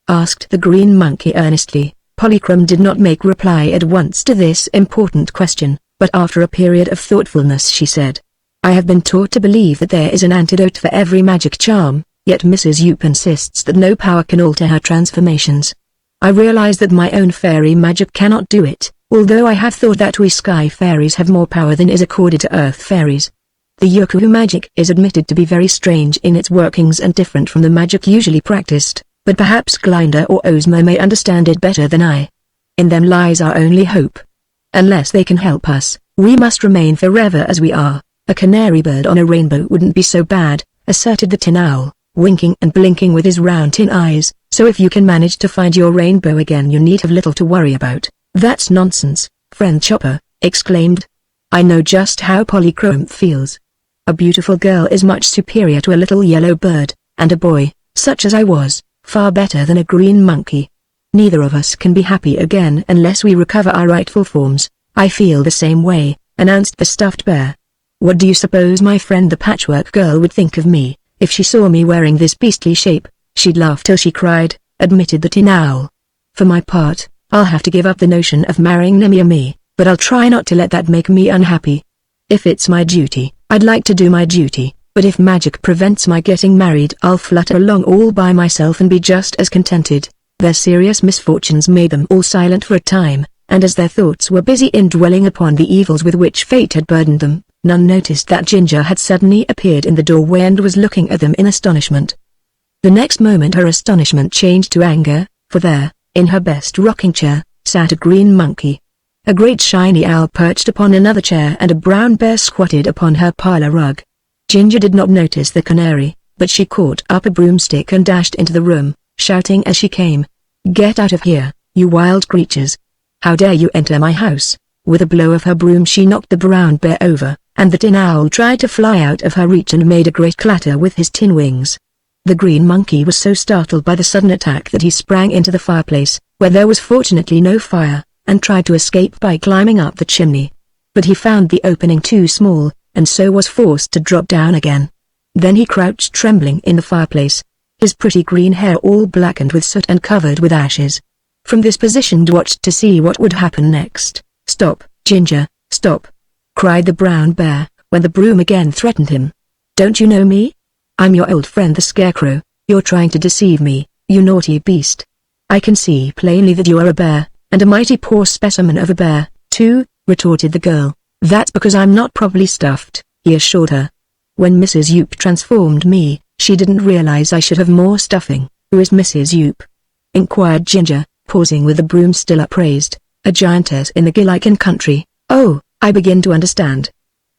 [SPEAKER 1] Asked the green monkey earnestly. Polychrome did not make reply at once to this important question, but after a period of thoughtfulness she said, I have been taught to believe that there is an antidote for every magic charm, yet Mrs. Yoop insists that no power can alter her transformations. I realize that my own fairy magic cannot do it, although I have thought that we sky fairies have more power than is accorded to earth fairies. The Yoku magic is admitted to be very strange in its workings and different from the magic usually practiced, but perhaps Glinda or Ozma may understand it better than I. In them lies our only hope. Unless they can help us, we must remain forever as we are. A canary bird on a rainbow wouldn't be so bad, asserted the Tin Owl, winking and blinking with his round tin eyes, so if you can manage to find your rainbow again you need have little to worry about. That's nonsense, friend Chopper, exclaimed. I know just how Polychrome feels. A beautiful girl is much superior to a little yellow bird, and a boy, such as I was, far better than a green monkey. Neither of us can be happy again unless we recover our rightful forms. I feel the same way, announced the stuffed bear. What do you suppose my friend the patchwork girl would think of me, if she saw me wearing this beastly shape? She'd laugh till she cried, admitted the Tin Owl. For my part, I'll have to give up the notion of marrying Nemi, but I'll try not to let that make me unhappy. If it's my duty, I'd like to do my duty, but if magic prevents my getting married I'll flutter along all by myself and be just as contented. Their serious misfortunes made them all silent for a time, and as their thoughts were busy in dwelling upon the evils with which fate had burdened them, none noticed that Ginger had suddenly appeared in the doorway and was looking at them in astonishment. The next moment her astonishment changed to anger, for there, in her best rocking chair, sat a green monkey. A great shiny owl perched upon another chair and a brown bear squatted upon her parlor rug. Ginger did not notice the canary, but she caught up a broomstick and dashed into the room, shouting as she came, Get out of here, you wild creatures! How dare you enter my house? With a blow of her broom she knocked the brown bear over, and the Tin Owl tried to fly out of her reach and made a great clatter with his tin wings. The green monkey was so startled by the sudden attack that he sprang into the fireplace, where there was fortunately no fire, and tried to escape by climbing up the chimney. But he found the opening too small, and so was forced to drop down again. Then he crouched trembling in the fireplace, his pretty green hair all blackened with soot and covered with ashes. From this position he watched to see what would happen next. Stop, Ginger, stop! Cried the brown bear, when the broom again threatened him. Don't you know me? I'm your old friend the Scarecrow. You're trying to deceive me, you naughty beast. I can see plainly that you are a bear, and a mighty poor specimen of a bear, too, retorted the girl. That's because I'm not properly stuffed, he assured her. When Mrs. Yoop transformed me, she didn't realize I should have more stuffing. Who is Mrs. Yoop? Inquired Ginger, pausing with the broom still upraised. A giantess in the Gilliken country. Oh, I begin to understand.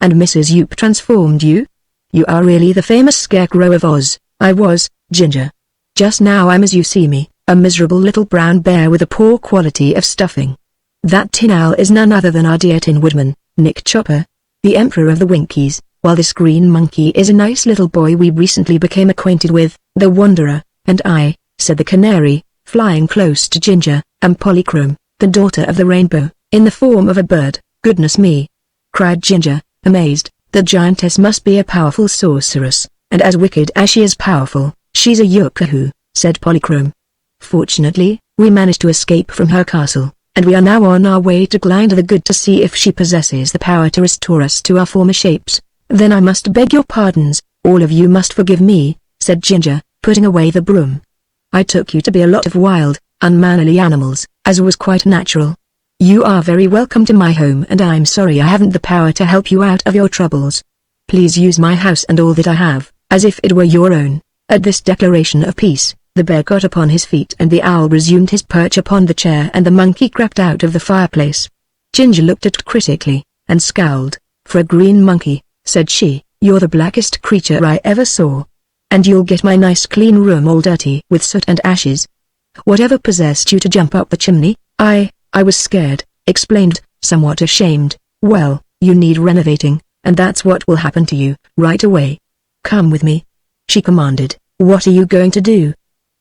[SPEAKER 1] And Mrs. Yoop transformed you? You are really the famous Scarecrow of Oz. I was, Ginger. Just now I'm as you see me, a miserable little brown bear with a poor quality of stuffing. That Tin Owl is none other than our dear Tin Woodman, Nick Chopper, the Emperor of the Winkies, while this green monkey is a nice little boy we recently became acquainted with, the Wanderer, and I, said the canary, flying close to Ginger, am Polychrome, the daughter of the rainbow, in the form of a bird. Goodness me! Cried Ginger, amazed. The giantess must be a powerful sorceress, and as wicked as she is powerful. She's a Yookahoo, said Polychrome. Fortunately, we managed to escape from her castle, and we are now on our way to Glinda the Good to see if she possesses the power to restore us to our former shapes. Then I must beg your pardons, all of you must forgive me, said Ginger, putting away the broom. I took you to be a lot of wild, unmannerly animals, as was quite natural. You are very welcome to my home and I'm sorry I haven't the power to help you out of your troubles. Please use my house and all that I have, as if it were your own. At this declaration of peace, the bear got upon his feet and the owl resumed his perch upon the chair and the monkey crept out of the fireplace. Ginger looked at it critically, and scowled. For a green monkey, said she, you're the blackest creature I ever saw. And you'll get my nice clean room all dirty with soot and ashes. Whatever possessed you to jump up the chimney? I was scared, explained, somewhat ashamed. Well, you need renovating, and that's what will happen to you, right away. Come with me, she commanded. What are you going to do?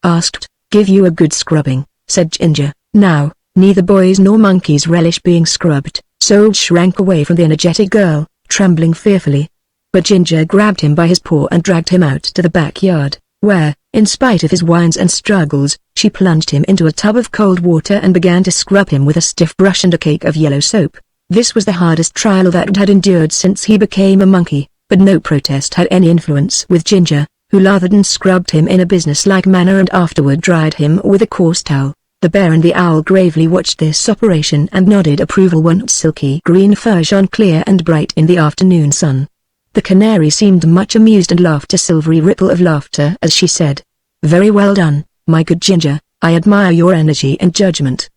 [SPEAKER 1] Asked. Give you a good scrubbing, said Ginger. Now Neither boys nor monkeys relished being scrubbed, so shrank away from the energetic girl, trembling fearfully. But Ginger grabbed him by his paw and dragged him out to the backyard, where, in spite of his whines and struggles, she plunged him into a tub of cold water and began to scrub him with a stiff brush and a cake of yellow soap. This was the hardest trial that had endured since he became a monkey, but no protest had any influence with Ginger, who lathered and scrubbed him in a business-like manner and afterward dried him with a coarse towel. The bear and the owl gravely watched this operation and nodded approval once silky green fur shone clear and bright in the afternoon sun. The canary seemed much amused and laughed a silvery ripple of laughter as she said, "Very well done, my good Ginger, I admire your energy and judgment.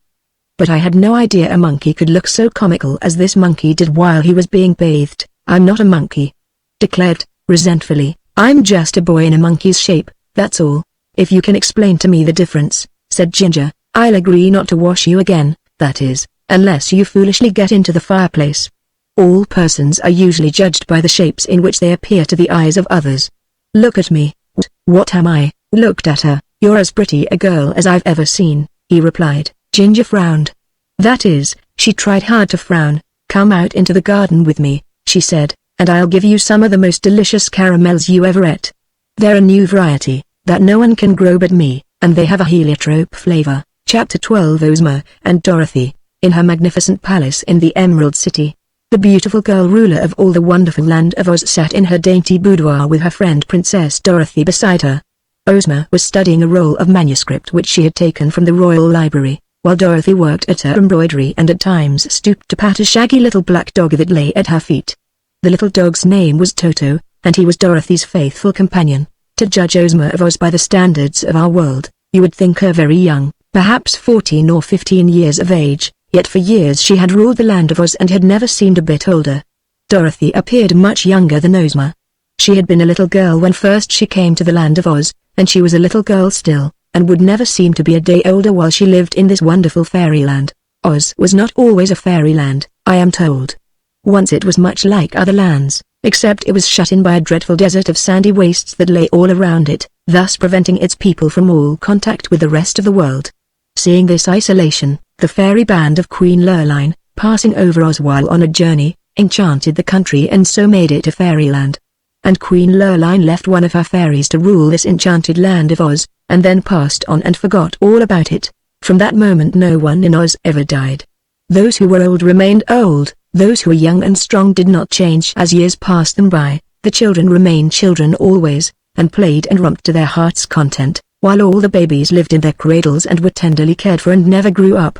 [SPEAKER 1] But I had no idea a monkey could look so comical as this monkey did while he was being bathed." "I'm not a monkey," declared, resentfully, "I'm just a boy in a monkey's shape, that's all. If you can explain to me the difference," said Ginger, "I'll agree not to wash you again, that is, unless you foolishly get into the fireplace. All persons are usually judged by the shapes in which they appear to the eyes of others. Look at me. What am I?" Looked at her. "You're as pretty a girl as I've ever seen," he replied. Ginger frowned. That is, she tried hard to frown. "Come out into the garden with me," she said, "and I'll give you some of the most delicious caramels you ever ate. They're a new variety, that no one can grow but me, and they have a heliotrope flavor." Chapter 12. Ozma and Dorothy, in her magnificent palace in the Emerald City. The beautiful girl ruler of all the wonderful land of Oz sat in her dainty boudoir with her friend Princess Dorothy beside her. Ozma was studying a roll of manuscript which she had taken from the royal library, while Dorothy worked at her embroidery and at times stooped to pat a shaggy little black dog that lay at her feet. The little dog's name was Toto, and he was Dorothy's faithful companion. To judge Ozma of Oz by the standards of our world, you would think her very young, perhaps 14 or 15 years of age. Yet for years she had ruled the land of Oz and had never seemed a bit older. Dorothy appeared much younger than Ozma. She had been a little girl when first she came to the land of Oz, and she was a little girl still, and would never seem to be a day older while she lived in this wonderful fairyland. Oz was not always a fairyland, I am told. Once it was much like other lands, except it was shut in by a dreadful desert of sandy wastes that lay all around it, thus preventing its people from all contact with the rest of the world. Seeing this isolation, the fairy band of Queen Lurline, passing over Oz while on a journey, enchanted the country and so made it a fairyland. And Queen Lurline left one of her fairies to rule this enchanted land of Oz, and then passed on and forgot all about it. From that moment no one in Oz ever died. Those who were old remained old, those who were young and strong did not change as years passed them by, the children remained children always, and played and romped to their heart's content, while all the babies lived in their cradles and were tenderly cared for and never grew up.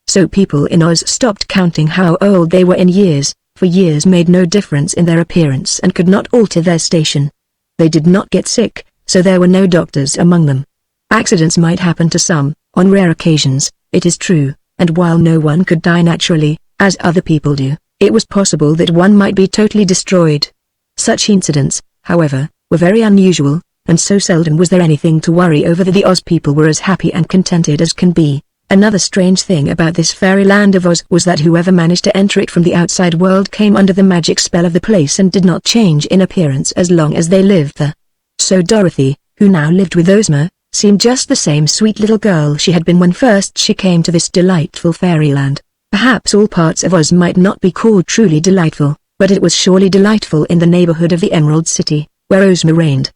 [SPEAKER 1] So people in Oz stopped counting how old they were in years, for years made no difference in their appearance and could not alter their station. They did not get sick, so there were no doctors among them. Accidents might happen to some, on rare occasions, it is true, and while no one could die naturally, as other people do, it was possible that one might be totally destroyed. Such incidents, however, were very unusual, and so seldom was there anything to worry over that the Oz people were as happy and contented as can be. Another strange thing about this fairyland of Oz was that whoever managed to enter it from the outside world came under the magic spell of the place and did not change in appearance as long as they lived there. So Dorothy, who now lived with Ozma, seemed just the same sweet little girl she had been when first she came to this delightful fairyland. Perhaps all parts of Oz might not be called truly delightful, but it was surely delightful in the neighborhood of the Emerald City, where Ozma reigned.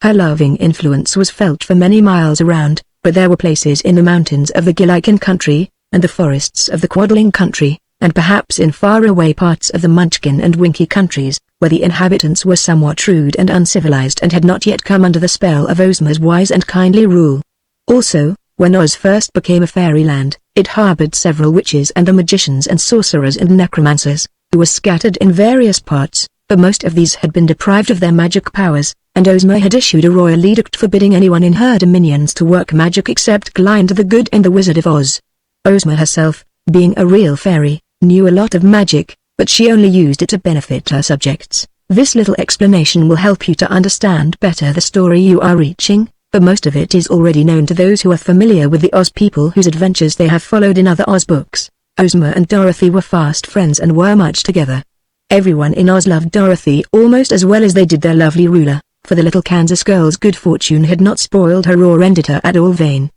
[SPEAKER 1] Her loving influence was felt for many miles around, but there were places in the mountains of the Gilliken country, and the forests of the Quadling country, and perhaps in far-away parts of the Munchkin and Winky countries, where the inhabitants were somewhat rude and uncivilized and had not yet come under the spell of Ozma's wise and kindly rule. Also, when Oz first became a fairyland, it harbored several witches and the magicians and sorcerers and necromancers, who were scattered in various parts, but most of these had been deprived of their magic powers, and Ozma had issued a royal edict forbidding anyone in her dominions to work magic except Glind the Good and the Wizard of Oz. Ozma herself, being a real fairy, knew a lot of magic, but she only used it to benefit her subjects. This little explanation will help you to understand better the story you are reaching, but most of it is already known to those who are familiar with the Oz people whose adventures they have followed in other Oz books. Ozma and Dorothy were fast friends and were much together. Everyone in Oz loved Dorothy almost as well as they did their lovely ruler, for the little Kansas girl's good fortune had not spoiled her or rendered her at all vain.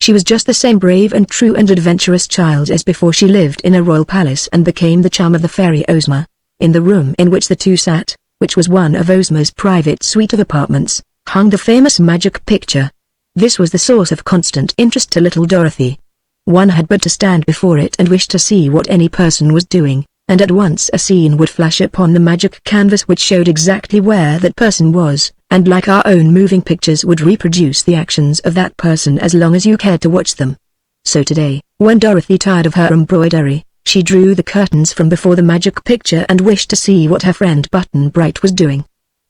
[SPEAKER 1] She was just the same brave and true and adventurous child as before. She lived in a royal palace and became the charm of the fairy Ozma. In the room in which the two sat, which was one of Ozma's private suite of apartments, hung the famous magic picture. This was the source of constant interest to little Dorothy. One had but to stand before it and wish to see what any person was doing, and at once a scene would flash upon the magic canvas which showed exactly where that person was, and like our own moving pictures would reproduce the actions of that person as long as you cared to watch them. So today, when Dorothy tired of her embroidery, she drew the curtains from before the magic picture and wished to see what her friend Button Bright was doing.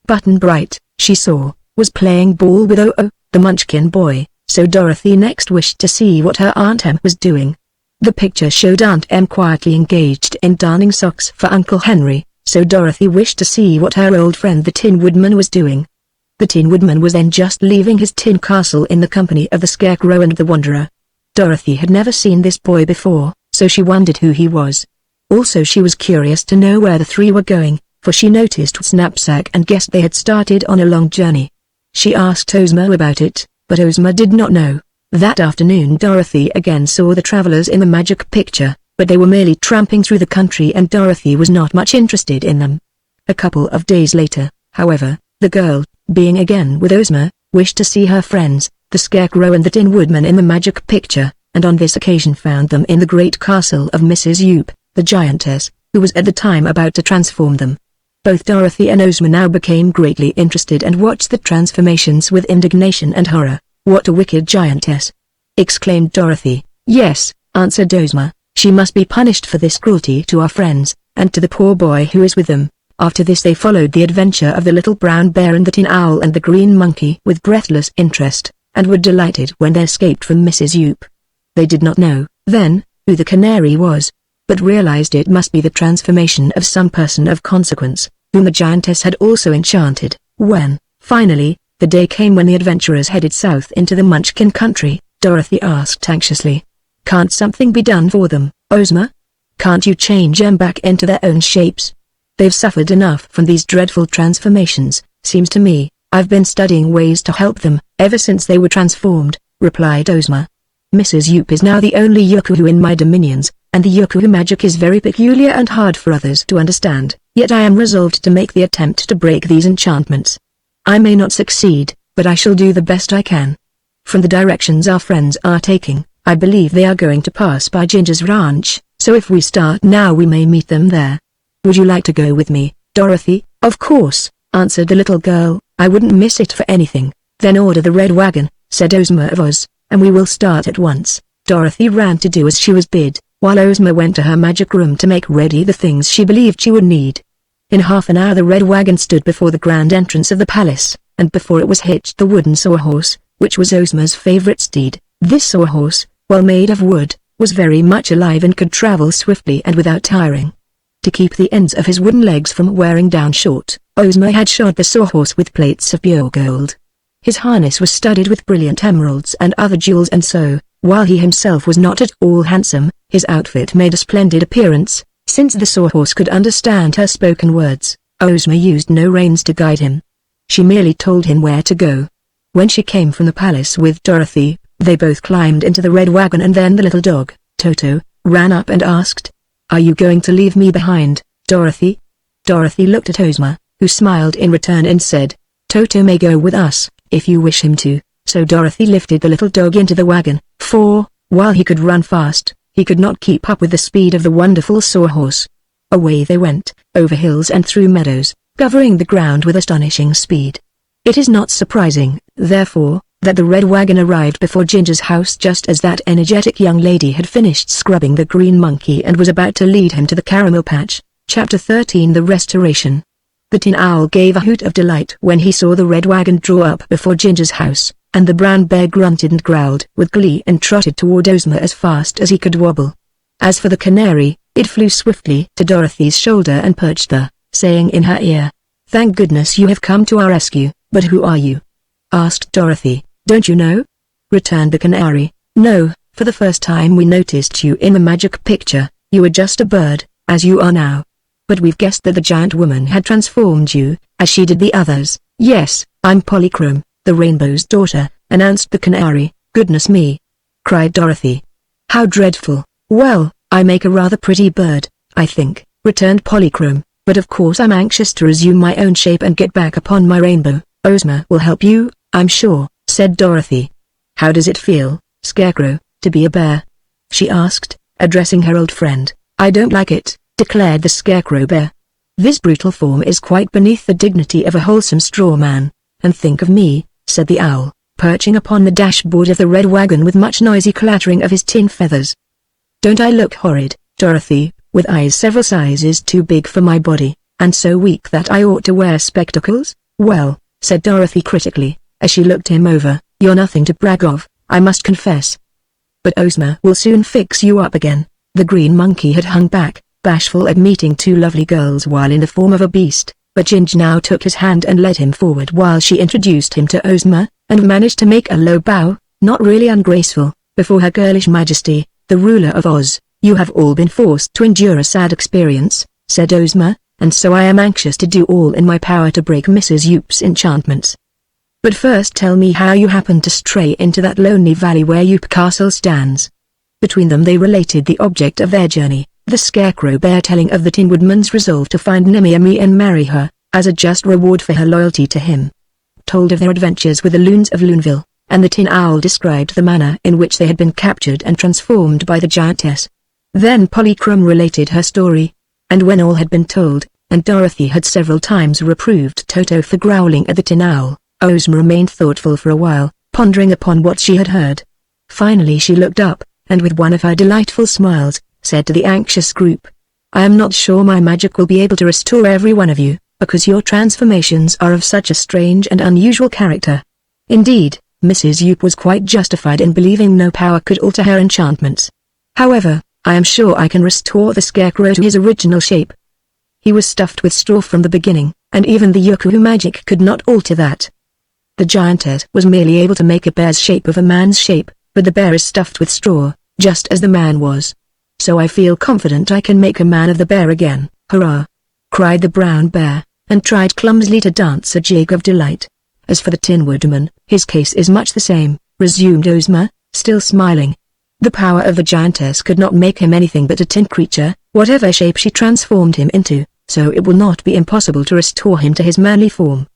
[SPEAKER 1] Button Bright, she saw, was playing ball with Oh-Oh, the Munchkin boy, so Dorothy next wished to see what her Aunt Em was doing. The picture showed Aunt Em quietly engaged in darning socks for Uncle Henry, so Dorothy wished to see what her old friend the Tin Woodman was doing. The Tin Woodman was then just leaving his tin castle in the company of the Scarecrow and the Wanderer. Dorothy had never seen this boy before, so she wondered who he was. Also she was curious to know where the three were going, for she noticed his knapsack and guessed they had started on a long journey. She asked Ozma about it, but Ozma did not know. That afternoon Dorothy again saw the travelers in the magic picture, but they were merely tramping through the country and Dorothy was not much interested in them. A couple of days later, however, the girl, being again with Ozma, wished to see her friends, the Scarecrow and the Tin Woodman in the magic picture, and on this occasion found them in the great castle of Mrs. Yoop, the giantess, who was at the time about to transform them. Both Dorothy and Ozma now became greatly interested and watched the transformations with indignation and horror. "What a wicked giantess!" exclaimed Dorothy. "Yes," answered Ozma, "she must be punished for this cruelty to our friends, and to the poor boy who is with them." After this they followed the adventure of the little brown bear and the tin owl and the green monkey with breathless interest, and were delighted when they escaped from Mrs. Yoop. They did not know, then, who the canary was, but realized it must be the transformation of some person of consequence, whom the giantess had also enchanted. When, finally, the day came when the adventurers headed south into the Munchkin country, Dorothy asked anxiously, "Can't something be done for them, Ozma? Can't you change them back into their own shapes? They've suffered enough from these dreadful transformations, seems to me. I've been studying ways to help them, ever since they were transformed," replied Ozma. "Mrs. Yoop is now the only Yookoohoo in my dominions, and the Yookoohoo magic is very peculiar and hard for others to understand, yet I am resolved to make the attempt to break these enchantments. I may not succeed, but I shall do the best I can. From the directions our friends are taking, I believe they are going to pass by Ginger's ranch, so if we start now we may meet them there. Would you like to go with me, Dorothy?" "Of course," answered the little girl, "I wouldn't miss it for anything." "Then order the red wagon," said Ozma of Oz, "and we will start at once." Dorothy ran to do as she was bid, while Ozma went to her magic room to make ready the things she believed she would need. In half an hour the red wagon stood before the grand entrance of the palace, and before it was hitched the wooden sawhorse, which was Ozma's favorite steed. This sawhorse, while made of wood, was very much alive and could travel swiftly and without tiring. To keep the ends of his wooden legs from wearing down short, Ozma had shod the sawhorse with plates of pure gold. His harness was studded with brilliant emeralds and other jewels, and so, while he himself was not at all handsome, his outfit made a splendid appearance. Since the sawhorse could understand her spoken words, Ozma used no reins to guide him. She merely told him where to go. When she came from the palace with Dorothy, they both climbed into the red wagon, and then the little dog, Toto, ran up and asked, "Are you going to leave me behind, Dorothy?" Dorothy looked at Ozma, who smiled in return and said, "Toto may go with us, if you wish him to." So Dorothy lifted the little dog into the wagon, for, while he could run fast, he could not keep up with the speed of the wonderful sawhorse. Away they went, over hills and through meadows, covering the ground with astonishing speed. It is not surprising, therefore, that the red wagon arrived before Ginger's house just as that energetic young lady had finished scrubbing the green monkey and was about to lead him to the caramel patch. Chapter 13 The Restoration. The Tin Owl gave a hoot of delight when he saw the red wagon draw up before Ginger's house, and the brown bear grunted and growled with glee and trotted toward Ozma as fast as he could wobble. As for the canary, it flew swiftly to Dorothy's shoulder and perched there, saying in her ear, "Thank goodness you have come to our rescue." "But who are you?" asked Dorothy. "Don't you know?" returned the canary. "No, for the first time we noticed you in the magic picture. You were just a bird, as you are now. But we've guessed that the giant woman had transformed you, as she did the others." "Yes, I'm Polychrome, the Rainbow's daughter," announced the canary. "Goodness me. cried Dorothy. How dreadful. Well, I make a rather pretty bird, I think, returned Polychrome, but of course I'm anxious to resume my own shape and get back upon my rainbow. Ozma will help you, I'm sure, said Dorothy. How does it feel, Scarecrow, to be a bear? She asked, addressing her old friend. I don't like it, declared the Scarecrow Bear. This brutal form is quite beneath the dignity of a wholesome straw man. And think of me, said the Owl, perching upon the dashboard of the red wagon with much noisy clattering of his tin feathers. Don't I look horrid, Dorothy, with eyes several sizes too big for my body, and so weak that I ought to wear spectacles? Well, said Dorothy critically, as she looked him over, you're nothing to brag of, I must confess. But Ozma will soon fix you up again. The green monkey had hung back, bashful at meeting two lovely girls while in the form of a beast, but Ginge now took his hand and led him forward while she introduced him to Ozma, and managed to make a low bow, not really ungraceful, before her girlish majesty, the ruler of Oz. You have all been forced to endure a sad experience, said Ozma, and so I am anxious to do all in my power to break Mrs. Yoop's enchantments. But first tell me how you happened to stray into that lonely valley where Yoop Castle stands. Between them they related the object of their journey, the Scarecrow Bear telling of the Tin Woodman's resolve to find Nimmy and marry her, as a just reward for her loyalty to him. Told of their adventures with the loons of Loonville, and the Tin Owl described the manner in which they had been captured and transformed by the giantess. Then Polychrome related her story, and when all had been told, and Dorothy had several times reproved Toto for growling at the Tin Owl, Ozma remained thoughtful for a while, pondering upon what she had heard. Finally she looked up, and with one of her delightful smiles, said to the anxious group, I am not sure my magic will be able to restore every one of you, because your transformations are of such a strange and unusual character. Indeed, Mrs. Yoop was quite justified in believing no power could alter her enchantments. However, I am sure I can restore the Scarecrow to his original shape. He was stuffed with straw from the beginning, and even the Yookoohoo magic could not alter that. The giantess was merely able to make a bear's shape of a man's shape, but the bear is stuffed with straw, just as the man was. So I feel confident I can make a man of the bear again. Hurrah! Cried the brown bear, and tried clumsily to dance a jig of delight. As for the Tin Woodman, his case is much the same, resumed Ozma, still smiling. The power of the giantess could not make him anything but a tin creature, whatever shape she transformed him into, so it will not be impossible to restore him to his manly form.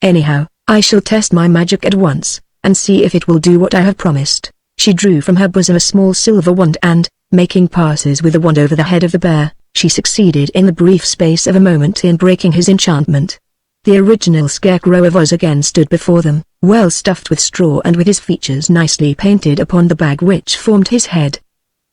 [SPEAKER 1] Anyhow, I shall test my magic at once, and see if it will do what I have promised. She drew from her bosom a small silver wand and, making passes with the wand over the head of the bear, she succeeded in the brief space of a moment in breaking his enchantment. The original Scarecrow of Oz again stood before them, well stuffed with straw and with his features nicely painted upon the bag which formed his head.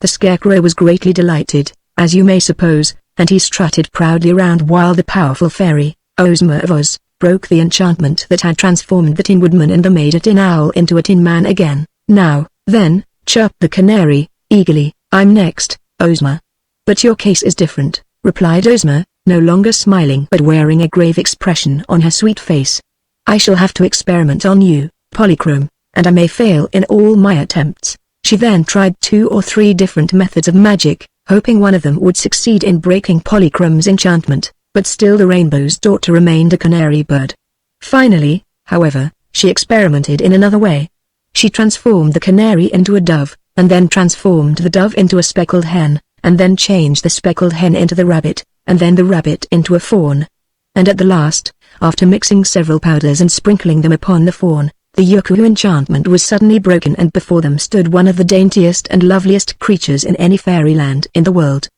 [SPEAKER 1] The Scarecrow was greatly delighted, as you may suppose, and he strutted proudly around while the powerful fairy, Ozma of Oz, broke the enchantment that had transformed the Tin Woodman and made a Tin Owl into a Tin Man again. Now, then, chirped the canary, eagerly, I'm next, Ozma. But your case is different, replied Ozma, no longer smiling but wearing a grave expression on her sweet face. I shall have to experiment on you, Polychrome, and I may fail in all my attempts. She then tried 2 or 3 different methods of magic, hoping one of them would succeed in breaking Polychrome's enchantment, but still the rainbow's daughter remained a canary bird. Finally, however, she experimented in another way. She transformed the canary into a dove, and then transformed the dove into a speckled hen, and then changed the speckled hen into the rabbit, and then the rabbit into a fawn. And at the last, after mixing several powders and sprinkling them upon the fawn, the Yookoohoo enchantment was suddenly broken and before them stood one of the daintiest and loveliest creatures in any fairyland in the world.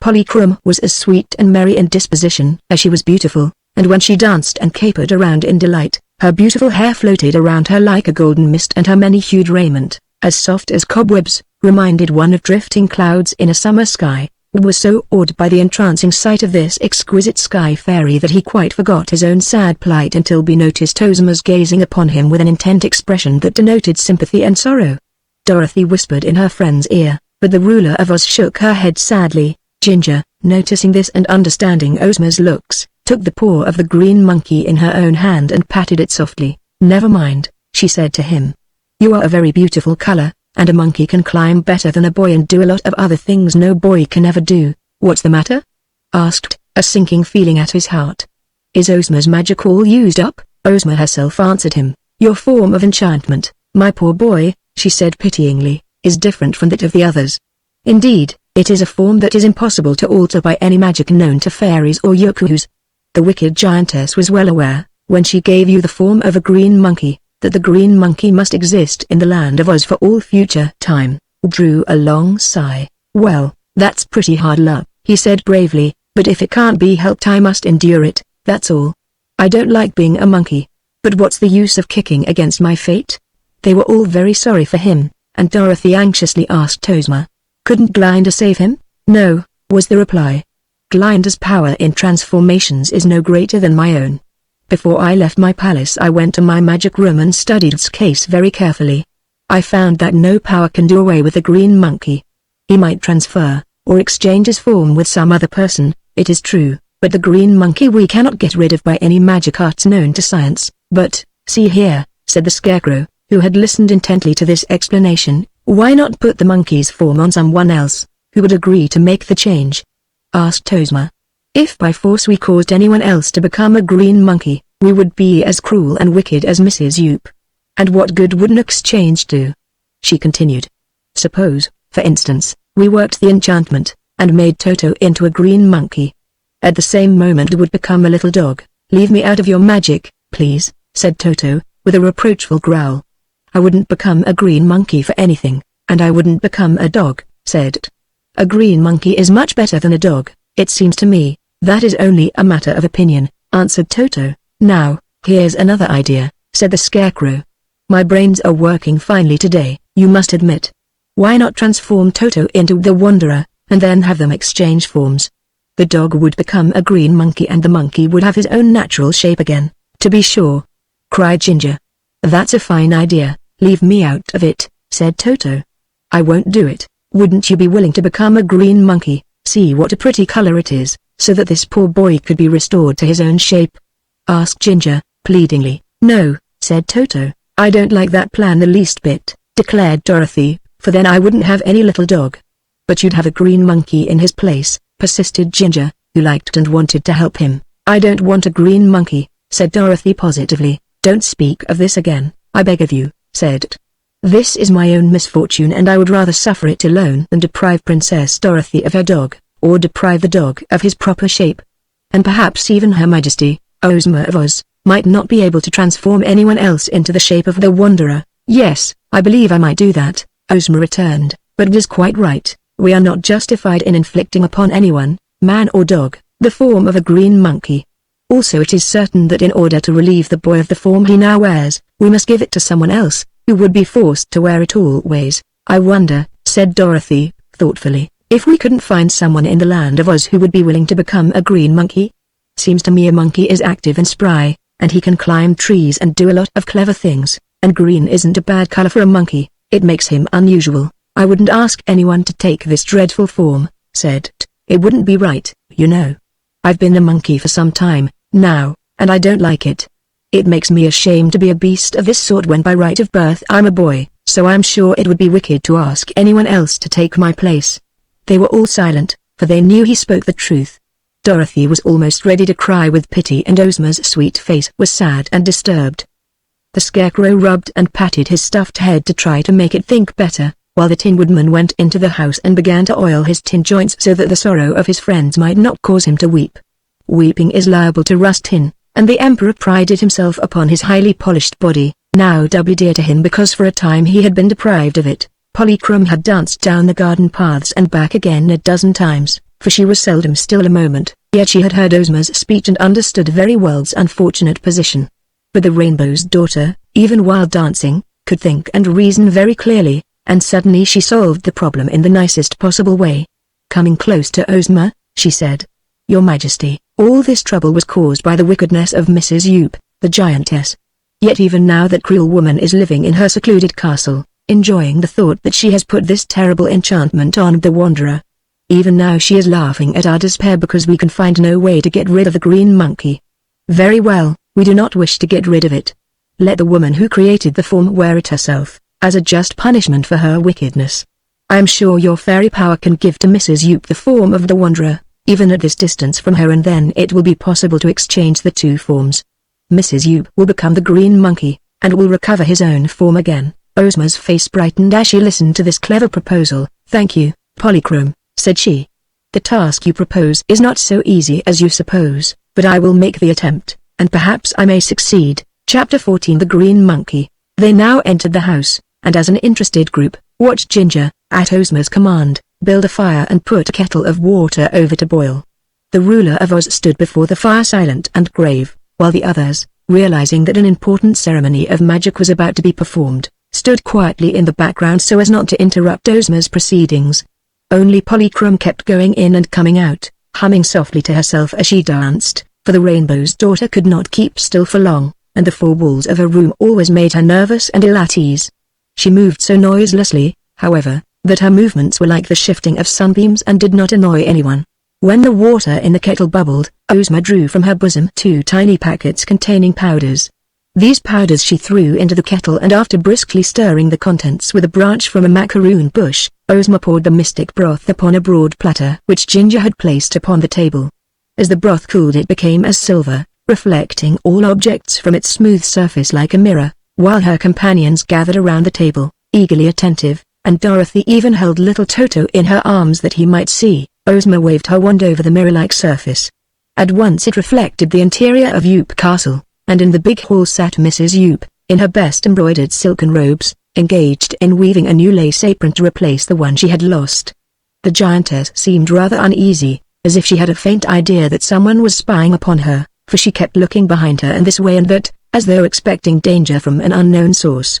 [SPEAKER 1] Polychrome was as sweet and merry in disposition as she was beautiful, and when she danced and capered around in delight, her beautiful hair floated around her like a golden mist and her many-hued raiment, as soft as cobwebs, reminded one of drifting clouds in a summer sky. Was so awed by the entrancing sight of this exquisite sky fairy that he quite forgot his own sad plight until he noticed Ozma's gazing upon him with an intent expression that denoted sympathy and sorrow. Dorothy whispered in her friend's ear, but the ruler of Oz shook her head sadly. Ginger, noticing this and understanding Ozma's looks, took the paw of the green monkey in her own hand and patted it softly. Never mind, she said to him. You are a very beautiful color, and a monkey can climb better than a boy and do a lot of other things no boy can ever do. What's the matter? Asked, a sinking feeling at his heart. Is Ozma's magic all used up? Ozma herself answered him. Your form of enchantment, my poor boy, she said pityingly. is different from that of the others. Indeed, it is a form that is impossible to alter by any magic known to fairies or yokus. The wicked giantess was well aware, when she gave you the form of a green monkey, that the green monkey must exist in the land of Oz for all future time. Drew a long sigh. "Well, that's pretty hard luck," he said bravely, "but if it can't be helped I must endure it, that's all. I don't like being a monkey. But what's the use of kicking against my fate?" They were all very sorry for him, and Dorothy anxiously asked Ozma, "Couldn't Glinda save him?" "No," was the reply. "Glinda's power in transformations is no greater than my own. Before I left my palace I went to my magic room and studied its case very carefully. I found that no power can do away with the green monkey. He might transfer, or exchange his form with some other person, it is true, but the green monkey we cannot get rid of by any magic arts known to science. But, see here," said the Scarecrow, who had listened intently to this explanation, "why not put the monkey's form on someone else, who would agree to make the change?" asked Ozma. "If by force we caused anyone else to become a green monkey, we would be as cruel and wicked as Mrs. Yoop. And what good would an exchange do?" she continued. "Suppose, for instance, we worked the enchantment, and made Toto into a green monkey. At the same moment would become a little dog." "Leave me out of your magic, please," said Toto, with a reproachful growl. "I wouldn't become a green monkey for anything, and I wouldn't become a dog," said T. "A green monkey is much better than a dog, it seems to me." "That is only a matter of opinion," answered Toto. "Now, here's another idea," said the Scarecrow. "My brains are working finely today, you must admit. Why not transform Toto into the Wanderer, and then have them exchange forms? The dog would become a green monkey and the monkey would have his own natural shape again." "To be sure," cried Ginger. "That's a fine idea, leave me out of it," said Toto. "I won't do it. Wouldn't you be willing to become a green monkey, see what a pretty color it is, so that this poor boy could be restored to his own shape?" asked Ginger, pleadingly. "No," said Toto, "I don't like that plan the least bit," declared Dorothy, "for then I wouldn't have any little dog." "But you'd have a green monkey in his place," persisted Ginger, who liked and wanted to help him. "I don't want a green monkey," said Dorothy positively. "Don't speak of this again, I beg of you," said T. "This is my own misfortune and I would rather suffer it alone than deprive Princess Dorothy of her dog, or deprive the dog of his proper shape. And perhaps even Her Majesty, Ozma of Oz, might not be able to transform anyone else into the shape of the Wanderer." "Yes, I believe I might do that," Ozma returned, "but it is quite right, we are not justified in inflicting upon anyone, man or dog, the form of a green monkey. Also it is certain that in order to relieve the boy of the form he now wears, we must give it to someone else, who would be forced to wear it always. I wonder," said Dorothy, thoughtfully, "if we couldn't find someone in the land of Oz who would be willing to become a green monkey? Seems to me a monkey is active and spry, and he can climb trees and do a lot of clever things, and green isn't a bad color for a monkey, it makes him unusual." "I wouldn't ask anyone to take this dreadful form," said T. "It wouldn't be right, you know. I've been a monkey for some time, now, and I don't like it. It makes me ashamed to be a beast of this sort when by right of birth I'm a boy, so I'm sure it would be wicked to ask anyone else to take my place." They were all silent, for they knew he spoke the truth. Dorothy was almost ready to cry with pity and Ozma's sweet face was sad and disturbed. The Scarecrow rubbed and patted his stuffed head to try to make it think better, while the Tin Woodman went into the house and began to oil his tin joints so that the sorrow of his friends might not cause him to weep. Weeping is liable to rust tin, and the Emperor prided himself upon his highly polished body, now doubly dear to him because for a time he had been deprived of it. Polychrome had danced down the garden paths and back again a dozen times, for she was seldom still a moment, yet she had heard Ozma's speech and understood very well's unfortunate position. But the Rainbow's daughter, even while dancing, could think and reason very clearly, and suddenly she solved the problem in the nicest possible way. Coming close to Ozma, she said, "Your Majesty, all this trouble was caused by the wickedness of Mrs. Yoop, the giantess. Yet even now that cruel woman is living in her secluded castle, enjoying the thought that she has put this terrible enchantment on the Wanderer. Even now she is laughing at our despair because we can find no way to get rid of the green monkey. Very well, we do not wish to get rid of it. Let the woman who created the form wear it herself, as a just punishment for her wickedness. I am sure your fairy power can give to Mrs. Yoop the form of the Wanderer, even at this distance from her, and then it will be possible to exchange the two forms. Mrs. Yoop will become the green monkey, and will recover his own form again, Ozma's face brightened as she listened to this clever proposal. "Thank you, Polychrome," said she. "The task you propose is not so easy as you suppose, but I will make the attempt, and perhaps I may succeed." Chapter 14 The Green Monkey. They now entered the house, and as an interested group, watched Ginger, at Ozma's command, build a fire and put a kettle of water over to boil. The ruler of Oz stood before the fire silent and grave, while the others, realizing that an important ceremony of magic was about to be performed, stood quietly in the background so as not to interrupt Ozma's proceedings. Only Polychrome kept going in and coming out, humming softly to herself as she danced, for the Rainbow's daughter could not keep still for long, and the four walls of her room always made her nervous and ill at ease. She moved so noiselessly, however, that her movements were like the shifting of sunbeams and did not annoy anyone. When the water in the kettle bubbled, Ozma drew from her bosom 2 tiny packets containing powders. These powders she threw into the kettle, and after briskly stirring the contents with a branch from a macaroon bush, Ozma poured the mystic broth upon a broad platter which Ginger had placed upon the table. As the broth cooled it became as silver, reflecting all objects from its smooth surface like a mirror, while her companions gathered around the table, eagerly attentive, and Dorothy even held little Toto in her arms that he might see. Ozma waved her wand over the mirror-like surface. At once it reflected the interior of Yoop Castle, and in the big hall sat Mrs. Yoop, in her best embroidered silken robes, engaged in weaving a new lace apron to replace the one she had lost. The giantess seemed rather uneasy, as if she had a faint idea that someone was spying upon her, for she kept looking behind her and this way and that, as though expecting danger from an unknown source.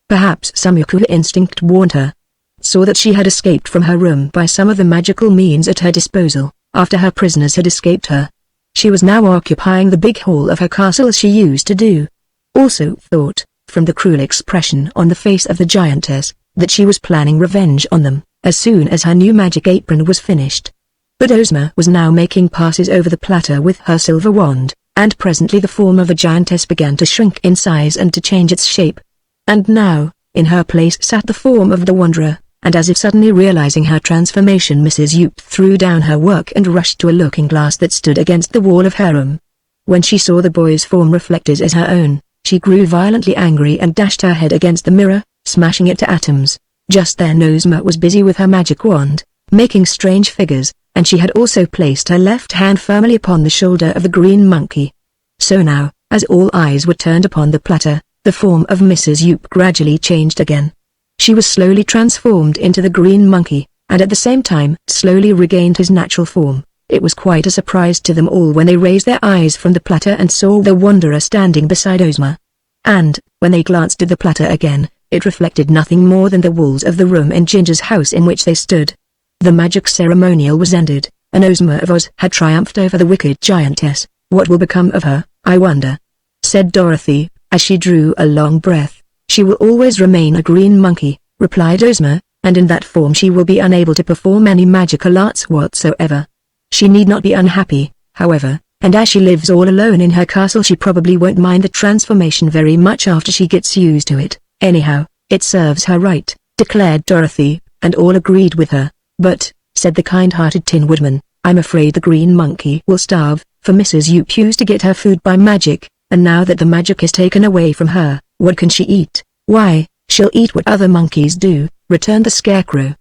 [SPEAKER 1] Perhaps some Yoku instinct warned her. Saw that she had escaped from her room by some of the magical means at her disposal, after her prisoners had escaped her. She was now occupying the big hall of her castle as she used to do. Also thought, from the cruel expression on the face of the giantess, that she was planning revenge on them, as soon as her new magic apron was finished. But Ozma was now making passes over the platter with her silver wand, and presently the form of the giantess began to shrink in size and to change its shape. And now, in her place sat the form of the wanderer, and as if suddenly realizing her transformation, Mrs. Yoop threw down her work and rushed to a looking-glass that stood against the wall of her room. When she saw the boy's form reflected as her own, she grew violently angry and dashed her head against the mirror, smashing it to atoms. Just then Ozma was busy with her magic wand, making strange figures, and she had also placed her left hand firmly upon the shoulder of the green monkey. So now, as all eyes were turned upon the platter, the form of Mrs. Yoop gradually changed again. She was slowly transformed into the green monkey, and at the same time slowly regained his natural form. It was quite a surprise to them all when they raised their eyes from the platter and saw the wanderer standing beside Ozma. And, when they glanced at the platter again, it reflected nothing more than the walls of the room in Ginger's house in which they stood. The magic ceremonial was ended, and Ozma of Oz had triumphed over the wicked giantess. "What will become of her, I wonder?" said Dorothy, as she drew a long breath. "She will always remain a green monkey," replied Ozma, "and in that form she will be unable to perform any magical arts whatsoever. She need not be unhappy, however, and as she lives all alone in her castle she probably won't mind the transformation very much after she gets used to it. Anyhow, it serves her right," declared Dorothy, and all agreed with her. "But," said the kind-hearted Tin Woodman, "I'm afraid the green monkey will starve, for Mrs. Yoop used to get her food by magic, and now that the magic is taken away from her, what can she eat?" "Why, she'll eat what other monkeys do," returned the Scarecrow.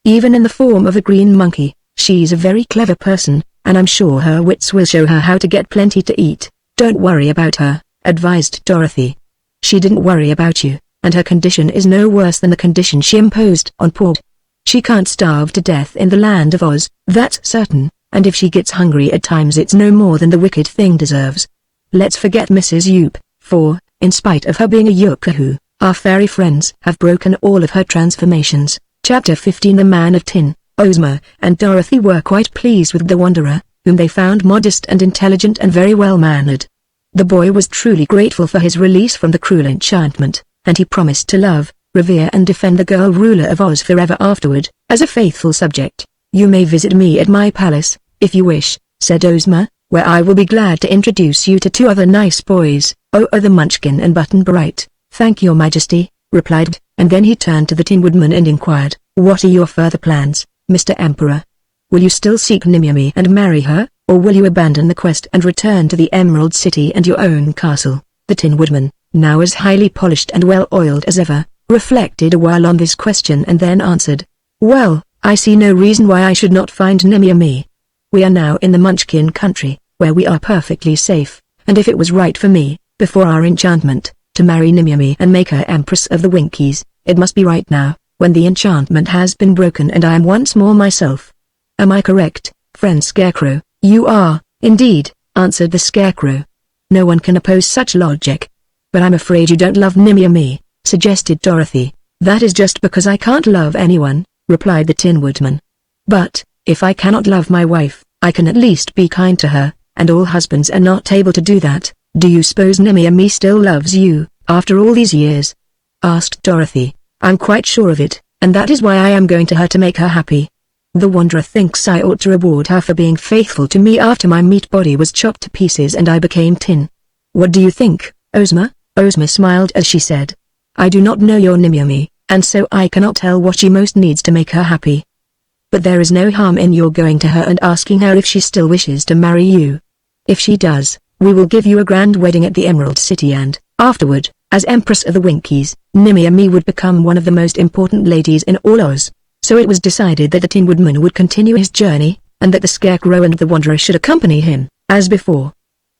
[SPEAKER 1] "Even in the form of a green monkey, she's a very clever person, and I'm sure her wits will show her how to get plenty to eat." "Don't worry about her," advised Dorothy. "She didn't worry about you, and her condition is no worse than the condition she imposed on Paul. She can't starve to death in the land of Oz, that's certain, and if she gets hungry at times it's no more than the wicked thing deserves. Let's forget Mrs. Yoop, for, in spite of her being a Yookahoo, our fairy friends have broken all of her transformations." Chapter 15 The Man of Tin. Ozma and Dorothy were quite pleased with the wanderer, whom they found modest and intelligent and very well-mannered. The boy was truly grateful for his release from the cruel enchantment, and he promised to love, revere and defend the girl ruler of Oz forever afterward, as a faithful subject. "You may visit me at my palace, if you wish," said Ozma, "where I will be glad to introduce you to 2 other nice boys, the Munchkin and Button Bright." "Thank your majesty," replied, and then he turned to the Tin Woodman and inquired, "What are your further plans, Mr. Emperor? Will you still seek Nimyami and marry her, or will you abandon the quest and return to the Emerald City and your own castle?" The Tin Woodman, now as highly polished and well-oiled as ever, reflected a while on this question and then answered, "Well, I see no reason why I should not find Nimia. We are now in the Munchkin country, where we are perfectly safe, and if it was right for me, before our enchantment, to marry Nimia and make her Empress of the Winkies, it must be right now, when the enchantment has been broken and I am once more myself. Am I correct, friend Scarecrow?" "You are, indeed," answered the Scarecrow. "No one can oppose such logic." "But I'm afraid you don't love Nimia," suggested Dorothy. "That is just because I can't love anyone," replied the Tin Woodman. "But, if I cannot love my wife, I can at least be kind to her, and all husbands are not able to do that. Do you suppose Nimia still loves you, after all these years?" asked Dorothy. "I'm quite sure of it, and that is why I am going to her to make her happy. The Wanderer thinks I ought to reward her for being faithful to me after my meat body was chopped to pieces and I became tin. What do you think, Ozma?" Ozma smiled as she said, "I do not know your Nimia, and so I cannot tell what she most needs to make her happy. But there is no harm in your going to her and asking her if she still wishes to marry you. If she does, we will give you a grand wedding at the Emerald City and, afterward, as Empress of the Winkies, Nimia would become one of the most important ladies in all Oz." So it was decided that the Tin Woodman would continue his journey, and that the Scarecrow and the Wanderer should accompany him, as before.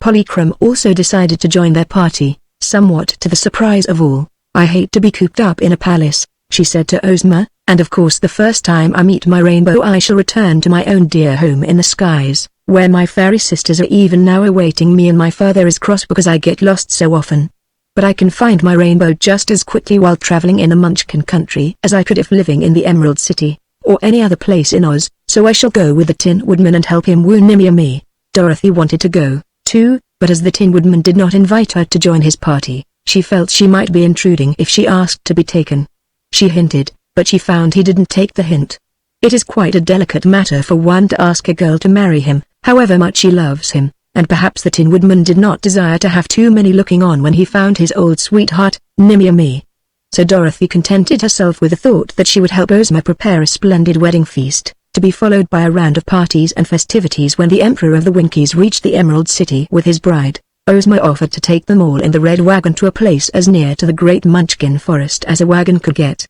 [SPEAKER 1] Polychrome also decided to join their party, somewhat to the surprise of all. "I hate to be cooped up in a palace," she said to Ozma, "and of course the first time I meet my rainbow I shall return to my own dear home in the skies, where my fairy sisters are even now awaiting me and my father is cross because I get lost so often. But I can find my rainbow just as quickly while traveling in the Munchkin country as I could if living in the Emerald City, or any other place in Oz, so I shall go with the Tin Woodman and help him woo Nimia." Dorothy wanted to go, too, but as the Tin Woodman did not invite her to join his party, she felt she might be intruding if she asked to be taken. She hinted, but she found he didn't take the hint. It is quite a delicate matter for one to ask a girl to marry him, however much she loves him. And perhaps the Tin Woodman did not desire to have too many looking on when he found his old sweetheart, Nimia. So Dorothy contented herself with the thought that she would help Ozma prepare a splendid wedding feast, to be followed by a round of parties and festivities when the Emperor of the Winkies reached the Emerald City with his bride. Ozma offered to take them all in the Red Wagon to a place as near to the Great Munchkin Forest as a wagon could get.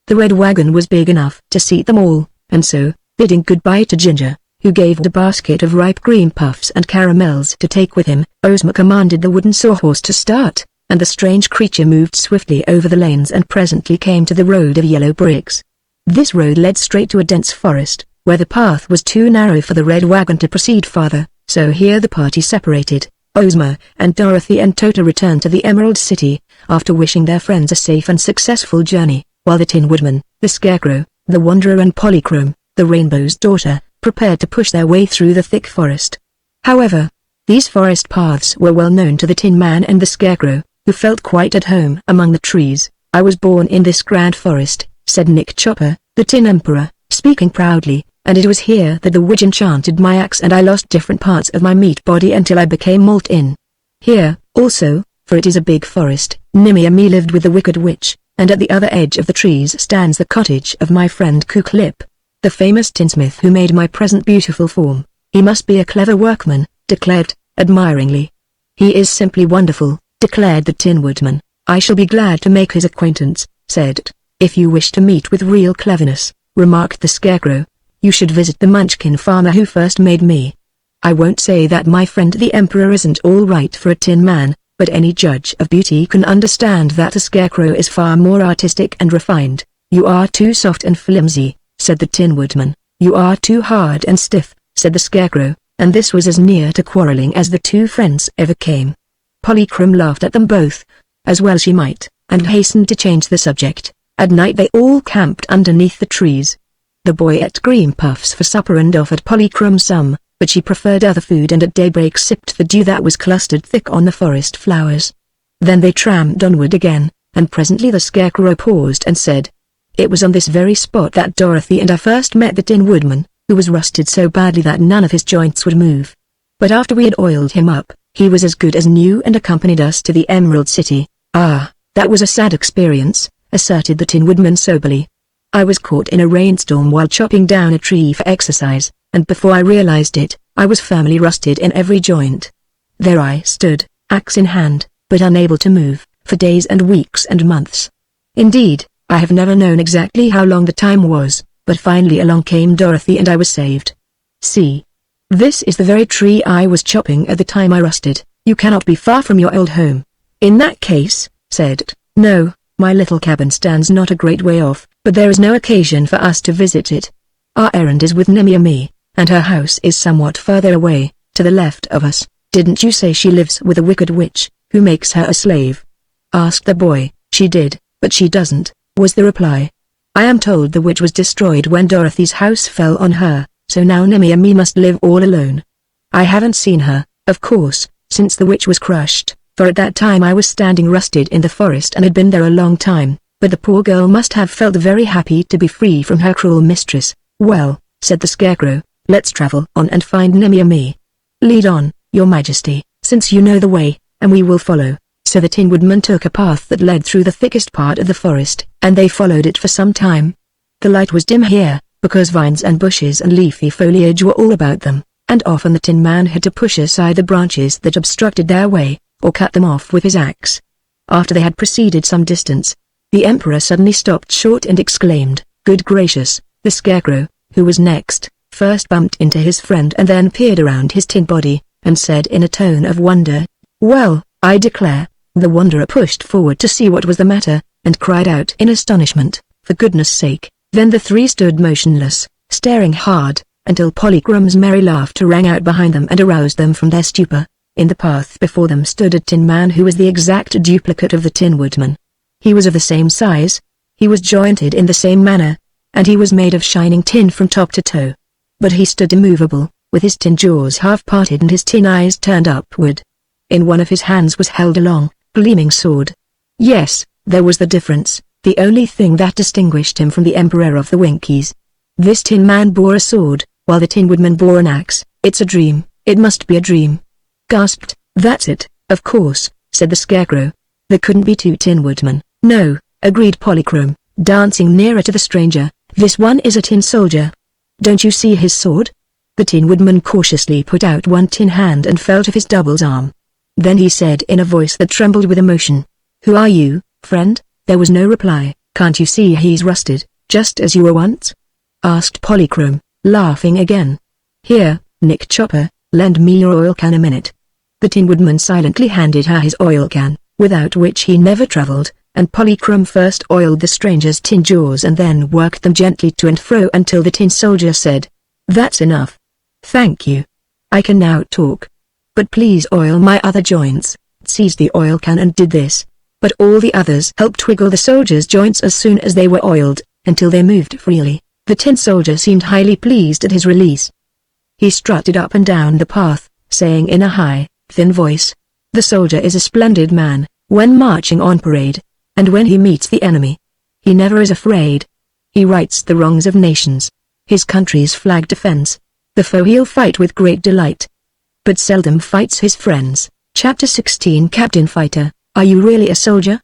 [SPEAKER 1] The Red Wagon was big enough to seat them all, and so, bidding goodbye to Ginger, who gave a basket of ripe green puffs and caramels to take with him, Ozma commanded the wooden sawhorse to start, and the strange creature moved swiftly over the lanes and presently came to the road of yellow bricks. This road led straight to a dense forest, where the path was too narrow for the Red Wagon to proceed farther, so here the party separated. Ozma and Dorothy and Toto returned to the Emerald City, after wishing their friends a safe and successful journey, while the Tin Woodman, the Scarecrow, the Wanderer and Polychrome, the Rainbow's daughter, prepared to push their way through the thick forest. However, these forest paths were well known to the Tin Man and the Scarecrow, who felt quite at home among the trees. "I was born in this grand forest," said Nick Chopper, the Tin Emperor, speaking proudly, "and it was here that the witch enchanted my axe and I lost different parts of my meat body until I became molten. Here, also, for it is a big forest, Nimia lived with the Wicked Witch, and at the other edge of the trees stands the cottage of my friend Kuklip, the famous tinsmith who made my present beautiful form. He must be a clever workman," declared, admiringly. "He is simply wonderful," declared the Tin Woodman. "I shall be glad to make his acquaintance," said it. "If you wish to meet with real cleverness," remarked the Scarecrow, "you should visit the Munchkin farmer who first made me. I won't say that my friend the Emperor isn't all right for a Tin Man, but any judge of beauty can understand that a Scarecrow is far more artistic and refined." "You are too soft and flimsy," said the Tin Woodman. "You are too hard and stiff," said the Scarecrow, and this was as near to quarreling as the two friends ever came. Polychrome laughed at them both, as well she might, and hastened to change the subject. At night they all camped underneath the trees. The boy ate green puffs for supper and offered Polychrome some, but she preferred other food and at daybreak sipped the dew that was clustered thick on the forest flowers. Then they tramped onward again, and presently the Scarecrow paused and said, "It was on this very spot that Dorothy and I first met the Tin Woodman, who was rusted so badly that none of his joints would move. But after we had oiled him up, he was as good as new and accompanied us to the Emerald City." "Ah, that was a sad experience," asserted the Tin Woodman soberly. "I was caught in a rainstorm while chopping down a tree for exercise, and before I realized it, I was firmly rusted in every joint. There I stood, axe in hand, but unable to move, for days and weeks and months. Indeed, I have never known exactly how long the time was, but finally along came Dorothy and I was saved. See. This is the very tree I was chopping at the time I rusted. You cannot be far from your old home. In that case, said it, no, my little cabin stands not a great way off, but there is no occasion for us to visit it. Our errand is with Nimmy, and her house is somewhat further away, to the left of us. Didn't you say she lives with a wicked witch, who makes her a slave? Asked the boy. She did, but she doesn't, was the reply. I am told the witch was destroyed when Dorothy's house fell on her, so now Nimmy must live all alone. I haven't seen her, of course, since the witch was crushed, for at that time I was standing rusted in the forest and had been there a long time, but the poor girl must have felt very happy to be free from her cruel mistress. Well, said the Scarecrow, let's travel on and find Nimmy. Lead on, your majesty, since you know the way, and we will follow. So the Tin Woodman took a path that led through the thickest part of the forest, and they followed it for some time. The light was dim here, because vines and bushes and leafy foliage were all about them, and often the Tin Man had to push aside the branches that obstructed their way, or cut them off with his axe. After they had proceeded some distance, the Emperor suddenly stopped short and exclaimed, "Good gracious!" The Scarecrow, who was next, first bumped into his friend and then peered around his tin body, and said in a tone of wonder, "Well, I declare." The Wanderer pushed forward to see what was the matter, and cried out in astonishment, "For goodness sake!" Then the three stood motionless, staring hard, until Polychrome's merry laughter rang out behind them and aroused them from their stupor. In the path before them stood a Tin Man who was the exact duplicate of the Tin Woodman. He was of the same size, he was jointed in the same manner, and he was made of shining tin from top to toe. But he stood immovable, with his tin jaws half-parted and his tin eyes turned upward. In one of his hands was held a long, gleaming sword. Yes, there was the difference, the only thing that distinguished him from the Emperor of the Winkies. This Tin Man bore a sword, while the Tin Woodman bore an axe. "It's a dream, it must be a dream," gasped. "That's it, of course," said the Scarecrow. "There couldn't be two Tin Woodmen." "No," agreed Polychrome, dancing nearer to the stranger. "This one is a tin soldier. Don't you see his sword?" The Tin Woodman cautiously put out one tin hand and felt of his double's arm. Then he said in a voice that trembled with emotion, "Who are you, friend?" There was no reply. "Can't you see he's rusted, just as you were once?" asked Polychrome, laughing again. "Here, Nick Chopper, lend me your oil can a minute." The Tin Woodman silently handed her his oil can, without which he never traveled, and Polychrome first oiled the stranger's tin jaws and then worked them gently to and fro until the tin soldier said, "That's enough. Thank you. I can now talk. But please oil my other joints." Seized the oil can and did this. But all the others helped wiggle the soldier's joints as soon as they were oiled, until they moved freely. The tin soldier seemed highly pleased at his release. He strutted up and down the path, saying in a high, thin voice, "The soldier is a splendid man, when marching on parade. And when he meets the enemy, he never is afraid. He rights the wrongs of nations. His country's flag defends. The foe he'll fight with great delight, but seldom fights his friends." Chapter 16 Captain Fighter, "Are you really a soldier?"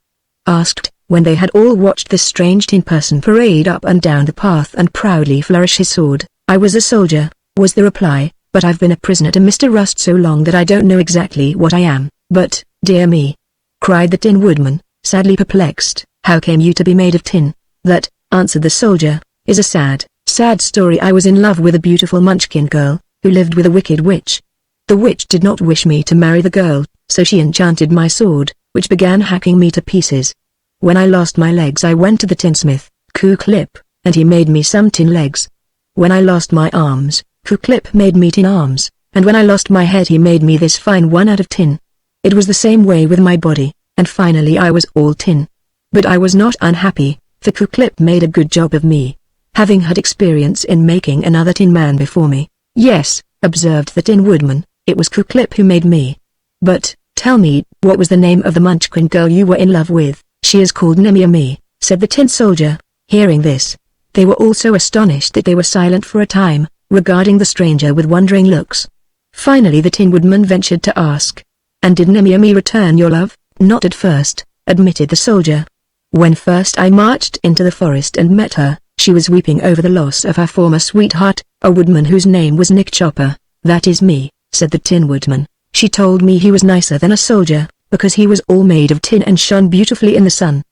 [SPEAKER 1] asked, when they had all watched this strange tin person parade up and down the path and proudly flourish his sword. "I was a soldier," was the reply, "but I've been a prisoner to Mr. Rust so long that I don't know exactly what I am." "But, dear me," cried the Tin Woodman, sadly perplexed, "how came you to be made of tin?" "That," answered the soldier, "is a sad, sad story. I was in love with a beautiful Munchkin girl, who lived with a wicked witch. The witch did not wish me to marry the girl, so she enchanted my sword, which began hacking me to pieces. When I lost my legs I went to the tinsmith, Clip, and he made me some tin legs. When I lost my arms, Clip made me tin arms, and when I lost my head he made me this fine one out of tin. It was the same way with my body, and finally I was all tin. But I was not unhappy, for Clip made a good job of me, having had experience in making another tin man before me." "Yes," observed the Tin Woodman, "it was Clip who made me. But, tell me, what was the name of the Munchkin girl you were in love with?" "She is called Nimmy," said the tin soldier. Hearing this, they were all so astonished that they were silent for a time, regarding the stranger with wondering looks. Finally the Tin Woodman ventured to ask, "And did Nimmy return your love?" "Not at first," admitted the soldier. "When first I marched into the forest and met her, she was weeping over the loss of her former sweetheart, a woodman whose name was Nick Chopper." "That is me," said the Tin Woodman. "She told me he was nicer than a soldier, because he was all made of tin and shone beautifully in the sun.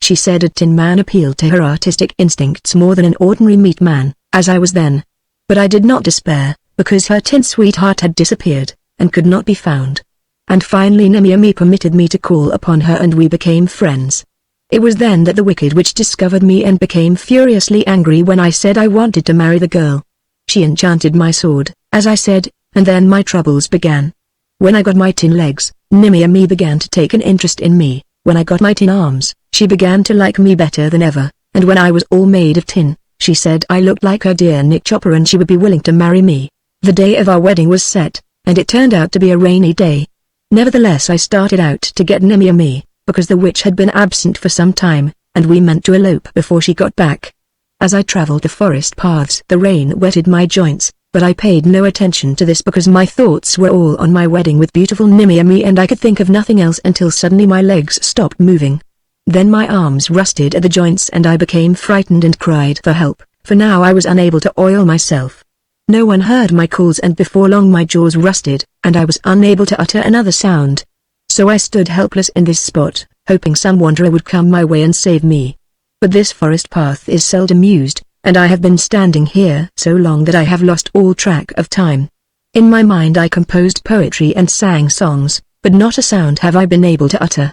[SPEAKER 1] she said. A Tin Man appealed to her artistic instincts more than an ordinary meat man, as I was then. But I did not despair, because her tin sweetheart had disappeared, and could not be found. And finally Nemiami permitted me to call upon her and we became friends. It was then that the Wicked Witch discovered me and became furiously angry when I said I wanted to marry the girl. She enchanted my sword, as I said, and then my troubles began. When I got my tin legs, Nemiami began to take an interest in me. When I got my tin arms, she began to like me better than ever, and when I was all made of tin, she said I looked like her dear Nick Chopper and she would be willing to marry me. The day of our wedding was set, and it turned out to be a rainy day. Nevertheless I started out to get Nemiami, because the witch had been absent for some time, and we meant to elope before she got back. As I traveled the forest paths the rain wetted my joints, but I paid no attention to this because my thoughts were all on my wedding with beautiful Nemiami and I could think of nothing else until suddenly my legs stopped moving. Then my arms rusted at the joints and I became frightened and cried for help, for now I was unable to oil myself. No one heard my calls and before long my jaws rusted, and I was unable to utter another sound. So I stood helpless in this spot, hoping some wanderer would come my way and save me. But this forest path is seldom used, and I have been standing here so long that I have lost all track of time. In my mind I composed poetry and sang songs, but not a sound have I been able to utter.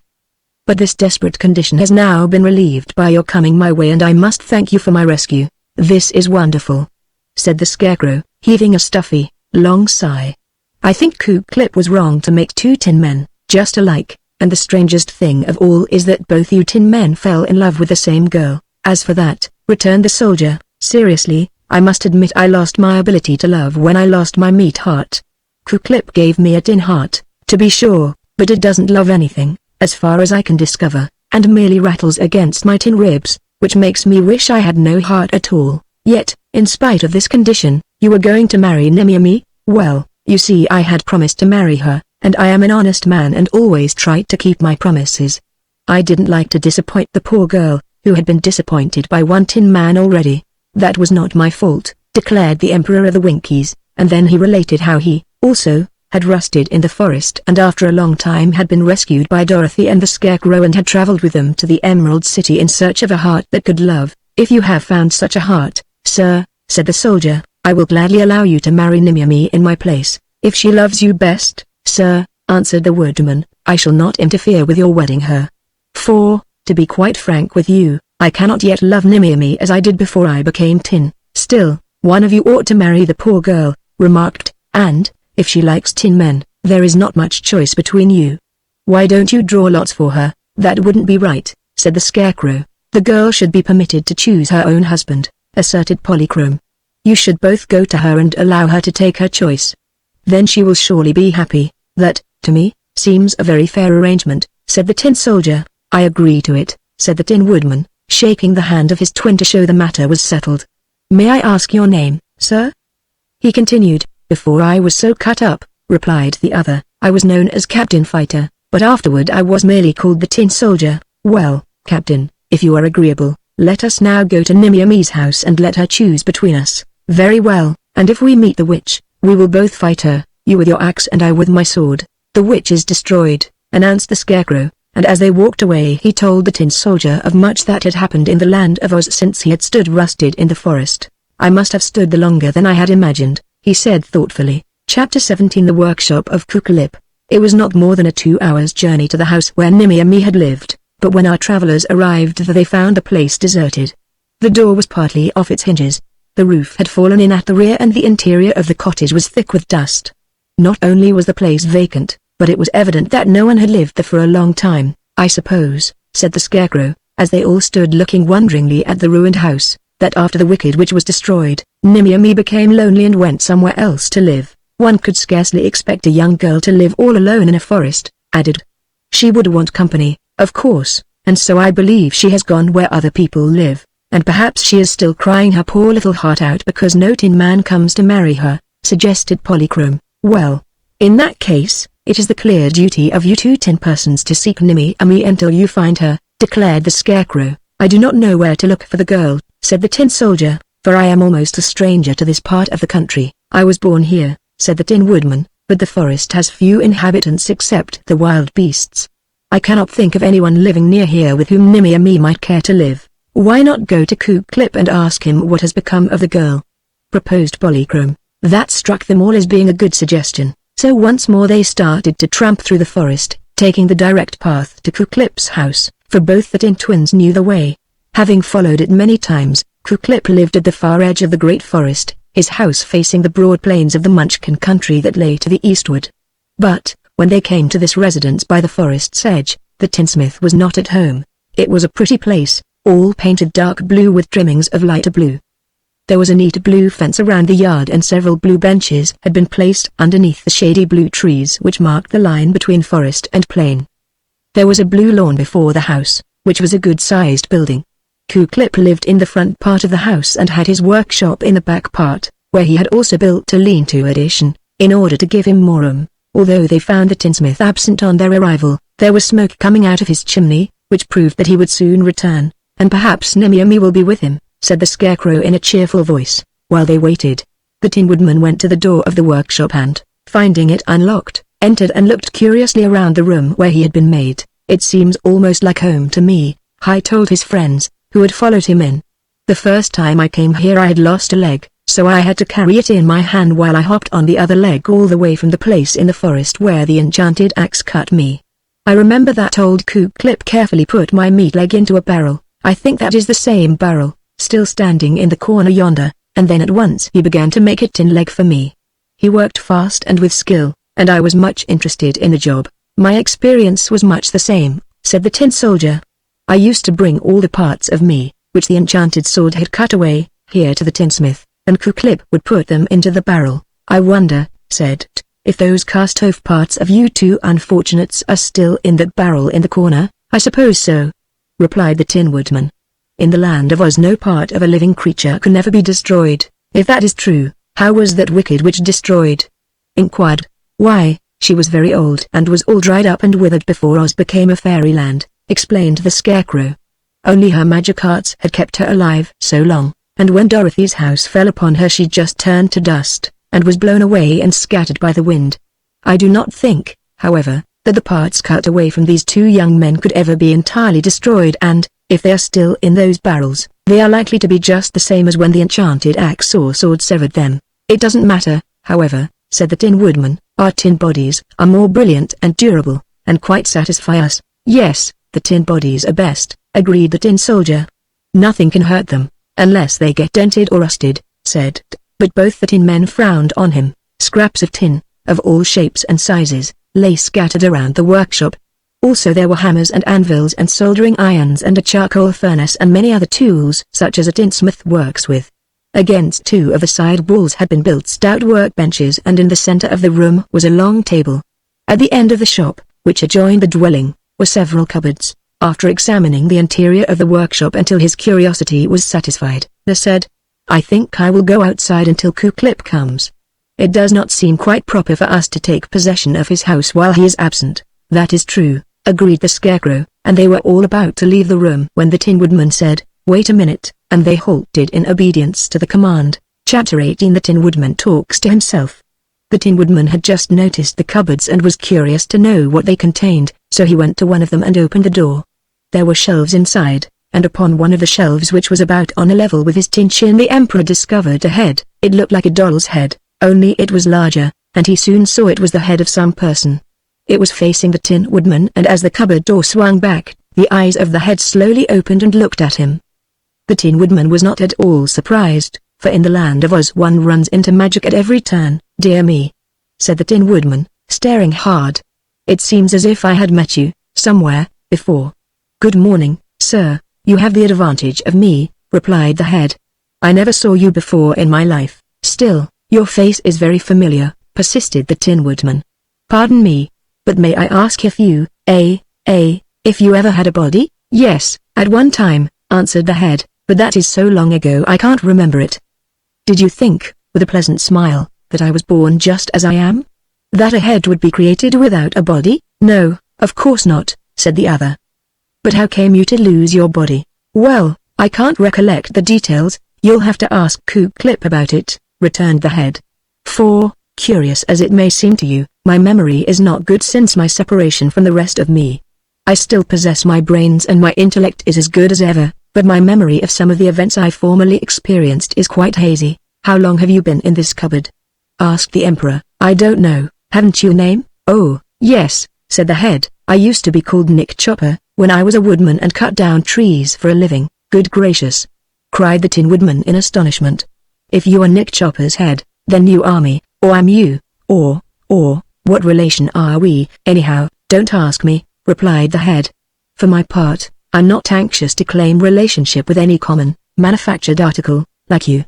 [SPEAKER 1] But this desperate condition has now been relieved by your coming my way and I must thank you for my rescue. This is wonderful," said the Scarecrow, heaving a stuffy, long sigh. "I think Ku Klip was wrong to make two tin men, just alike, and the strangest thing of all is that both you tin men fell in love with the same girl." "As for that," returned the soldier, seriously, "I must admit I lost my ability to love when I lost my meat heart. Ku Klip gave me a tin heart, to be sure, but it doesn't love anything, as far as I can discover, and merely rattles against my tin ribs, which makes me wish I had no heart at all. Yet, in spite of this condition, you were going to marry Nemiami? Well, you see I had promised to marry her, and I am an honest man and always tried to keep my promises. I didn't like to disappoint the poor girl, who had been disappointed by one tin man already. That was not my fault," declared the Emperor of the Winkies, and then he related how he, also, had rusted in the forest and after a long time had been rescued by Dorothy and the Scarecrow and had traveled with them to the Emerald City in search of a heart that could love. "If you have found such a heart, sir," said the soldier, "I will gladly allow you to marry Nemiami in my place. If she loves you best, sir," answered the Woodman, "I shall not interfere with your wedding her. For, to be quite frank with you, I cannot yet love Nemiami as I did before I became tin. Still, one of you ought to marry the poor girl," remarked, "and, if she likes tin men, there is not much choice between you." "Why don't you draw lots for her?" "That wouldn't be right," said the Scarecrow. "The girl should be permitted to choose her own husband," asserted Polychrome. "You should both go to her and allow her to take her choice. Then she will surely be happy." "That, to me, seems a very fair arrangement," said the Tin Soldier. "I agree to it," said the Tin Woodman, shaking the hand of his twin to show the matter was settled. "May I ask your name, sir?" he continued. "Before I was so cut up," replied the other, "I was known as Captain Fighter, but afterward I was merely called the Tin Soldier." "Well, Captain, if you are agreeable, let us now go to Nemiami's house and let her choose between us." "Very well, and if we meet the witch, we will both fight her, you with your axe and I with my sword." "The witch is destroyed," announced the Scarecrow, and as they walked away he told the Tin Soldier of much that had happened in the land of Oz since he had stood rusted in the forest. "I must have stood the longer than I had imagined," he said thoughtfully. Chapter 17 The Workshop of Ku Klip. It was not more than a 2 hours' journey to the house where Nemiami had lived, but when our travelers arrived there they found the place deserted. The door was partly off its hinges. The roof had fallen in at the rear and the interior of the cottage was thick with dust. Not only was the place vacant, but it was evident that no one had lived there for a long time. "I suppose," said the Scarecrow, as they all stood looking wonderingly at the ruined house, "that after the Wicked Witch was destroyed, Nemiami became lonely and went somewhere else to live. One could scarcely expect a young girl to live all alone in a forest," added. "She would want company, of course, and so I believe she has gone where other people live, and perhaps she is still crying her poor little heart out because no tin man comes to marry her," suggested Polychrome. "Well, in that case, it is the clear duty of you two tin persons to seek Nemiami until you find her," declared the Scarecrow. "I do not know where to look for the girl," said the Tin Soldier, "for I am almost a stranger to this part of the country." "I was born here," said the Tin Woodman, "but the forest has few inhabitants except the wild beasts. I cannot think of anyone living near here with whom Nimmy and me might care to live. Why not go to Clip and ask him what has become of the girl?" proposed Polychrome. That struck them all as being a good suggestion, so once more they started to tramp through the forest, taking the direct path to Clip's house, for both the Tin twins knew the way. Having followed it many times, Clip lived at the far edge of the great forest, his house facing the broad plains of the Munchkin country that lay to the eastward. But, when they came to this residence by the forest's edge, the tinsmith was not at home. It was a pretty place, all painted dark blue with trimmings of lighter blue. There was a neat blue fence around the yard and several blue benches had been placed underneath the shady blue trees which marked the line between forest and plain. There was a blue lawn before the house, which was a good-sized building. Clip lived in the front part of the house and had his workshop in the back part, where he had also built a lean-to addition, in order to give him more room. Although they found the tinsmith absent on their arrival, there was smoke coming out of his chimney, which proved that he would soon return, and perhaps Nimmy and me will be with him, said the Scarecrow in a cheerful voice. While they waited, the Tin Woodman went to the door of the workshop and, finding it unlocked, entered and looked curiously around the room where he had been made. "It seems almost like home to me," he told his friends, who had followed him in. "The first time I came here I had lost a leg, so I had to carry it in my hand while I hopped on the other leg all the way from the place in the forest where the enchanted axe cut me. I remember that old Clip carefully put my meat leg into a barrel. I think that is the same barrel, still standing in the corner yonder, and then at once he began to make a tin leg for me. He worked fast and with skill, and I was much interested in the job. My experience was much the same," said the Tin Soldier. "I used to bring all the parts of me, which the enchanted sword had cut away, here to the tinsmith, and Clip would put them into the barrel. I wonder," said T, "if those cast-off parts of you two unfortunates are still in that barrel in the corner." "I suppose so," replied the Tin Woodman. "In the land of Oz no part of a living creature can never be destroyed." "If that is true, how was that wicked witch destroyed?" inquired. "Why, she was very old and was all dried up and withered before Oz became a fairyland," explained the Scarecrow. "Only her magic arts had kept her alive so long, and when Dorothy's house fell upon her she just turned to dust, and was blown away and scattered by the wind. I do not think, however, that the parts cut away from these two young men could ever be entirely destroyed, and, if they are still in those barrels, they are likely to be just the same as when the enchanted axe or sword severed them. It doesn't matter, however," said the Tin Woodman, "our tin bodies are more brilliant and durable, and quite satisfy us." "Yes, the tin bodies are best," agreed the Tin Soldier. "Nothing can hurt them, unless they get dented or rusted," said T. But both the Tin Men frowned on him. Scraps of tin, of all shapes and sizes, lay scattered around the workshop. Also there were hammers and anvils and soldering irons and a charcoal furnace and many other tools such as a tinsmith works with. Against two of the side walls had been built stout workbenches, and in the center of the room was a long table. At the end of the shop, which adjoined the dwelling, were several cupboards. After examining the interior of the workshop until his curiosity was satisfied, he said, "I think I will go outside until Clip comes. It does not seem quite proper for us to take possession of his house while he is absent." "That is true," agreed the Scarecrow, and they were all about to leave the room when the Tin Woodman said, "Wait a minute," and they halted in obedience to the command. Chapter 18 The Tin Woodman talks to himself. The Tin Woodman had just noticed the cupboards and was curious to know what they contained, so he went to one of them and opened the door. There were shelves inside, and upon one of the shelves, which was about on a level with his tin chin, the Emperor discovered a head. It looked like a doll's head, only it was larger, and he soon saw it was the head of some person. It was facing the Tin Woodman, and as the cupboard door swung back, the eyes of the head slowly opened and looked at him. The Tin Woodman was not at all surprised, for in the land of Oz one runs into magic at every turn. "Dear me," said the Tin Woodman, staring hard. "It seems as if I had met you, somewhere, before." "Good morning, sir, you have the advantage of me," replied the head. "I never saw you before in my life." "Still, your face is very familiar," persisted the Tin Woodman. "Pardon me, but may I ask if you, if you ever had a body?" "Yes, at one time," answered the head, "but that is so long ago I can't remember it." "Did you think, with a pleasant smile, that I was born just as I am? That a head would be created without a body?" "No, of course not," said the other. "But how came you to lose your body?" "Well, I can't recollect the details, you'll have to ask Clip about it," returned the head. "For, curious as it may seem to you, my memory is not good since my separation from the rest of me. I still possess my brains and my intellect is as good as ever, but my memory of some of the events I formerly experienced is quite hazy. How long have you been in this cupboard? Asked the Emperor. I don't know. Haven't you a name? Oh, yes, said the head. I used to be called Nick Chopper, when I was a woodman and cut down trees for a living. Good gracious! Cried the Tin Woodman in astonishment. If you are Nick Chopper's head, then you are me, or I'm you, or, what relation are we, anyhow? Don't ask me, replied the head. For my part, I'm not anxious to claim relationship with any common, manufactured article, like you.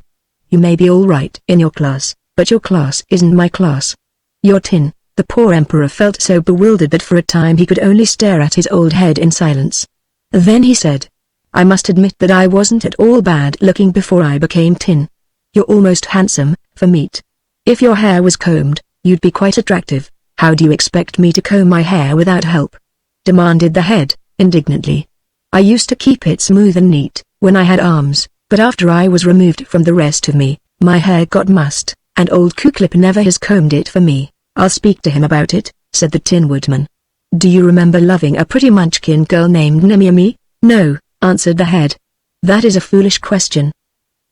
[SPEAKER 1] You may be all right in your class, but your class isn't my class. You're tin. The poor Emperor felt so bewildered that for a time he could only stare at his old head in silence. Then he said, I must admit that I wasn't at all bad looking before I became tin. You're almost handsome, for meat. If your hair was combed, you'd be quite attractive. How do you expect me to comb my hair without help? Demanded the head, indignantly. I used to keep it smooth and neat, when I had arms, but after I was removed from the rest of me, my hair got mussed, and old Kuklip never has combed it for me. I'll speak to him about it, said the Tin Woodman. Do you remember loving a pretty munchkin girl named Nemiami? No, answered the head. That is a foolish question.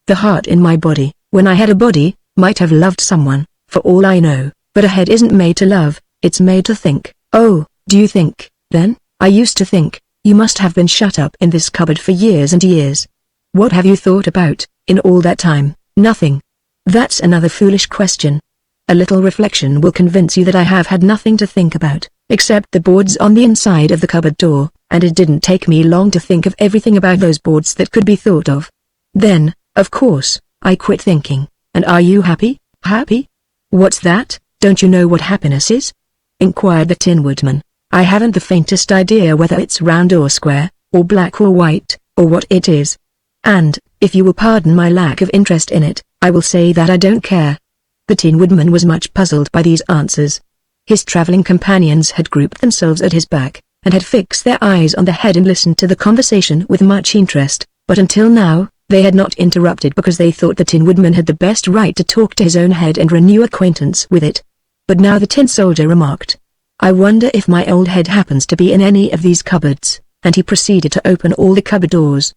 [SPEAKER 1] The heart in my body, when I had a body, might have loved someone, for all I know, but a head isn't made to love, it's made to think. Oh, do you think, then? I used to think, you must have been shut up in this cupboard for years and years. What have you thought about, in all that time? Nothing. That's another foolish question. A little reflection will convince you that I have had nothing to think about, except the boards on the inside of the cupboard door, and it didn't take me long to think of everything about those boards that could be thought of. Then, of course, I quit thinking. And are you happy? Happy? What's that? Don't you know what happiness is? Inquired the Tin Woodman. I haven't the faintest idea whether it's round or square, or black or white, or what it is. And, if you will pardon my lack of interest in it, I will say that I don't care. The Tin Woodman was much puzzled by these answers. His traveling companions had grouped themselves at his back, and had fixed their eyes on the head and listened to the conversation with much interest, but until now, they had not interrupted because they thought the Tin Woodman had the best right to talk to his own head and renew acquaintance with it. But now the Tin Soldier remarked, I wonder if my old head happens to be in any of these cupboards, and he proceeded to open all the cupboard doors.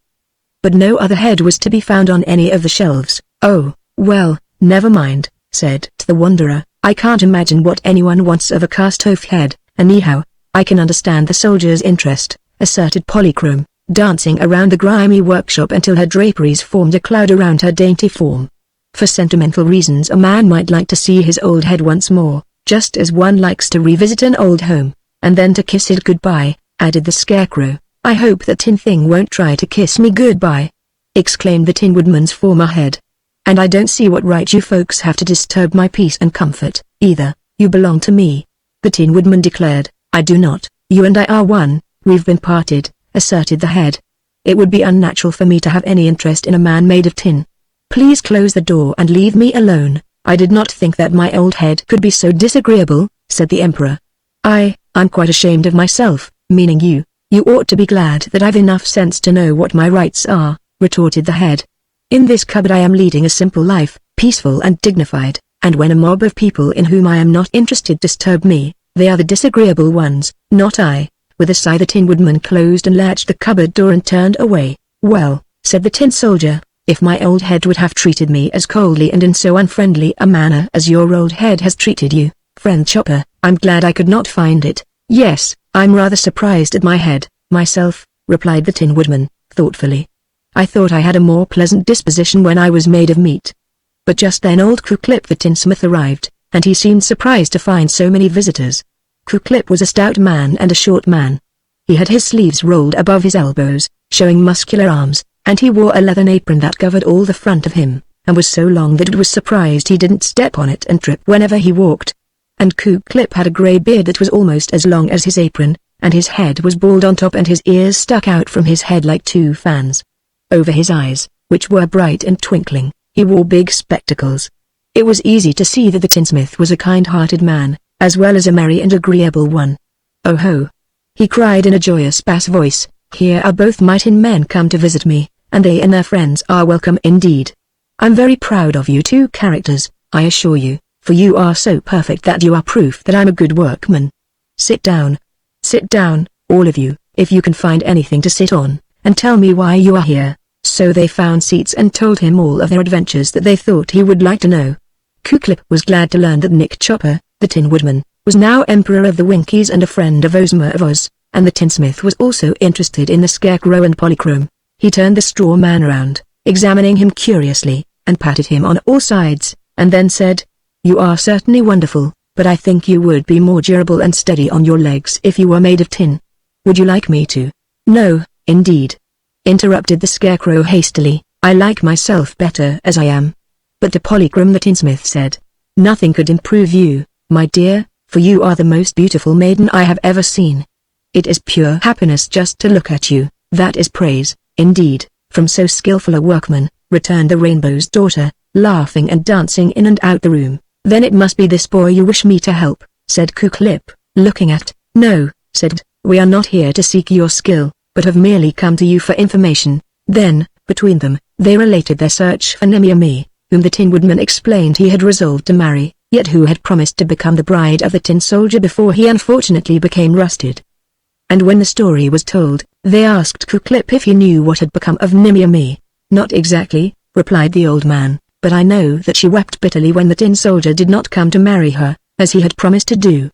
[SPEAKER 1] But no other head was to be found on any of the shelves. Oh, well, never mind, said the Wanderer, I can't imagine what anyone wants of a cast-off head, anyhow. I can understand the soldier's interest, asserted Polychrome, dancing around the grimy workshop until her draperies formed a cloud around her dainty form. For sentimental reasons a man might like to see his old head once more, just as one likes to revisit an old home, and then to kiss it goodbye, added the Scarecrow. I hope that Tin Thing won't try to kiss me goodbye, exclaimed the Tin Woodman's former head. And I don't see what right you folks have to disturb my peace and comfort, either. You belong to me, the Tin Woodman declared. I do not. You and I are one, we've been parted, asserted the head. It would be unnatural for me to have any interest in a man made of tin. Please close the door and leave me alone. I did not think that my old head could be so disagreeable, said the Emperor. I'm quite ashamed of myself, meaning you. You ought to be glad that I've enough sense to know what my rights are, retorted the head. In this cupboard I am leading a simple life, peaceful and dignified, and when a mob of people in whom I am not interested disturb me, they are the disagreeable ones, not I. With a sigh the Tin Woodman closed and latched the cupboard door and turned away. Well, said the Tin Soldier, if my old head would have treated me as coldly and in so unfriendly a manner as your old head has treated you, friend Chopper, I'm glad I could not find it. Yes, I'm rather surprised at my head, myself, replied the Tin Woodman, thoughtfully. I thought I had a more pleasant disposition when I was made of meat. But just then old Kuklip the tinsmith arrived, and he seemed surprised to find so many visitors. Kuklip was a stout man and a short man. He had his sleeves rolled above his elbows, showing muscular arms, and he wore a leathern apron that covered all the front of him, and was so long that it was surprised he didn't step on it and trip whenever he walked. And Kuklip had a grey beard that was almost as long as his apron, and his head was bald on top and his ears stuck out from his head like two fans. Over his eyes, which were bright and twinkling, he wore big spectacles. It was easy to see that the tinsmith was a kind-hearted man, as well as a merry and agreeable one. Oh ho! He cried in a joyous bass voice, here are both my tin men come to visit me, and they and their friends are welcome indeed. I'm very proud of you two characters, I assure you, for you are so perfect that you are proof that I'm a good workman. Sit down, all of you, if you can find anything to sit on, and tell me why you are here." So they found seats and told him all of their adventures that they thought he would like to know. Kuklip was glad to learn that Nick Chopper, the Tin Woodman, was now Emperor of the Winkies and a friend of Ozma of Oz, and the Tinsmith was also interested in the Scarecrow and Polychrome. He turned the straw man around, examining him curiously, and patted him on all sides, and then said, "You are certainly wonderful, but I think you would be more durable and steady on your legs if you were made of tin. Would you like me to?" "No, indeed," interrupted the Scarecrow hastily, "I like myself better as I am." But to Polychrome the Tinsmith said, "Nothing could improve you, my dear, for you are the most beautiful maiden I have ever seen. It is pure happiness just to look at you, that is praise, indeed, from so skillful a workman," returned the Rainbow's daughter, laughing and dancing in and out the room. "Then it must be this boy you wish me to help," said Kuklip, looking at. "No," said, "we are not here to seek your skill, but have merely come to you for information." Then, between them, they related their search for Nimmy, whom the Tin Woodman explained he had resolved to marry, yet who had promised to become the bride of the Tin Soldier before he unfortunately became rusted. And when the story was told, they asked Kuklip if he knew what had become of Nimmy. "Not exactly," replied the old man, "but I know that she wept bitterly when the Tin Soldier did not come to marry her, as he had promised to do."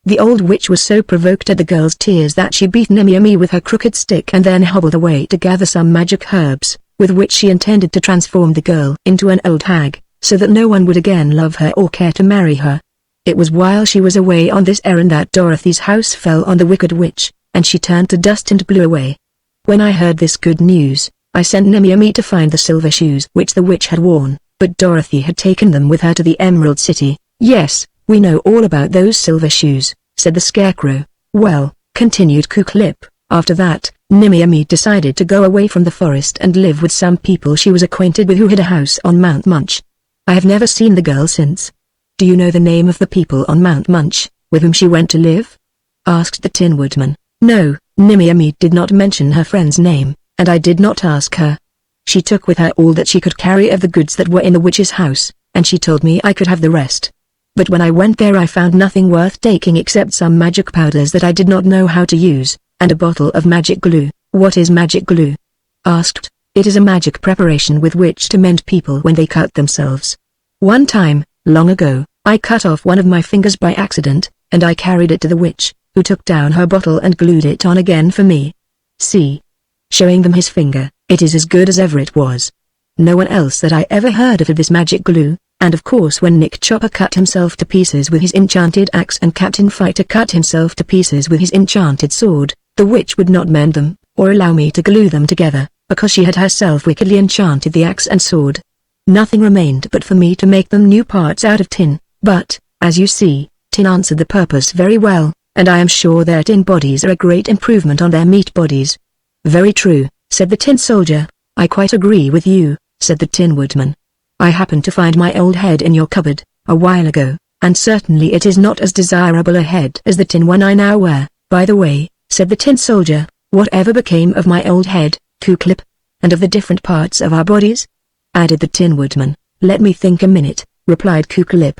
[SPEAKER 1] The old witch was so provoked at the girl's tears that she beat Nimmy with her crooked stick and then hobbled away to gather some magic herbs, with which she intended to transform the girl into an old hag, so that no one would again love her or care to marry her. It was while she was away on this errand that Dorothy's house fell on the wicked witch, and she turned to dust and blew away. When I heard this good news, I sent Nimmy to find the silver shoes which the witch had worn, but Dorothy had taken them with her to the Emerald City. "Yes, we know all about those silver shoes," said the Scarecrow. "Well," continued Kuklip, "after that, Nimmy decided to go away from the forest and live with some people she was acquainted with who had a house on Mount Munch. I have never seen the girl since." "Do you know the name of the people on Mount Munch, with whom she went to live?" asked the Tin Woodman. "No, Nimmy did not mention her friend's name, and I did not ask her. She took with her all that she could carry of the goods that were in the witch's house, and she told me I could have the rest. But when I went there I found nothing worth taking except some magic powders that I did not know how to use, and a bottle of magic glue." "What is magic glue?" asked. "It is a magic preparation with which to mend people when they cut themselves. One time, long ago, I cut off one of my fingers by accident, and I carried it to the witch, who took down her bottle and glued it on again for me. See?" Showing them his finger, "It is as good as ever it was. No one else that I ever heard of had this magic glue, and of course when Nick Chopper cut himself to pieces with his enchanted axe and Captain Fighter cut himself to pieces with his enchanted sword, the witch would not mend them, or allow me to glue them together, because she had herself wickedly enchanted the axe and sword. Nothing remained but for me to make them new parts out of tin, but, as you see, tin answered the purpose very well, and I am sure their tin bodies are a great improvement on their meat bodies." "Very true," said the Tin Soldier. "I quite agree with you," said the Tin Woodman. "I happened to find my old head in your cupboard, a while ago, and certainly it is not as desirable a head as the tin one I now wear." "By the way," said the Tin Soldier, "whatever became of my old head, Kuklip? And of the different parts of our bodies?" added the Tin Woodman. "Let me think a minute," replied Kuklip.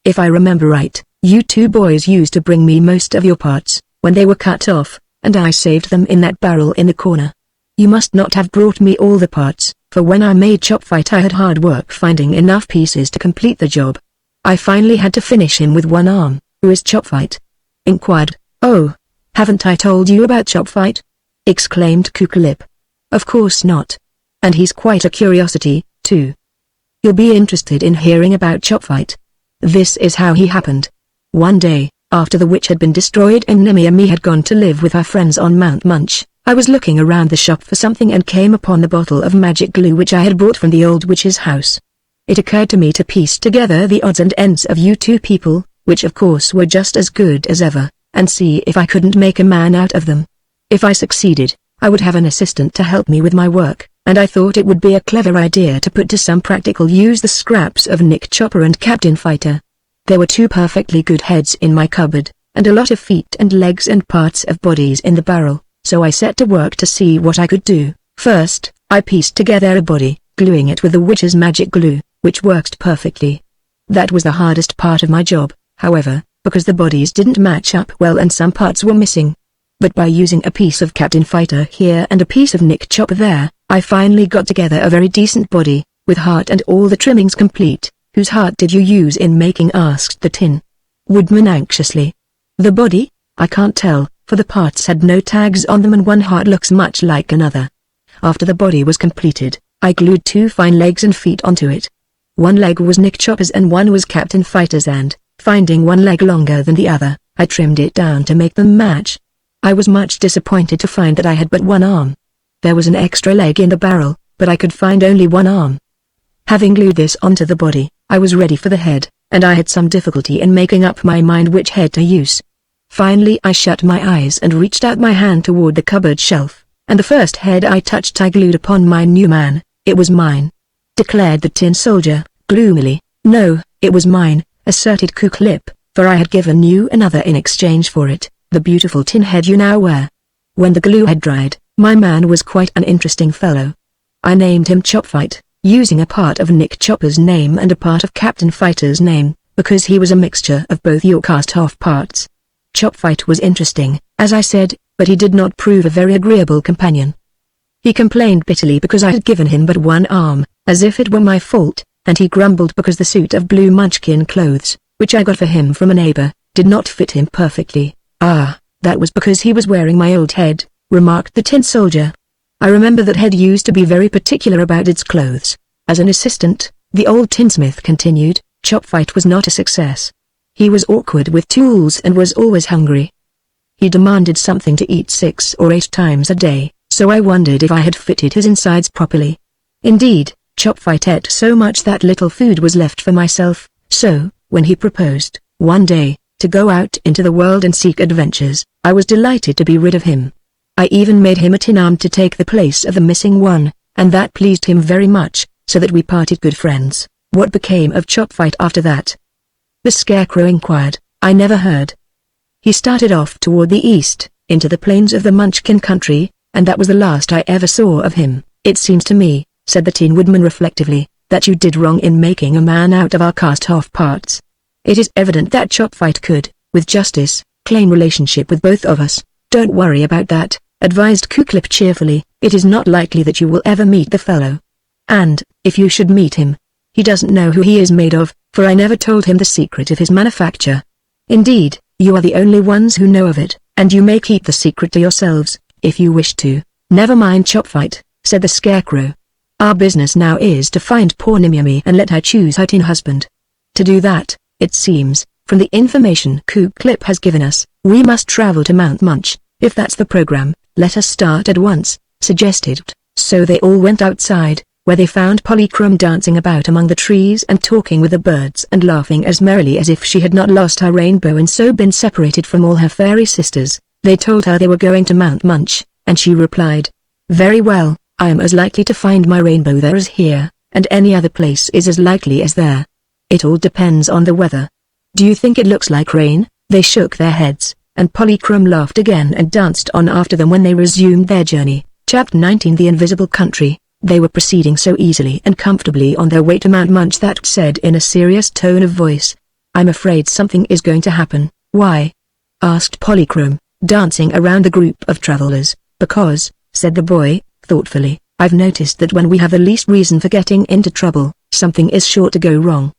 [SPEAKER 1] "If I remember right, you two boys used to bring me most of your parts, when they were cut off, and I saved them in that barrel in the corner. You must not have brought me all the parts, for when I made Chopfight I had hard work finding enough pieces to complete the job. I finally had to finish him with one arm." "Who is Chopfight?" inquired. "Oh, haven't I told you about Chopfight?" exclaimed Kuklip. "Of course not. And he's quite a curiosity, too. You'll be interested in hearing about Chopfight. This is how he happened. One day, after the witch had been destroyed and Nimmy had gone to live with her friends on Mount Munch, I was looking around the shop for something and came upon the bottle of magic glue which I had brought from the old witch's house. It occurred to me to piece together the odds and ends of you two people, which of course were just as good as ever, and see if I couldn't make a man out of them. If I succeeded, I would have an assistant to help me with my work, and I thought it would be a clever idea to put to some practical use the scraps of Nick Chopper and Captain Fighter. There were two perfectly good heads in my cupboard, and a lot of feet and legs and parts of bodies in the barrel, so I set to work to see what I could do. First, I pieced together a body, gluing it with the witch's magic glue, which worked perfectly. That was the hardest part of my job, however, because the bodies didn't match up well and some parts were missing. but by using a piece of Captain Fighter here and a piece of Nick Chopper there, I finally got together a very decent body, with heart and all the trimmings complete. Whose heart did you use in making?" asked the tin Woodman anxiously. "The body? I can't tell, for the parts had no tags on them and one heart looks much like another. After the body was completed, I glued 2 fine legs and feet onto it. One leg was Nick Chopper's and one was Captain Fighter's, and, finding one leg longer than the other, I trimmed it down to make them match. I was much disappointed to find that I had but one arm. There was an extra leg in the barrel, but I could find only one arm. Having glued this onto the body, I was ready for the head, and I had some difficulty in making up my mind which head to use. Finally I shut my eyes and reached out my hand toward the cupboard shelf, and the first head I touched I glued upon my new man. "It was mine," declared the tin soldier, gloomily. "No, it was mine," asserted Clip, "for I had given you another in exchange for it, the beautiful tin head you now wear." When the glue had dried, my man was quite an interesting fellow. I named him Chopfight, using a part of Nick Chopper's name and a part of Captain Fighter's name, because he was a mixture of both your cast-off parts. Chopfight was interesting, as I said, but he did not prove a very agreeable companion. He complained bitterly because I had given him but one arm, as if it were my fault, and he grumbled because the suit of blue Munchkin clothes, which I got for him from a neighbor, did not fit him perfectly. "Ah, that was because he was wearing my old head," remarked the tin soldier. "I remember that head used to be very particular about its clothes." As an assistant, the old tinsmith continued, Chopfight was not a success. He was awkward with tools and was always hungry. He demanded something to eat 6 or 8 times a day, so I wondered if I had fitted his insides properly. Indeed, Chopfight ate so much that little food was left for myself, so, when he proposed, one day, to go out into the world and seek adventures, I was delighted to be rid of him. I even made him a tin arm to take the place of the missing one, and that pleased him very much, so that we parted good friends. What became of Chopfight after that?" the Scarecrow inquired. "I never heard. He started off toward the east, into the plains of the Munchkin country, and that was the last I ever saw of him." "It seems to me," said the Tin Woodman reflectively, "that you did wrong in making a man out of our cast-off parts. It is evident that Chopfight could, with justice, claim relationship with both of us." "Don't worry about that," advised Clip cheerfully. "It is not likely that you will ever meet the fellow. And, if you should meet him, he doesn't know who he is made of, for I never told him the secret of his manufacture. Indeed, you are the only ones who know of it, and you may keep the secret to yourselves, if you wish to." "Never mind Chopfight," said the Scarecrow. "Our business now is to find poor Nimyami and let her choose her tin husband. To do that, it seems, from the information Clip has given us, we must travel to Mount Munch. If that's the program, let us start at once," suggested. So they all went outside, where they found Polychrome dancing about among the trees and talking with the birds and laughing as merrily as if she had not lost her rainbow and so been separated from all her fairy sisters. They told her they were going to Mount Munch, and she replied, "Very well, I am as likely to find my rainbow there as here, and any other place is as likely as there. It all depends on the weather. Do you think it looks like rain?" They shook their heads, and Polychrome laughed again and danced on after them when they resumed their journey. Chapter 19 The Invisible Country. They were proceeding so easily and comfortably on their way to Mount Munch that said in a serious tone of voice, "I'm afraid something is going to happen." "Why?" asked Polychrome, dancing around the group of travelers. "Because," said the boy, thoughtfully, "I've noticed that when we have the least reason for getting into trouble, something is sure to go wrong.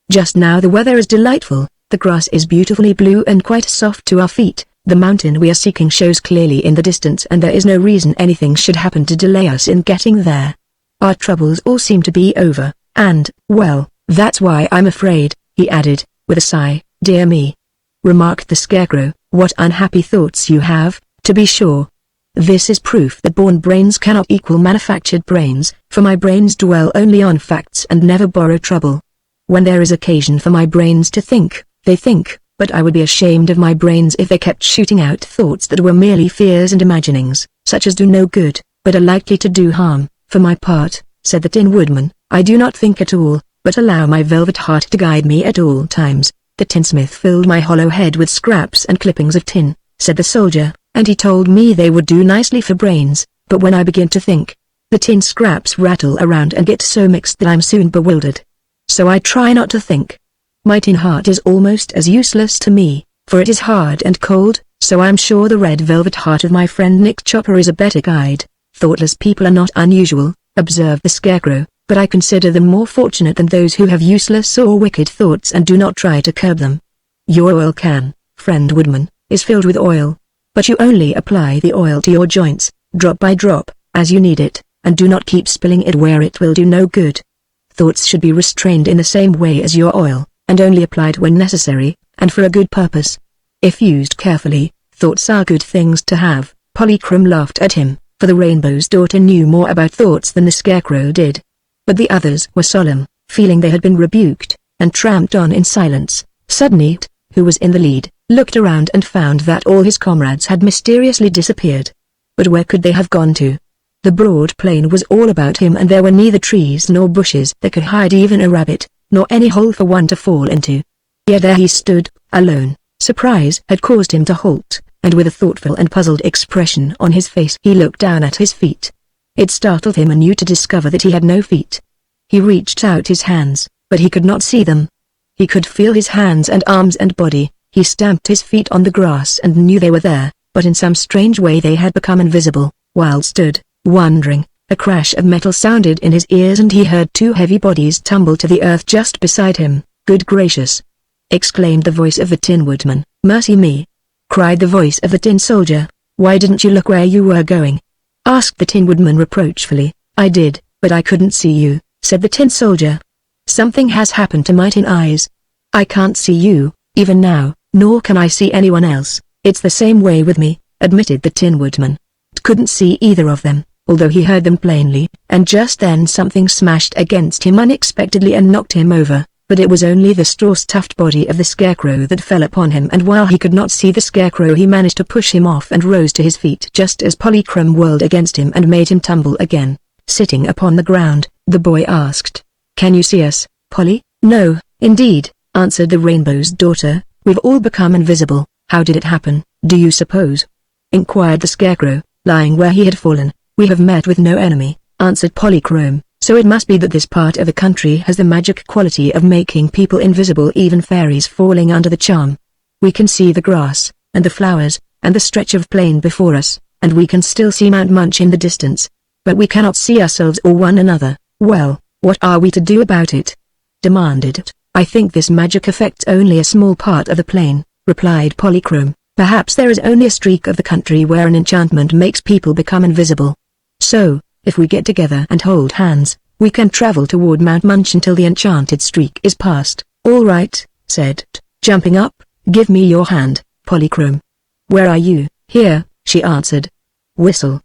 [SPEAKER 1] Just now the weather is delightful, the grass is beautifully blue and quite soft to our feet, the mountain we are seeking shows clearly in the distance and there is no reason anything should happen to delay us in getting there. Our troubles all seem to be over, and, well, that's why I'm afraid," he added, with a sigh. "Dear me," remarked the Scarecrow, "what unhappy thoughts you have, to be sure. This is proof that born brains cannot equal manufactured brains, for my brains dwell only on facts and never borrow trouble. When there is occasion for my brains to think, they think, but I would be ashamed of my brains if they kept shooting out thoughts that were merely fears and imaginings, such as do no good, but are likely to do harm. For my part," said the Tin Woodman, "I do not think at all, but allow my velvet heart to guide me at all times." "The tinsmith filled my hollow head with scraps and clippings of tin," said the soldier, "and he told me they would do nicely for brains, but when I begin to think, the tin scraps rattle around and get so mixed that I'm soon bewildered. So I try not to think. My tin heart is almost as useless to me, for it is hard and cold, so I'm sure the red velvet heart of my friend Nick Chopper is a better guide. Thoughtless people are not unusual, observed the Scarecrow, but I consider them more fortunate than those who have useless or wicked thoughts and do not try to curb them. Your oil can, friend Woodman, is filled with oil. But you only apply the oil to your joints, drop by drop, as you need it, and do not keep spilling it where it will do no good. Thoughts should be restrained in the same way as your oil, and only applied when necessary, and for a good purpose. If used carefully, thoughts are good things to have. Polychrome laughed at him, for the Rainbow's daughter knew more about thoughts than the Scarecrow did. But the others were solemn, feeling they had been rebuked, and tramped on in silence. Suddenly, who was in the lead, looked around and found that all his comrades had mysteriously disappeared. But where could they have gone to? The broad plain was all about him and there were neither trees nor bushes that could hide even a rabbit, nor any hole for one to fall into. Yet there he stood, alone. Surprise had caused him to halt, and with a thoughtful and puzzled expression on his face he looked down at his feet. It startled him anew to discover that he had no feet. He reached out his hands, but he could not see them. He could feel his hands and arms and body. He stamped his feet on the grass and knew they were there, but in some strange way they had become invisible. While stood, wondering, a crash of metal sounded in his ears and he heard two heavy bodies tumble to the earth just beside him. "Good gracious!" exclaimed the voice of the Tin Woodman. "Mercy me!" cried the voice of the Tin Soldier. "Why didn't you look where you were going?" asked the Tin Woodman reproachfully. "I did, but I couldn't see you," said the Tin Soldier. "Something has happened to my tin eyes. I can't see you, even now, nor can I see anyone else." "It's the same way with me," admitted the Tin Woodman. Couldn't see either of them, although he heard them plainly, and just then something smashed against him unexpectedly and knocked him over, but it was only the straw-stuffed body of the Scarecrow that fell upon him, and while he could not see the Scarecrow he managed to push him off and rose to his feet just as Polychrome whirled against him and made him tumble again. Sitting upon the ground, the boy asked, "Can you see us, Polly?" "No, indeed," answered the Rainbow's daughter, "we've all become invisible." "How did it happen, do you suppose?" inquired the Scarecrow, lying where he had fallen. "We have met with no enemy," answered Polychrome, "so it must be that this part of the country has the magic quality of making people invisible, even fairies falling under the charm. We can see the grass, and the flowers, and the stretch of plain before us, and we can still see Mount Munch in the distance. But we cannot see ourselves or one another." "Well, what are we to do about it?" demanded. "I think this magic affects only a small part of the plain," replied Polychrome. "Perhaps there is only a streak of the country where an enchantment makes people become invisible. So, if we get together and hold hands, we can travel toward Mount Munch until the enchanted streak is past." "All right," said jumping up, "give me your hand, Polychrome." "Where are you?" "Here," she answered. "Whistle.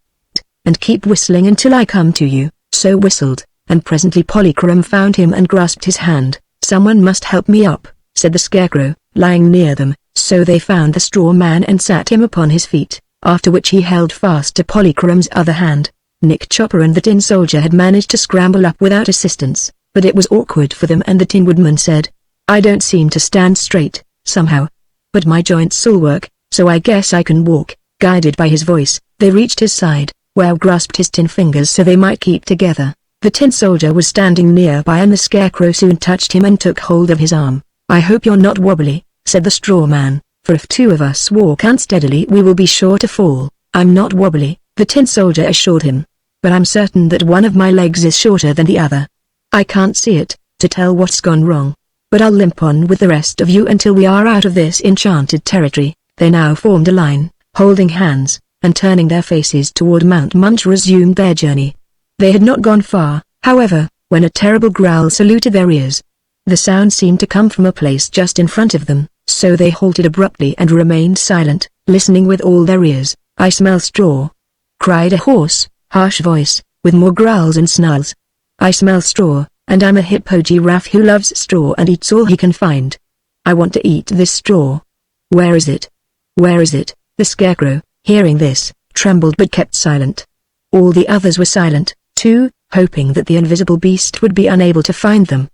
[SPEAKER 1] And keep whistling until I come to you." So whistled, and presently Polychrome found him and grasped his hand. "Someone must help me up," said the Scarecrow, lying near them. So they found the straw man and sat him upon his feet, after which he held fast to Polychrome's other hand. Nick Chopper and the Tin Soldier had managed to scramble up without assistance, but it was awkward for them, and the Tin Woodman said, "I don't seem to stand straight, somehow. But my joints all work, so I guess I can walk." Guided by his voice, they reached his side, where grasped his tin fingers so they might keep together. The Tin Soldier was standing nearby and the Scarecrow soon touched him and took hold of his arm. "I hope you're not wobbly," said the straw man, "for if two of us walk unsteadily we will be sure to fall." "I'm not wobbly," the Tin Soldier assured him. "But I'm certain that one of my legs is shorter than the other. I can't see it, to tell what's gone wrong. But I'll limp on with the rest of you until we are out of this enchanted territory." They now formed a line, holding hands, and turning their faces toward Mount Munch resumed their journey. They had not gone far, however, when a terrible growl saluted their ears. The sound seemed to come from a place just in front of them, so they halted abruptly and remained silent, listening with all their ears. "I smell straw," cried a hoarse, harsh voice, with more growls and snarls. "I smell straw, and I'm a hippo giraffe who loves straw and eats all he can find. I want to eat this straw. Where is it? Where is it?" The Scarecrow, hearing this, trembled but kept silent. All the others were silent, too, hoping that the invisible beast would be unable to find them.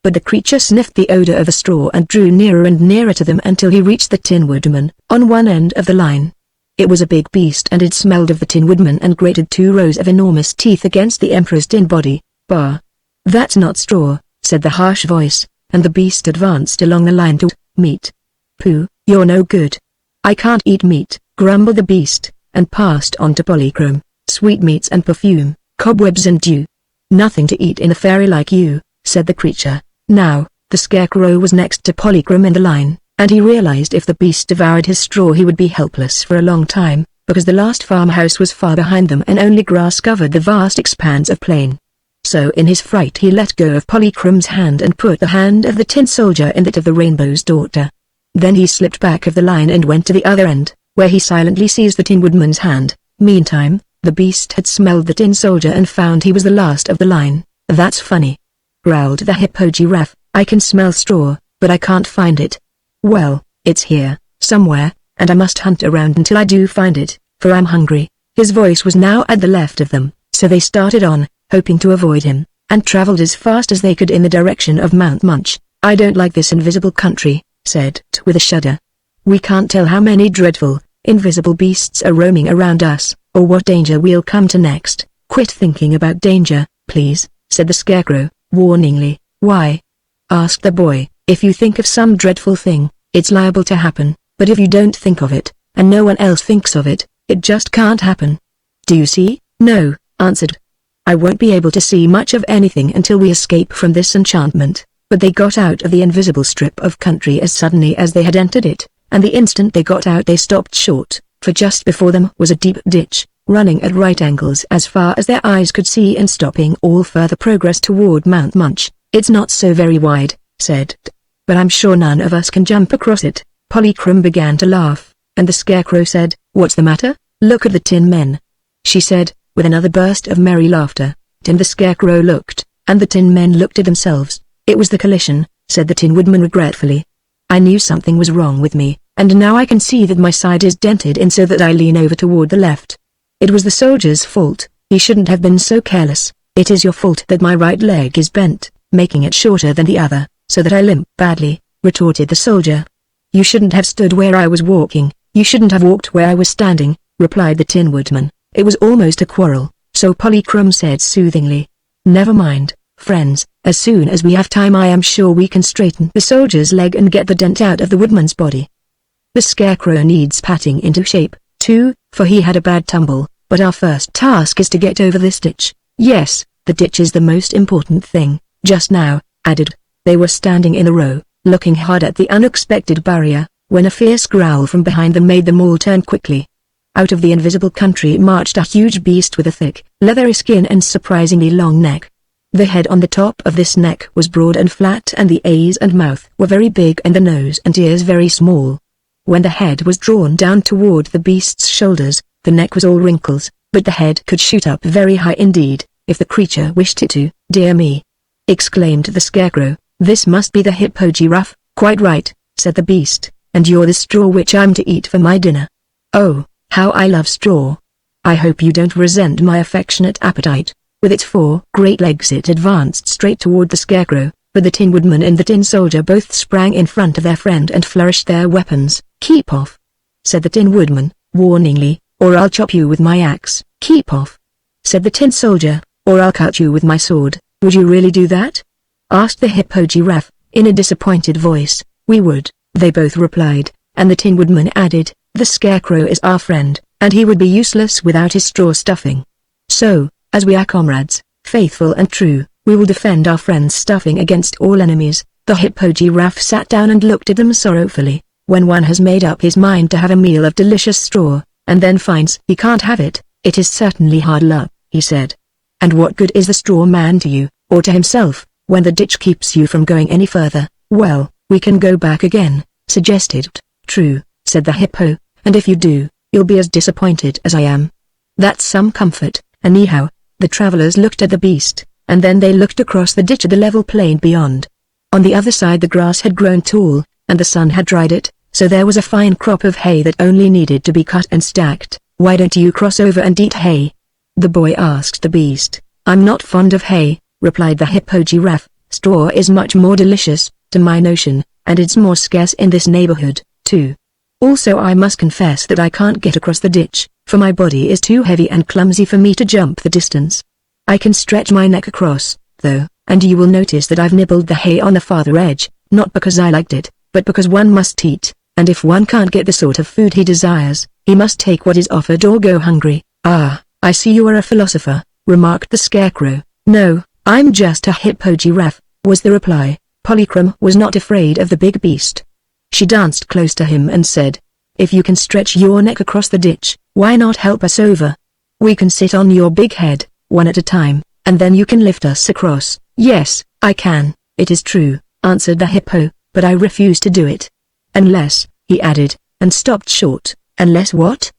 [SPEAKER 1] But the creature sniffed the odor of a straw and drew nearer and nearer to them until he reached the Tin Woodman, on one end of the line. It was a big beast and it smelled of the Tin Woodman and grated 2 rows of enormous teeth against the Emperor's tin body. "Bah! That's not straw," said the harsh voice, and the beast advanced along the line to meet. "Pooh, you're no good. I can't eat meat, grumbled the beast, and passed on to Polychrome, sweetmeats and perfume, cobwebs and dew. Nothing to eat in a fairy like you, said the creature. Now, the Scarecrow was next to Polychrome in the line, and he realized if the beast devoured his straw he would be helpless for a long time, because the last farmhouse was far behind them and only grass covered the vast expanse of plain. So in his fright he let go of Polychrome's hand and put the hand of the tin soldier in that of the Rainbow's daughter. Then he slipped back of the line and went to the other end, where he silently seized the Tin Woodman's hand. Meantime, the beast had smelled the tin soldier and found he was the last of the line. That's funny, growled the Hippo-Giraffe. I can smell straw, but I can't find it. Well, it's here, somewhere, and I must hunt around until I do find it, for I'm hungry. His voice was now at the left of them, so they started on, hoping to avoid him, and traveled as fast as they could in the direction of Mount Munch. I don't like this invisible country, said T with a shudder. We can't tell how many dreadful, invisible beasts are roaming around us, or what danger we'll come to next. Quit thinking about danger, please, said the Scarecrow, warningly. Why? Asked the boy. If you think of some dreadful thing, it's liable to happen, but if you don't think of it, and no one else thinks of it, it just can't happen. Do you see? No, answered. I won't be able to see much of anything until we escape from this enchantment. But they got out of the invisible strip of country as suddenly as they had entered it, and the instant they got out they stopped short, for just before them was a deep ditch, running at right angles as far as their eyes could see and stopping all further progress toward Mount Munch. It's not so very wide, said T, but I'm sure none of us can jump across it. Polychrome began to laugh, and the Scarecrow said, What's the matter? Look at the tin men, she said, with another burst of merry laughter. And the Scarecrow looked, and the tin men looked at themselves. It was the collision, said the Tin Woodman regretfully. I knew something was wrong with me, and now I can see that my side is dented in so that I lean over toward the left. It was the soldier's fault, he shouldn't have been so careless. It is your fault that my right leg is bent, making it shorter than the other, so that I limp badly, retorted the soldier. You shouldn't have stood where I was walking, you shouldn't have walked where I was standing, replied the Tin Woodman. It was almost a quarrel, so Polychrome said soothingly. Never mind, friends, as soon as we have time I am sure we can straighten the soldier's leg and get the dent out of the woodman's body. The Scarecrow needs patting into shape, too, for he had a bad tumble, but our first task is to get over this ditch. Yes, the ditch is the most important thing. Just now, added. They were standing in a row, looking hard at the unexpected barrier, when a fierce growl from behind them made them all turn quickly. Out of the invisible country marched a huge beast with a thick, leathery skin and surprisingly long neck. The head on the top of this neck was broad and flat and the eyes and mouth were very big and the nose and ears very small. When the head was drawn down toward the beast's shoulders, the neck was all wrinkles, but the head could shoot up very high indeed, if the creature wished it to. Dear me! Exclaimed the Scarecrow, this must be the Hippo-Giraffe. Quite right, said the beast, and you're the straw which I'm to eat for my dinner. Oh, how I love straw! I hope you don't resent my affectionate appetite. With its 4 great legs it advanced straight toward the Scarecrow, but the Tin Woodman and the Tin Soldier both sprang in front of their friend and flourished their weapons. Keep off, said the Tin Woodman, warningly, or I'll chop you with my axe. Keep off, said the Tin Soldier, or I'll cut you with my sword. Would you really do that? Asked the Hippo-Giraffe, in a disappointed voice. We would, they both replied, and the Tin Woodman added, the Scarecrow is our friend, and he would be useless without his straw stuffing. So, as we are comrades, faithful and true, we will defend our friend's stuffing against all enemies. The Hippo-Giraffe sat down and looked at them sorrowfully. When one has made up his mind to have a meal of delicious straw, and then finds he can't have it, it is certainly hard luck, he said. And what good is the straw man to you, or to himself, when the ditch keeps you from going any further? Well, we can go back again, suggested T. True, said the Hippo, and if you do, you'll be as disappointed as I am. That's some comfort. Anyhow, the travelers looked at the beast, and then they looked across the ditch at the level plain beyond. On the other side the grass had grown tall, and the sun had dried it, so there was a fine crop of hay that only needed to be cut and stacked. Why don't you cross over and eat hay? The boy asked the beast. I'm not fond of hay, replied the Hippo-Giraffe. Straw is much more delicious, to my notion, and it's more scarce in this neighborhood, too. Also I must confess that I can't get across the ditch, for my body is too heavy and clumsy for me to jump the distance. I can stretch my neck across, though, and you will notice that I've nibbled the hay on the farther edge, not because I liked it, but because one must eat. and if one can't get the sort of food he desires, he must take what is offered or go hungry. "Ah, I see you are a philosopher," remarked the Scarecrow. "No, I'm just a hippogiraffe," was the reply. Polychrome was not afraid of the big beast. She danced close to him and said, "If you can stretch your neck across the ditch, why not help us over? We can sit on your big head, one at a time, and then you can lift us across." "Yes, I can, it is true," answered the hippo, "but I refuse to do it. Unless," he added, and stopped short. "Unless what?"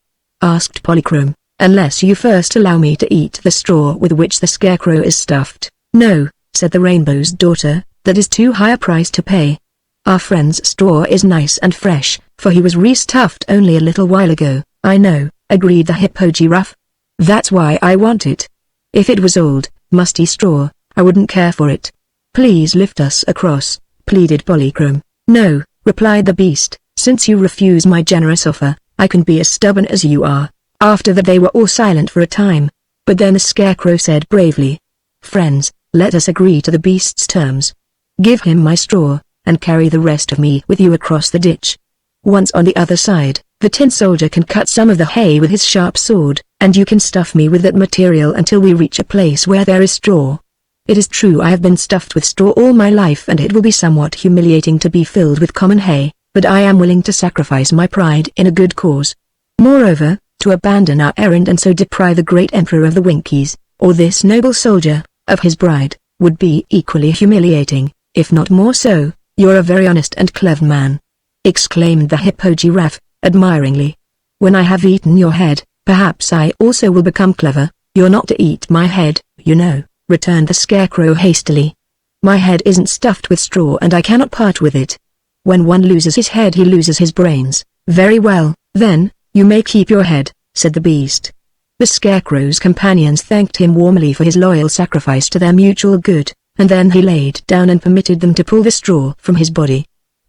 [SPEAKER 1] asked Polychrome. "Unless you first allow me to eat the straw with which the Scarecrow is stuffed." "No," said the Rainbow's daughter, "that is too high a price to pay. Our friend's straw is nice and fresh, for he was restuffed only a little while ago." "I know," agreed the hippogiraffe. "That's why I want it. If it was old, musty straw, I wouldn't care for it." "Please lift us across," pleaded Polychrome. "No," replied the beast, "since you refuse my generous offer, I can be as stubborn as you are." After that they were all silent for a time. But then the Scarecrow said bravely, "Friends, let us agree to the beast's terms. Give him my straw, and carry the rest of me with you across the ditch. Once on the other side, the tin soldier can cut some of the hay with his sharp sword, and you can stuff me with that material until we reach a place where there is straw. It is true I have been stuffed with straw all my life and it will be somewhat humiliating to be filled with common hay, but I am willing to sacrifice my pride in a good cause. Moreover, to abandon our errand and so deprive the great Emperor of the Winkies, or this noble soldier, of his bride, would be equally humiliating, if not more so." "You're a very honest and clever man," exclaimed the hippogiraffe, admiringly. "When I have eaten your head, perhaps I also will become clever." "You're not to eat my head, you know," returned the Scarecrow hastily. "My head isn't stuffed with straw and I cannot part with it. When one loses his head he loses his brains." "Very well, then, you may keep your head," said the beast. The Scarecrow's companions thanked him warmly for his loyal sacrifice to their mutual good, and then he laid down and permitted them to pull the straw from his body.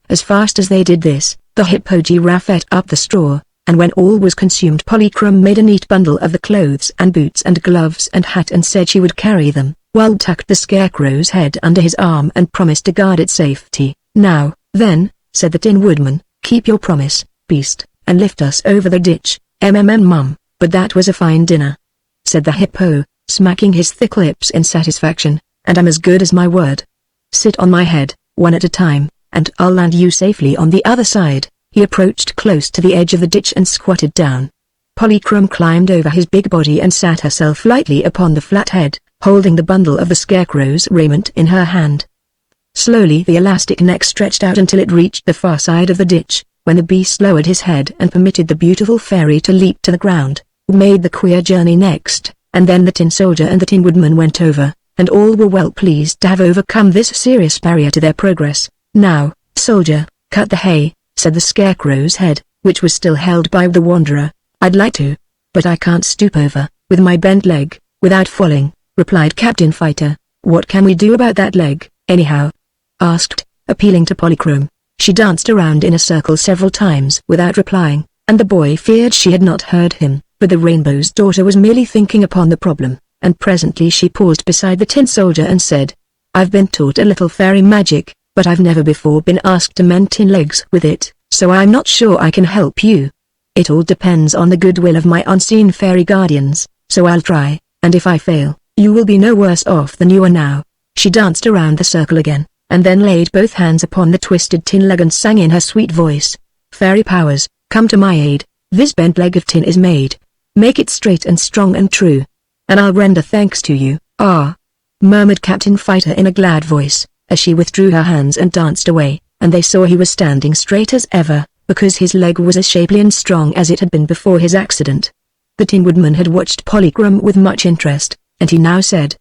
[SPEAKER 1] As fast as they did this, the hippogiraffe ate up the straw, and when all was consumed Polychrome made a neat bundle of the clothes and boots and gloves and hat and said she would carry them, while tucked the Scarecrow's head under his arm and promised to guard its safety. "Now, then," said the Tin Woodman, "keep your promise, beast, and lift us over the ditch." Mum, but that was a fine dinner," said the hippo, smacking his thick lips in satisfaction, "and I'm as good as my word. Sit on my head, one at a time, and I'll land you safely on the other side." He approached close to the edge of the ditch and squatted down. Polychrome climbed over his big body and sat herself lightly upon the flat head, holding the bundle of the Scarecrow's raiment in her hand. Slowly the elastic neck stretched out until it reached the far side of the ditch, when the beast lowered his head and permitted the beautiful fairy to leap to the ground, who made the queer journey next, and then the Tin Soldier and the Tin Woodman went over, and all were well pleased to have overcome this serious barrier to their progress. "Now, soldier, cut the hay," said the Scarecrow's head, which was still held by the Wanderer. "I'd like to, but I can't stoop over, with my bent leg, without falling," replied Captain Fighter. "What can we do about that leg, anyhow?" asked, appealing to Polychrome. She danced around in a circle several times without replying, and the boy feared she had not heard him, but the Rainbow's daughter was merely thinking upon the problem, and presently she paused beside the Tin Soldier and said, "I've been taught a little fairy magic, but I've never before been asked to mend tin legs with it, so I'm not sure I can help you. It all depends on the goodwill of my unseen fairy guardians, so I'll try, and if I fail, you will be no worse off than you are now." She danced around the circle again, and then laid both hands upon the twisted tin leg and sang in her sweet voice, "Fairy powers, come to my aid, this bent leg of tin is made. Make it straight and strong and true, and I'll render thanks to you." "Ah," murmured Captain Fighter in a glad voice, as she withdrew her hands and danced away, and they saw he was standing straight as ever, because his leg was as shapely and strong as it had been before his accident. The Tin Woodman had watched Polychrome with much interest, and he now said,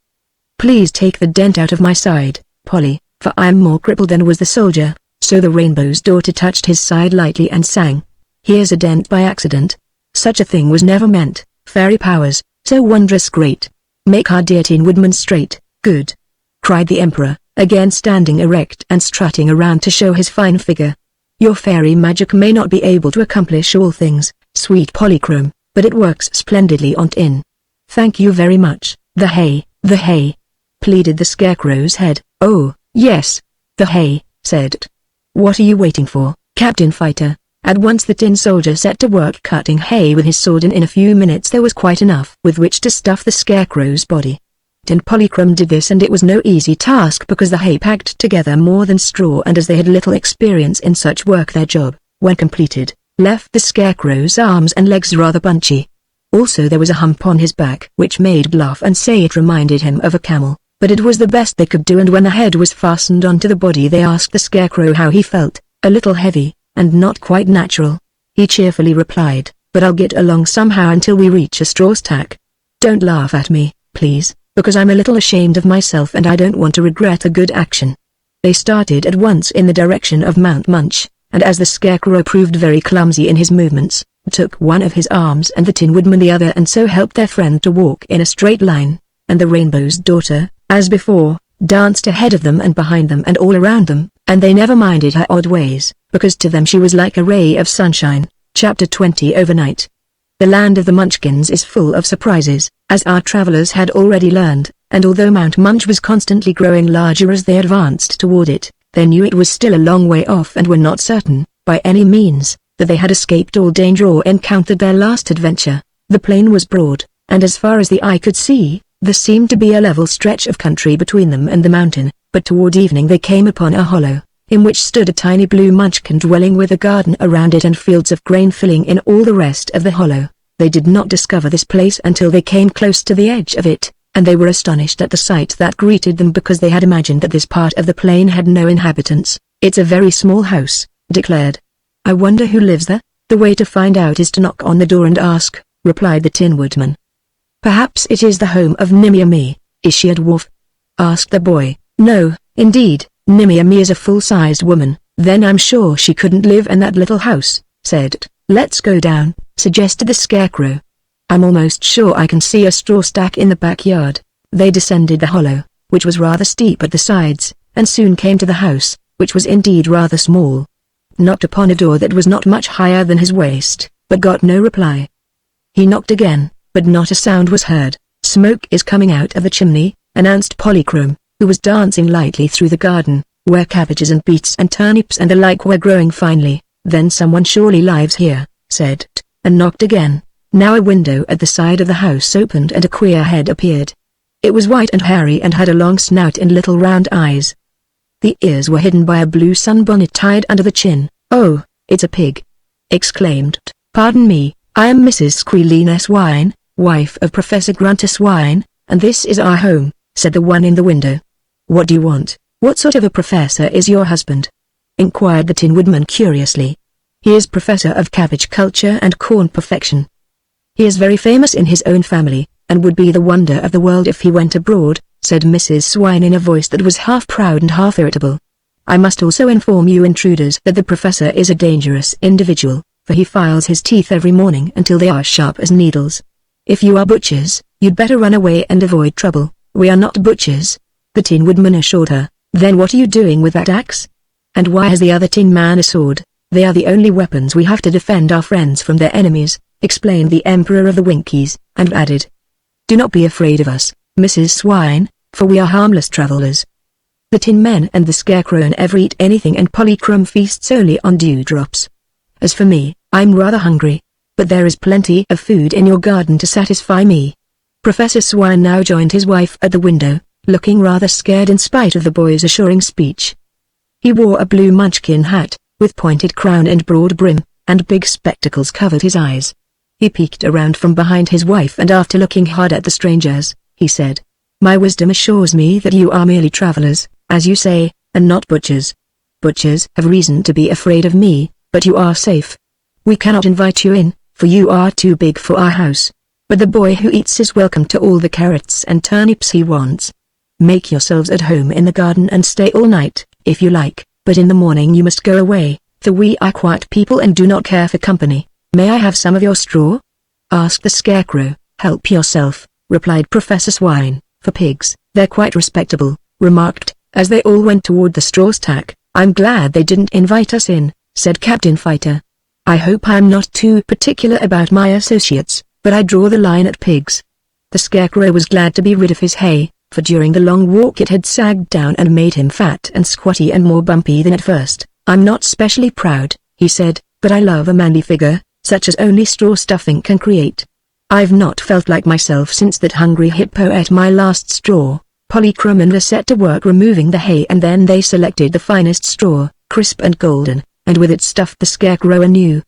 [SPEAKER 1] "Please take the dent out of my side, Polly, for I am more crippled than was the soldier." So the Rainbow's daughter touched his side lightly and sang, "Here's a dent by accident. Such a thing was never meant. Fairy powers, so wondrous great. Make our dear Tin Woodman straight, good," cried the Emperor, again standing erect and strutting around to show his fine figure. "Your fairy magic may not be able to accomplish all things, sweet Polychrome, but it works splendidly on tin." "Thank you very much." The hay," pleaded the Scarecrow's head. "Oh, yes, the hay," said it. "What are you waiting for, Captain Fighter? At once the tin soldier set to work cutting hay with his sword, and in a few minutes there was quite enough with which to stuff the scarecrow's body. And Polychrome did this, and it was no easy task because the hay packed together more than straw, and as they had little experience in such work, their job, when completed, left the scarecrow's arms and legs rather bunchy. Also there was a hump on his back which made laugh and say it reminded him of a camel, but it was the best they could do, and when the head was fastened onto the body they asked the scarecrow how he felt. A little heavy, and not quite natural. He cheerfully replied, but I'll get along somehow until we reach a straw stack. Don't laugh at me, please, because I'm a little ashamed of myself and I don't want to regret a good action. They started at once in the direction of Mount Munch, and as the scarecrow proved very clumsy in his movements, took one of his arms and the Tin Woodman the other, and so helped their friend to walk in a straight line, and the Rainbow's Daughter, as before, danced ahead of them and behind them and all around them, and they never minded her odd ways, because to them she was like a ray of sunshine. Chapter 20 Overnight. The land of the Munchkins is full of surprises, as our travelers had already learned, and although Mount Munch was constantly growing larger as they advanced toward it, they knew it was still a long way off and were not certain, by any means, that they had escaped all danger or encountered their last adventure. The plain was broad, and as far as the eye could see, there seemed to be a level stretch of country between them and the mountain, but toward evening they came upon a hollow, in which stood a tiny blue Munchkin dwelling with a garden around it and fields of grain filling in all the rest of the hollow. They did not discover this place until they came close to the edge of it, and they were astonished at the sight that greeted them because they had imagined that this part of the plain had no inhabitants. It's a very small house, declared. I wonder who lives there? The way to find out is to knock on the door and ask, replied the Tin Woodman. Perhaps it is the home of Nimmy. Is she a dwarf? Asked the boy. No, indeed, Nimmy is a full-sized woman. Then I'm sure she couldn't live in that little house, said. Let's go down, suggested the scarecrow. I'm almost sure I can see a straw stack in the backyard. They descended the hollow, which was rather steep at the sides, and soon came to the house, which was indeed rather small. Knocked upon a door that was not much higher than his waist, but got no reply. He knocked again, but not a sound was heard. Smoke is coming out of the chimney, announced Polychrome, who was dancing lightly through the garden, where cabbages and beets and turnips and the like were growing finely. Then someone surely lives here, said, and knocked again. Now a window at the side of the house opened and a queer head appeared. It was white and hairy and had a long snout and little round eyes. The ears were hidden by a blue sunbonnet tied under the chin. Oh, it's a pig! Exclaimed. Pardon me, I am Mrs. Squealine Swine, wife of Professor Grunter Swine, and this is our home, said the one in the window. What do you want? What sort of a professor is your husband? Inquired the Tin Woodman curiously. He is professor of cabbage culture and corn perfection. He is very famous in his own family, and would be the wonder of the world if he went abroad, said Mrs. Swine in a voice that was half proud and half irritable. I must also inform you intruders that the professor is a dangerous individual, for he files his teeth every morning until they are sharp as needles. If you are butchers, you'd better run away and avoid trouble. We are not butchers, the Tin Woodman assured her. Then what are you doing with that axe? And why has the other Tin Man a sword? They are the only weapons we have to defend our friends from their enemies, explained the Emperor of the Winkies, and added. Do not be afraid of us, Mrs. Swine, for we are harmless travelers. The Tin Men and the Scarecrow never eat anything, and Polychrome feasts only on dewdrops. As for me, I'm rather hungry, but there is plenty of food in your garden to satisfy me. Professor Swine now joined his wife at the window, looking rather scared in spite of the boy's assuring speech. He wore a blue Munchkin hat, with pointed crown and broad brim, and big spectacles covered his eyes. He peeked around from behind his wife, and after looking hard at the strangers, he said, My wisdom assures me that you are merely travelers, as you say, and not butchers. Butchers have reason to be afraid of me, but you are safe. We cannot invite you in, for you are too big for our house. But the boy who eats is welcome to all the carrots and turnips he wants. Make yourselves at home in the garden and stay all night, if you like, but in the morning you must go away, for we are quiet people and do not care for company. May I have some of your straw? Asked the Scarecrow. Help yourself, replied Professor Swine. For pigs, they're quite respectable, remarked, as they all went toward the straw stack. I'm glad they didn't invite us in, said Captain Fighter. I hope I'm not too particular about my associates, but I draw the line at pigs. The Scarecrow was glad to be rid of his hay, for during the long walk it had sagged down and made him fat and squatty and more bumpy than at first. I'm not specially proud, he said, but I love a manly figure, such as only straw stuffing can create. I've not felt like myself since that hungry hippo ate my last straw." Polychrome and I set to work removing the hay, and then they selected the finest straw, crisp and golden, and with it stuffed the scarecrow anew.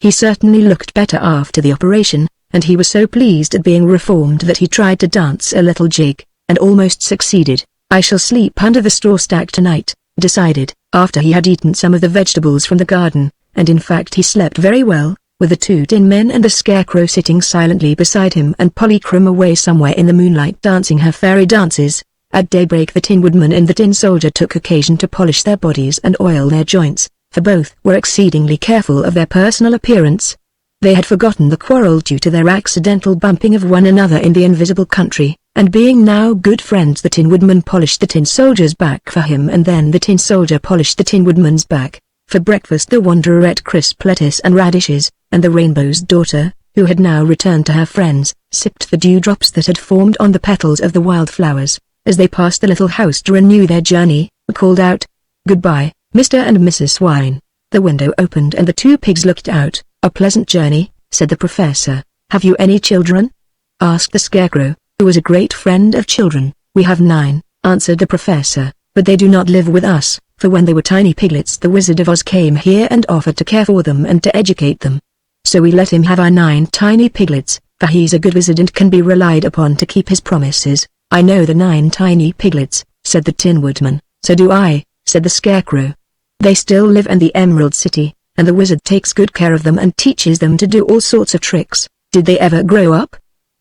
[SPEAKER 1] He certainly looked better after the operation, and he was so pleased at being reformed that he tried to dance a little jig, and almost succeeded. "I shall sleep under the straw stack tonight," decided, after he had eaten some of the vegetables from the garden, and in fact he slept very well, with the 2 tin men and the scarecrow sitting silently beside him and Polychrome away somewhere in the moonlight dancing her fairy dances. At daybreak the Tin Woodman and the Tin Soldier took occasion to polish their bodies and oil their joints, for both were exceedingly careful of their personal appearance. They had forgotten the quarrel due to their accidental bumping of one another in the invisible country, and being now good friends the Tin Woodman polished the Tin Soldier's back for him, and then the Tin Soldier polished the Tin Woodman's back. For breakfast the Wanderer ate crisp lettuce and radishes, and the Rainbow's daughter, who had now returned to her friends, sipped the dewdrops that had formed on the petals of the wildflowers. As they passed the little house to renew their journey, called out, "Goodbye, Mr. and Mrs. Swine." The window opened and the 2 pigs looked out. "A pleasant journey," said the professor. "Have you any children?" asked the Scarecrow, who was a great friend of children. "We have 9, answered the professor, "but they do not live with us, for when they were tiny piglets the Wizard of Oz came here and offered to care for them and to educate them. So we let him have our 9 tiny piglets, for he's a good wizard and can be relied upon to keep his promises." "I know the 9 tiny piglets," said the Tin Woodman. "So do I," said the Scarecrow. "They still live in the Emerald City, and the wizard takes good care of them and teaches them to do all sorts of tricks." "Did they ever grow up?"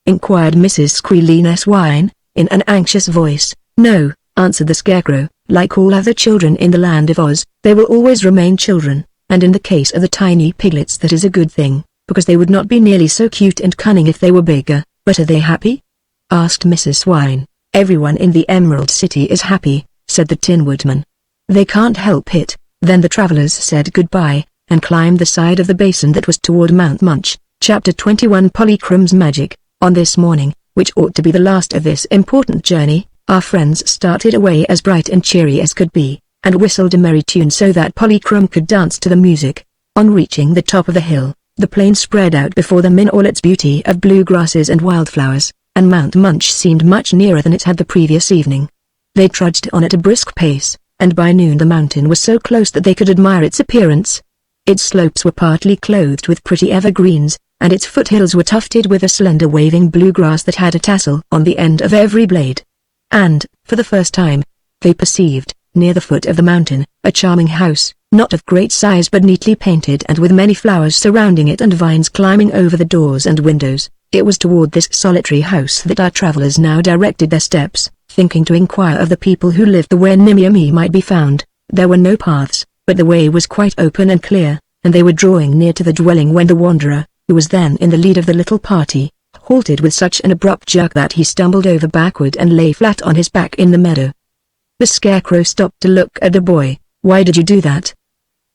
[SPEAKER 1] inquired Mrs. Squealine Swine, in an anxious voice. "No," answered the Scarecrow. "Like all other children in the land of Oz, they will always remain children, and in the case of the tiny piglets that is a good thing, because they would not be nearly so cute and cunning if they were bigger." "But are they happy?" asked Mrs. Swine. "Everyone in the Emerald City is happy," said the Tin Woodman. "They can't help it." Then the travelers said goodbye, and climbed the side of the basin that was toward Mount Munch. Chapter 21 Polychrome's Magic. On this morning, which ought to be the last of this important journey, our friends started away as bright and cheery as could be, and whistled a merry tune so that Polychrome could dance to the music. On reaching the top of the hill, the plain spread out before them in all its beauty of blue grasses and wildflowers, and Mount Munch seemed much nearer than it had the previous evening. They trudged on at a brisk pace, and by noon the mountain was so close that they could admire its appearance. Its slopes were partly clothed with pretty evergreens, and its foothills were tufted with a slender waving blue grass that had a tassel on the end of every blade. And, for the first time, they perceived, near the foot of the mountain, a charming house, not of great size but neatly painted and with many flowers surrounding it and vines climbing over the doors and windows. It was toward this solitary house that our travelers now directed their steps, thinking to inquire of the people who lived there where Nimmy might be found. There were no paths, but the way was quite open and clear, and they were drawing near to the dwelling when the Wanderer, who was then in the lead of the little party, halted with such an abrupt jerk that he stumbled over backward and lay flat on his back in the meadow. The Scarecrow stopped to look at the boy. "Why did you do that?"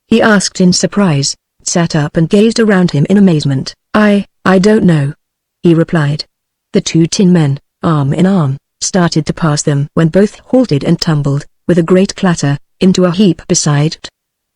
[SPEAKER 1] he asked in surprise, sat up and gazed around him in amazement. I don't know," he replied. The 2 tin men, arm in arm, started to pass them when both halted and tumbled, with a great clatter, into a heap beside it.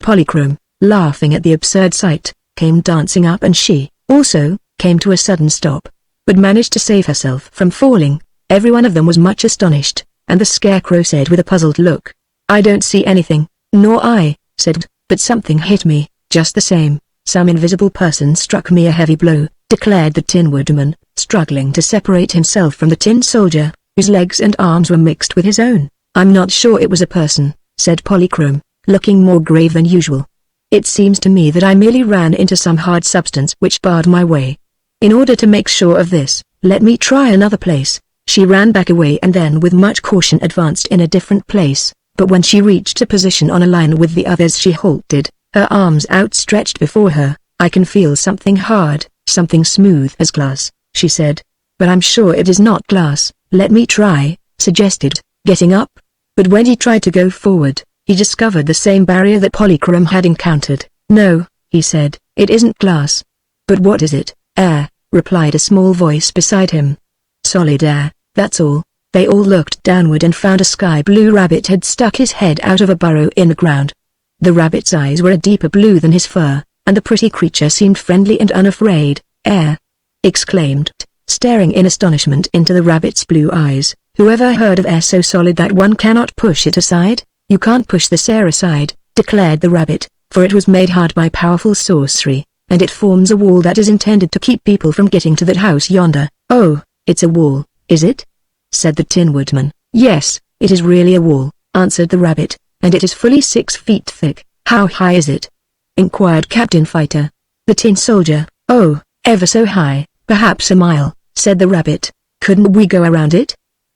[SPEAKER 1] Polychrome, laughing at the absurd sight, came dancing up and she, also, came to a sudden stop, but managed to save herself from falling. Every one of them was much astonished, and the Scarecrow said with a puzzled look, "I don't see anything." "Nor I," said, "but something hit me, just the same. Some invisible person struck me a heavy blow," declared the Tin Woodman, struggling to separate himself from the Tin Soldier, whose legs and arms were mixed with his own. "I'm not sure it was a person," said Polychrome, looking more grave than usual. "It seems to me that I merely ran into some hard substance which barred my way. In order to make sure of this, let me try another place." She ran back away and then with much caution advanced in a different place, but when she reached a position on a line with the others she halted, her arms outstretched before her. "I can feel something hard, something smooth as glass," she said. "But I'm sure it is not glass." "Let me try," suggested, getting up. But when he tried to go forward, he discovered the same barrier that Polychrome had encountered. "No," he said, "it isn't glass." "But what is it?" "Air," replied a small voice beside him. "Solid air, that's all." They all looked downward and found a sky-blue rabbit had stuck his head out of a burrow in the ground. The rabbit's eyes were a deeper blue than his fur, and the pretty creature seemed friendly and unafraid. "Air!" exclaimed, staring in astonishment into the rabbit's blue eyes. "Whoever heard of air so solid that one cannot push it aside?" "You can't push this air aside," declared the rabbit, "for it was made hard by powerful sorcery, and it forms a wall that is intended to keep people from getting to that house yonder." "Oh, it's a wall, is it?" said the Tin Woodman. "Yes, it is really a wall," answered the rabbit, "and it is fully 6 feet thick." "How high is it?" inquired Captain Fighter. The tin soldier. "Oh, ever so high, perhaps a mile," said the rabbit. "Couldn't we go around it?"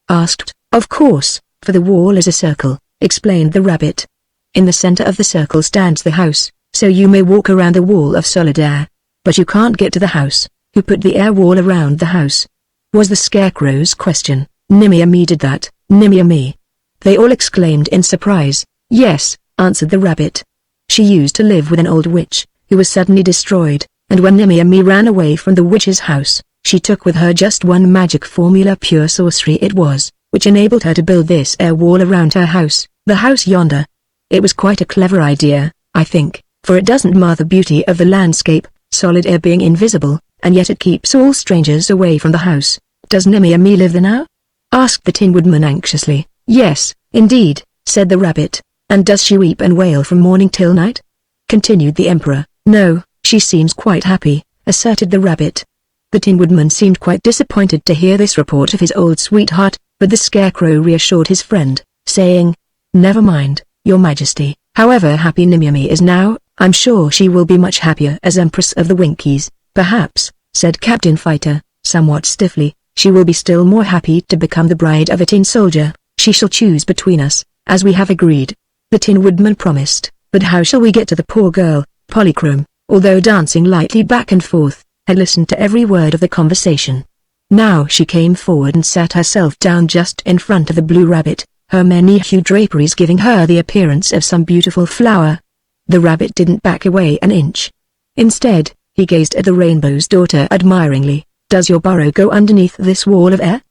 [SPEAKER 1] asked. "Of course, for the wall is a circle," explained the rabbit. "In the center of the circle stands the house, so you may walk around the wall of solid air. But you can't get to the house." "Who put the air wall around the house?" was the Scarecrow's question. "Nimmy did that." "Nimmy?" they all exclaimed in surprise. "Yes," answered the rabbit. "She used to live with an old witch, who was suddenly destroyed, and when Nimmy ran away from the witch's house, she took with her just one magic formula, pure sorcery it was, which enabled her to build this air wall around her house, the house yonder. It was quite a clever idea, I think, for it doesn't mar the beauty of the landscape, solid air being invisible, and yet it keeps all strangers away from the house." "Does Nimmy live there now?" asked the Tin Woodman anxiously. "Yes, indeed," said the rabbit. "And does she weep and wail from morning till night?" continued the Emperor. "No, she seems quite happy," asserted the rabbit. The Tin Woodman seemed quite disappointed to hear this report of his old sweetheart, but the Scarecrow reassured his friend, saying, "Never mind, Your Majesty. However happy Nimmy is now, I'm sure she will be much happier as Empress of the Winkies." "Perhaps," said Captain Fighter, somewhat stiffly, "she will be still more happy to become the bride of a tin soldier. She shall choose between us, as we have agreed." The Tin Woodman promised. "But how shall we get to the poor girl?" Polychrome, although dancing lightly back and forth, had listened to every word of the conversation. Now she came forward and sat herself down just in front of the blue rabbit, her many-hued draperies giving her the appearance of some beautiful flower. The rabbit didn't back away an inch. Instead, he gazed at the Rainbow's daughter admiringly. "Does your burrow go underneath this wall of air?"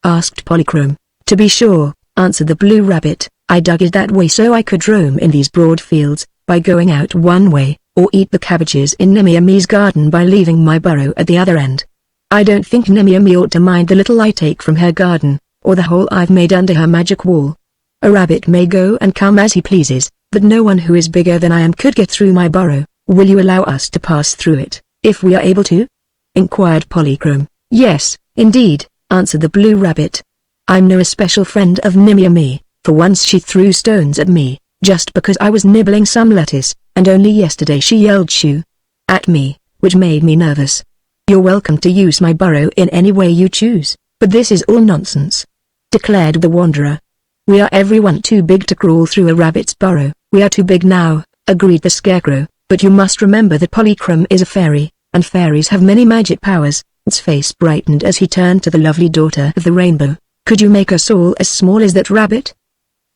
[SPEAKER 1] asked Polychrome. "To be sure," answered the blue rabbit. "I dug it that way so I could roam in these broad fields, by going out one way, or eat the cabbages in Nimmy's garden by leaving my burrow at the other end. I don't think Nimmy ought to mind the little I take from her garden, or the hole I've made under her magic wall. A rabbit may go and come as he pleases, but no one who is bigger than I am could get through my burrow. Will you allow us to pass through it, if we are able to?" inquired Polychrome. "Yes, indeed," answered the blue rabbit. "I'm no especial friend of Nimmy, for once she threw stones at me, just because I was nibbling some lettuce, and only yesterday she yelled shoo at me, which made me nervous. You're welcome to use my burrow in any way you choose, but this is all nonsense," declared the Wanderer. "We are everyone too big to crawl through a rabbit's burrow." "We are too big now," agreed the Scarecrow, "but you must remember that Polychrome is a fairy, and fairies have many magic powers." His face brightened as he turned to the lovely daughter of the rainbow. "Could you make us all as small as that rabbit?"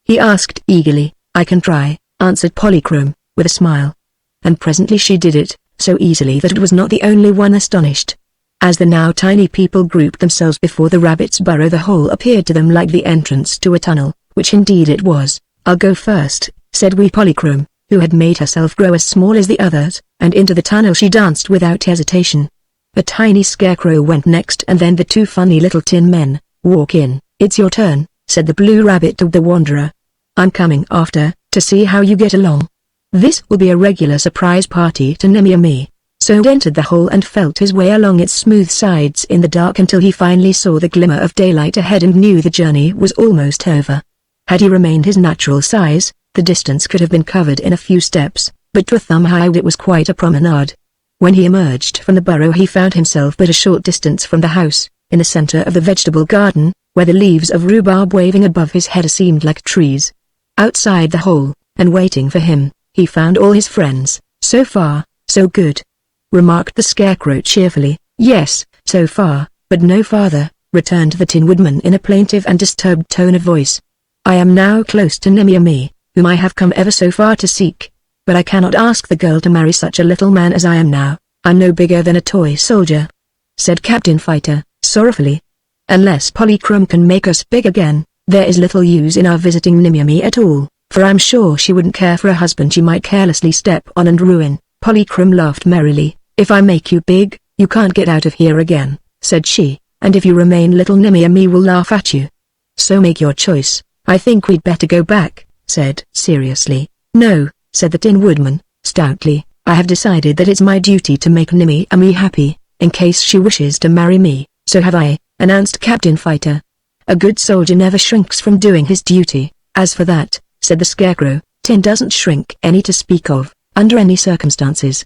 [SPEAKER 1] he asked eagerly. "I can try," answered Polychrome, with a smile. And presently she did it, so easily that it was not the only one astonished. As the now tiny people grouped themselves before the rabbit's burrow, the hole appeared to them like the entrance to a tunnel, which indeed it was. "I'll go first," said wee Polychrome, who had made herself grow as small as the others, and into the tunnel she danced without hesitation. The tiny Scarecrow went next, and then the two funny little tin men. "Walk in." "It's your turn," said the blue rabbit to the Wanderer. "I'm coming after, to see how you get along. This will be a regular surprise party to Nimmy." So he entered the hole and felt his way along its smooth sides in the dark until he finally saw the glimmer of daylight ahead and knew the journey was almost over. Had he remained his natural size, the distance could have been covered in a few steps, but to a thumb-high it was quite a promenade. When he emerged from the burrow he found himself but a short distance from the house, in the center of the vegetable garden, where the leaves of rhubarb waving above his head seemed like trees. Outside the hole, and waiting for him, he found all his friends. "So far, so good," remarked the Scarecrow cheerfully. "Yes, so far, but no farther," returned the Tin Woodman in a plaintive and disturbed tone of voice. "I am now close to Nimmy, whom I have come ever so far to seek. But I cannot ask the girl to marry such a little man as I am now. I'm no bigger than a toy soldier," said Captain Fighter, sorrowfully. "Unless Polychrome can make us big again, there is little use in our visiting Nimmy at all, for I'm sure she wouldn't care for a husband she might carelessly step on and ruin." Polychrome laughed merrily. "If I make you big, you can't get out of here again," said she, "and if you remain little, Nimmy and me will laugh at you. So make your choice." "I think we'd better go back," said seriously. "No," said the Tin Woodman, stoutly, "I have decided that it's my duty to make Nimmy and me happy, in case she wishes to marry me." "So have I," announced Captain Fighter. "A good soldier never shrinks from doing his duty." "As for that," said the Scarecrow, "Tin doesn't shrink any to speak of, under any circumstances.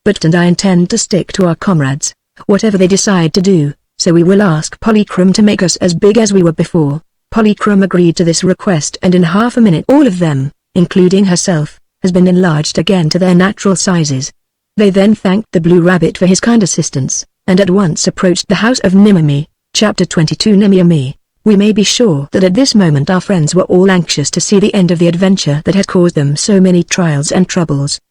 [SPEAKER 1] But and I intend to stick to our comrades, whatever they decide to do, so we will ask Polychrome to make us as big as we were before." Polychrome agreed to this request, and in half a minute all of them, including herself, has been enlarged again to their natural sizes. They then thanked the Blue Rabbit for his kind assistance, and at once approached the house of Nimmy. Chapter 22 Nimmy. We may be sure that at this moment our friends were all anxious to see the end of the adventure that had caused them so many trials and troubles.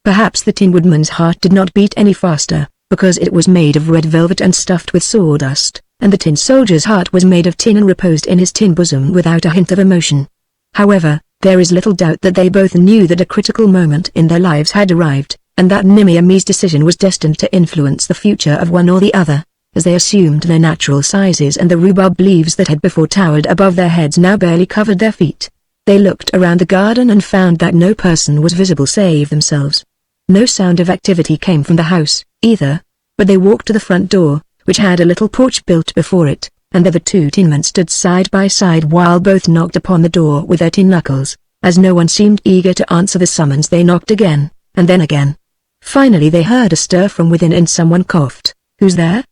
[SPEAKER 1] Perhaps the Tin Woodman's heart did not beat any faster, because it was made of red velvet and stuffed with sawdust, and the Tin Soldier's heart was made of tin and reposed in his tin bosom without a hint of emotion. However, there is little doubt that they both knew that a critical moment in their lives had arrived, and that Nimmy and me's decision was destined to influence the future of one or the other. As they assumed their natural sizes and the rhubarb leaves that had before towered above their heads now barely covered their feet, they looked around the garden and found that no person was visible save themselves. No sound of activity came from the house, either, but they walked to the front door, which had a little porch built before it, and there the two tin men stood side by side while both knocked upon the door with their tin knuckles. As no one seemed eager to answer the summons, they knocked again, and then again. Finally they heard a stir from within and someone coughed. "Who's there?"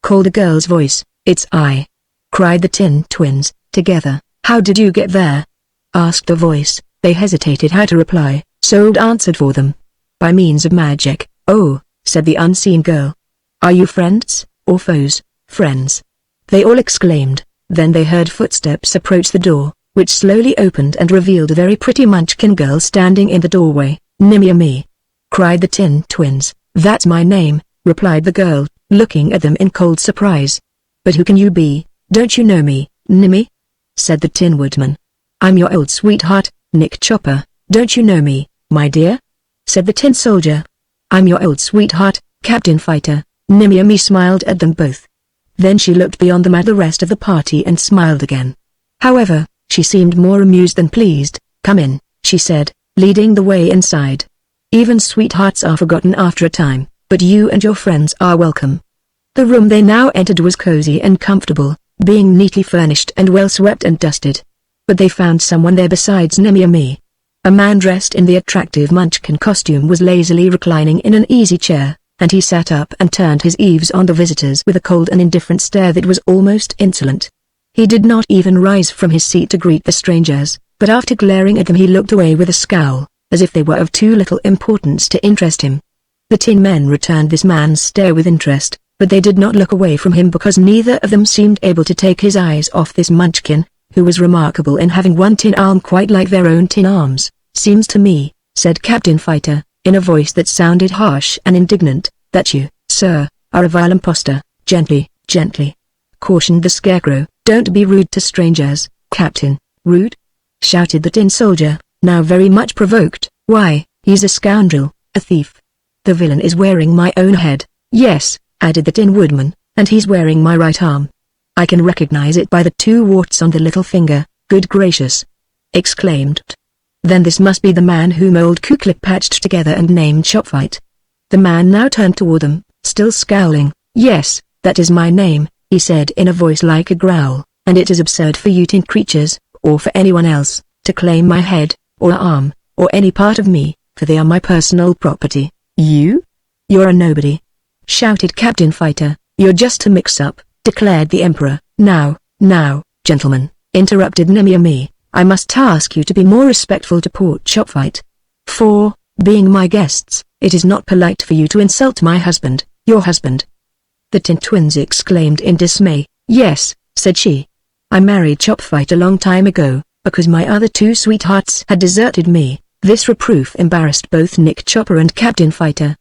[SPEAKER 1] called a girl's voice. "It's I," cried the Tin Twins, together. "How did you get there?" asked the voice. They hesitated how to reply, so it answered for them. "By means of magic." "Oh," said the unseen girl. "Are you friends, or foes?" "Friends," they all exclaimed. Then they heard footsteps approach the door, which slowly opened and revealed a very pretty Munchkin girl standing in the doorway. "Nimmy," cried the Tin Twins. "That's my name," replied the girl, looking at them in cold surprise. "But who can you be? Don't you know me, Nimmy?" said the Tin Woodman. "I'm your old sweetheart, Nick Chopper. Don't you know me, my dear?" said the Tin Soldier. "I'm your old sweetheart, Captain Fighter." Nimmy smiled at them both. Then she looked beyond them at the rest of the party and smiled again. However, she seemed more amused than pleased. "Come in," she said, leading the way inside. "Even sweethearts are forgotten after a time, but you and your friends are welcome." The room they now entered was cozy and comfortable, being neatly furnished and well swept and dusted. But they found someone there besides Nimmy. A man dressed in the attractive Munchkin costume was lazily reclining in an easy chair, and he sat up and turned his eaves on the visitors with a cold and indifferent stare that was almost insolent. He did not even rise from his seat to greet the strangers, but after glaring at them he looked away with a scowl, as if they were of too little importance to interest him. The Tin Men returned this man's stare with interest, but they did not look away from him because neither of them seemed able to take his eyes off this Munchkin, who was remarkable in having one tin arm quite like their own tin arms. "Seems to me," said Captain Fighter, in a voice that sounded harsh and indignant, "that you, sir, are a vile impostor." "Gently, cautioned the Scarecrow. "Don't be rude to strangers, Captain." "Rude?" shouted the Tin Soldier, now very much provoked. "Why, he's a scoundrel, a thief. The villain is wearing my own head." "Yes," added the Tin Woodman, "and he's wearing my right arm. I can recognize it by the two warts on the little finger." "Good gracious!" exclaimed. "Then this must be the man whom old Kuklip patched together and named Chopfight." The man now turned toward them, still scowling. "Yes, that is my name," he said in a voice like a growl, "and it is absurd for you tin creatures, or for anyone else, to claim my head, or arm, or any part of me, for they are my personal property." You're a nobody," shouted Captain Fighter. "You're just a mix-up," declared the Emperor. Now, gentlemen," interrupted Nimmy, "I must ask you to be more respectful to poor Chopfight. For, being my guests, it is not polite for you to insult my husband, your husband." The Tin Twins exclaimed in dismay. "Yes," said she. "I married Chopfight a long time ago, because my other two sweethearts had deserted me." This reproof embarrassed both Nick Chopper and Captain Fighter.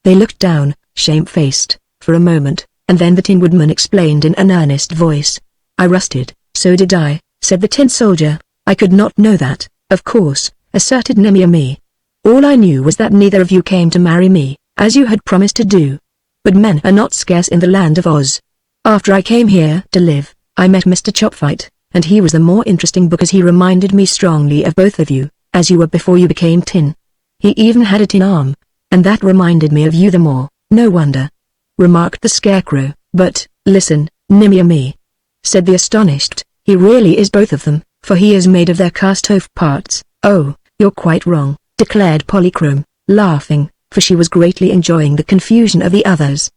[SPEAKER 1] They looked down, shamefaced, for a moment, and then the Tin Woodman explained in an earnest voice. "I rusted." "So did I," said the Tin Soldier. "I could not know that, of course," asserted Nimmy. All I knew was that neither of you came to marry me, as you had promised to do. But men are not scarce in the land of Oz. After I came here to live, I met Mr. Chopfight, and he was the more interesting because he reminded me strongly of both of you, as you were before you became tin. He even had a tin arm, and that reminded me of you the more. No wonder, remarked the Scarecrow. But, listen, Nimmy-a-me, said the astonished, he really is both of them, for he is made of their cast-off parts. Oh, you're quite wrong, declared Polychrome, laughing, for she was greatly enjoying the confusion of the others.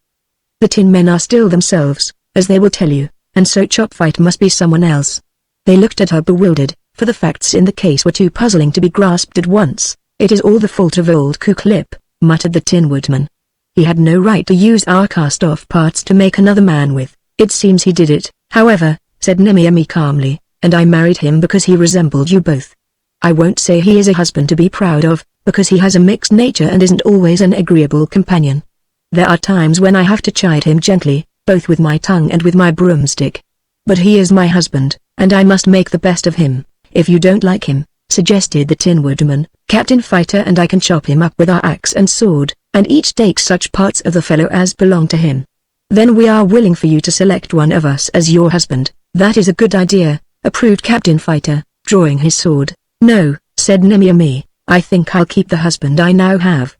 [SPEAKER 1] The Tin Men are still themselves, as they will tell you, and so Chopfight must be someone else. They looked at her bewildered, for the facts in the case were too puzzling to be grasped at once. It is all the fault of old Cook-Lip, muttered the Tin Woodman. He had no right to use our cast-off parts to make another man with. It seems he did it, however, said Nimmy-a-me calmly, and I married him because he resembled you both. I won't say he is a husband to be proud of, because he has a mixed nature and isn't always an agreeable companion. There are times when I have to chide him gently, both with my tongue and with my broomstick. But he is my husband, and I must make the best of him. If you don't like him, suggested the Tin Woodman, Captain Fighter and I can chop him up with our axe and sword, and each take such parts of the fellow as belong to him. Then we are willing for you to select one of us as your husband. That is a good idea, approved Captain Fighter, drawing his sword. No, said Nimmy-a-me, I think I'll keep the husband I now have.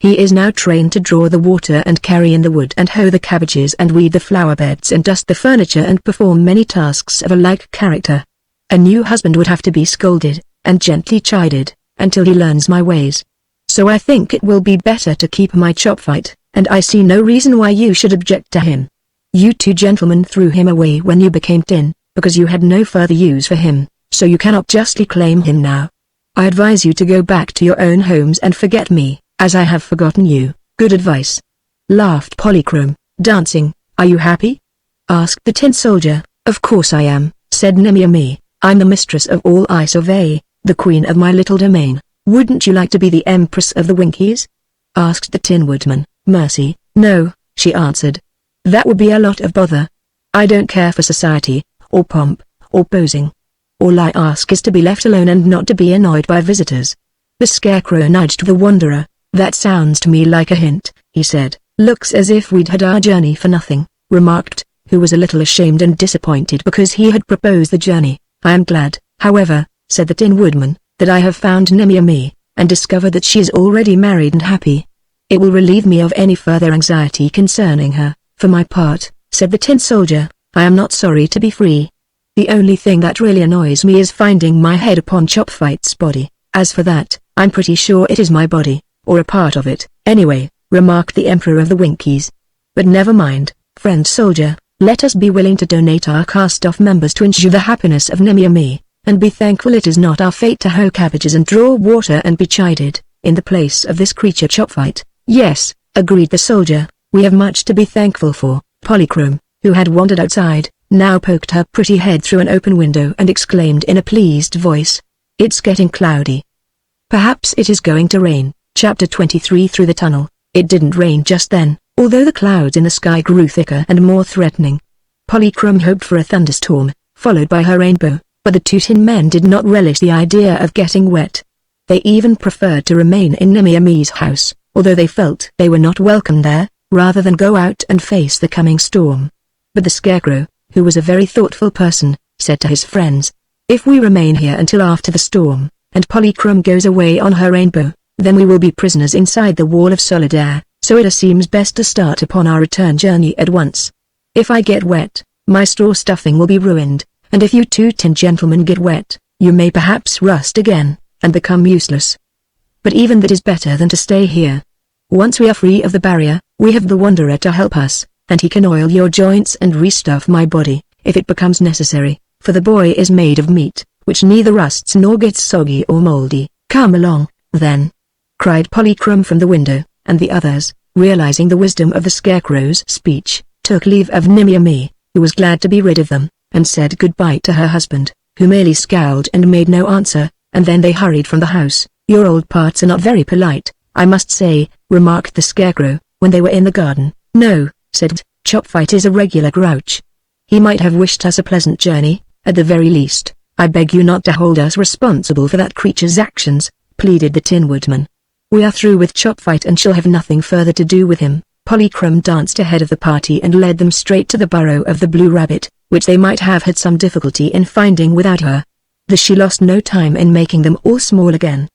[SPEAKER 1] He is now trained to draw the water and carry in the wood and hoe the cabbages and weed the flower beds and dust the furniture and perform many tasks of a like character. A new husband would have to be scolded, and gently chided, until he learns my ways. So I think it will be better to keep my Chopfight, and I see no reason why you should object to him. You two gentlemen threw him away when you became tin, because you had no further use for him, so you cannot justly claim him now. I advise you to go back to your own homes and forget me, as I have forgotten you. Good advice, laughed Polychrome, dancing. Are you happy? Asked the Tin Soldier. Of course I am, said Nimmy-a-me. I'm the mistress of all I survey, the queen of my little domain. Wouldn't you like to be the empress of the Winkies? Asked the Tin Woodman. Mercy, no, she answered. That would be a lot of bother. I don't care for society, or pomp, or posing. All I ask is to be left alone and not to be annoyed by visitors. The Scarecrow nudged the Wanderer. That sounds to me like a hint, he said. Looks as if we'd had our journey for nothing, remarked, who was a little ashamed and disappointed because he had proposed the journey. I am glad, however, said the Tin Woodman, that I have found Nimmy-a-me, and discovered that she is already married and happy. It will relieve me of any further anxiety concerning her. For my part, said the Tin Soldier, I am not sorry to be free. The only thing that really annoys me is finding my head upon Chopfight's body. As for that, I'm pretty sure it is my body, or a part of it, anyway, remarked the Emperor of the Winkies. But never mind, friend soldier, let us be willing to donate our cast-off members to ensure the happiness of Nimmy-a-me, and be thankful it is not our fate to hoe cabbages and draw water and be chided, in the place of this creature Chopfight. Yes, agreed the soldier, we have much to be thankful for. Polychrome, who had wandered outside, now poked her pretty head through an open window and exclaimed in a pleased voice. It's getting cloudy. Perhaps it is going to rain. Chapter 23. Through the tunnel. It didn't rain just then, although the clouds in the sky grew thicker and more threatening. Polychrome hoped for a thunderstorm, followed by her rainbow, but the two Tin Men did not relish the idea of getting wet. They even preferred to remain in Nimmy-a-me's house, although they felt they were not welcome there, rather than go out and face the coming storm. But the Scarecrow, who was a very thoughtful person, said to his friends, if we remain here until after the storm, and Polychrome goes away on her rainbow, then we will be prisoners inside the wall of solid air, so it seems best to start upon our return journey at once. If I get wet, my straw stuffing will be ruined, and if you two tin gentlemen get wet, you may perhaps rust again, and become useless. But even that is better than to stay here. Once we are free of the barrier, we have the Wanderer to help us, and he can oil your joints and restuff my body, if it becomes necessary, for the boy is made of meat, which neither rusts nor gets soggy or moldy. Come along, then, cried Polychrome from the window, and the others, realizing the wisdom of the Scarecrow's speech, took leave of Nimmy-a-me, who was glad to be rid of them, and said goodbye to her husband, who merely scowled and made no answer, and then they hurried from the house. Your old parts are not very polite, I must say, remarked the Scarecrow, when they were in the garden. No, said Chopfight is a regular grouch. He might have wished us a pleasant journey, at the very least. I beg you not to hold us responsible for that creature's actions, pleaded the Tin Woodman. We are through with Chopfight and shall have nothing further to do with him." Polychrome danced ahead of the party and led them straight to the burrow of the Blue Rabbit, which they might have had some difficulty in finding without her. She lost no time in making them all small again.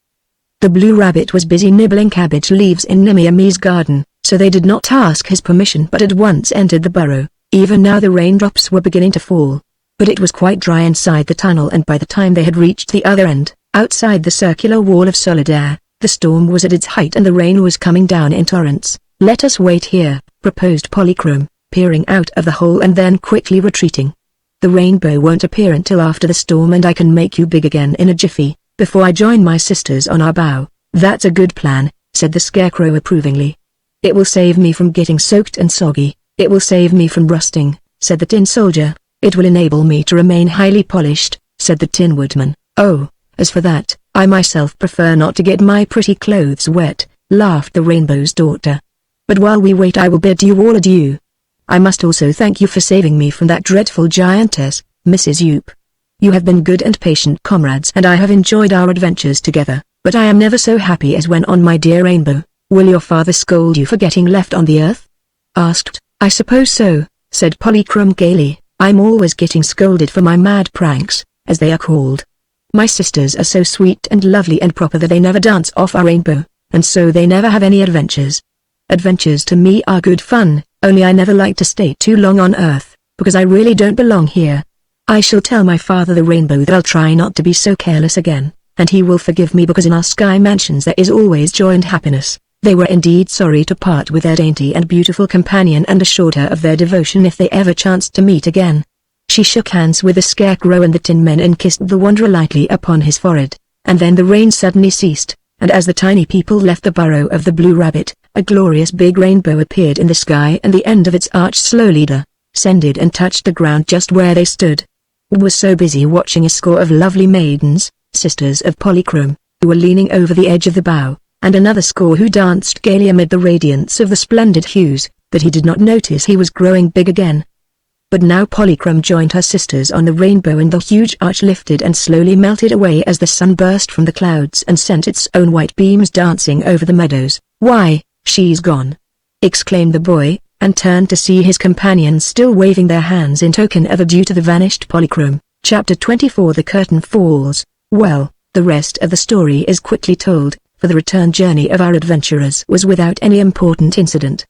[SPEAKER 1] The Blue Rabbit was busy nibbling cabbage leaves in Nimmy-Ammy's garden, so they did not ask his permission but at once entered the burrow. Even now the raindrops were beginning to fall. But it was quite dry inside the tunnel, and by the time they had reached the other end, outside the circular wall of solid air, the storm was at its height and the rain was coming down in torrents. "Let us wait here," proposed Polychrome, peering out of the hole and then quickly retreating. "The rainbow won't appear until after the storm, and I can make you big again in a jiffy, before I join my sisters on our bough." "That's a good plan," said the Scarecrow approvingly. "It will save me from getting soaked and soggy." "It will save me from rusting," said the Tin Soldier. "It will enable me to remain highly polished," said the Tin Woodman. "Oh, as for that, I myself prefer not to get my pretty clothes wet," laughed the Rainbow's daughter. "But while we wait I will bid you all adieu. I must also thank you for saving me from that dreadful giantess, Mrs. Yoop. You have been good and patient comrades and I have enjoyed our adventures together, but I am never so happy as when on my dear Rainbow." "Will your father scold you for getting left on the earth?" asked. "I suppose so," said Polychrome gaily. "I'm always getting scolded for my mad pranks, as they are called. My sisters are so sweet and lovely and proper that they never dance off our rainbow, and so they never have any adventures. Adventures to me are good fun, only I never like to stay too long on Earth, because I really don't belong here. I shall tell my father the Rainbow that I'll try not to be so careless again, and he will forgive me because in our sky mansions there is always joy and happiness." They were indeed sorry to part with their dainty and beautiful companion and assured her of their devotion if they ever chanced to meet again. She shook hands with the Scarecrow and the Tin Men and kissed the Wanderer lightly upon his forehead, and then the rain suddenly ceased, and as the tiny people left the burrow of the Blue Rabbit, a glorious big rainbow appeared in the sky and the end of its arch slowly descended and touched the ground just where they stood. Was so busy watching a score of lovely maidens, sisters of Polychrome, who were leaning over the edge of the bough, and another score who danced gaily amid the radiance of the splendid hues, that he did not notice he was growing big again. But now Polychrome joined her sisters on the rainbow and the huge arch lifted and slowly melted away as the sun burst from the clouds and sent its own white beams dancing over the meadows. "Why, she's gone!" exclaimed the boy, and turned to see his companions still waving their hands in token of adieu to the vanished Polychrome. Chapter 24 The Curtain Falls. Well, the rest of the story is quickly told, for the return journey of our adventurers was without any important incident.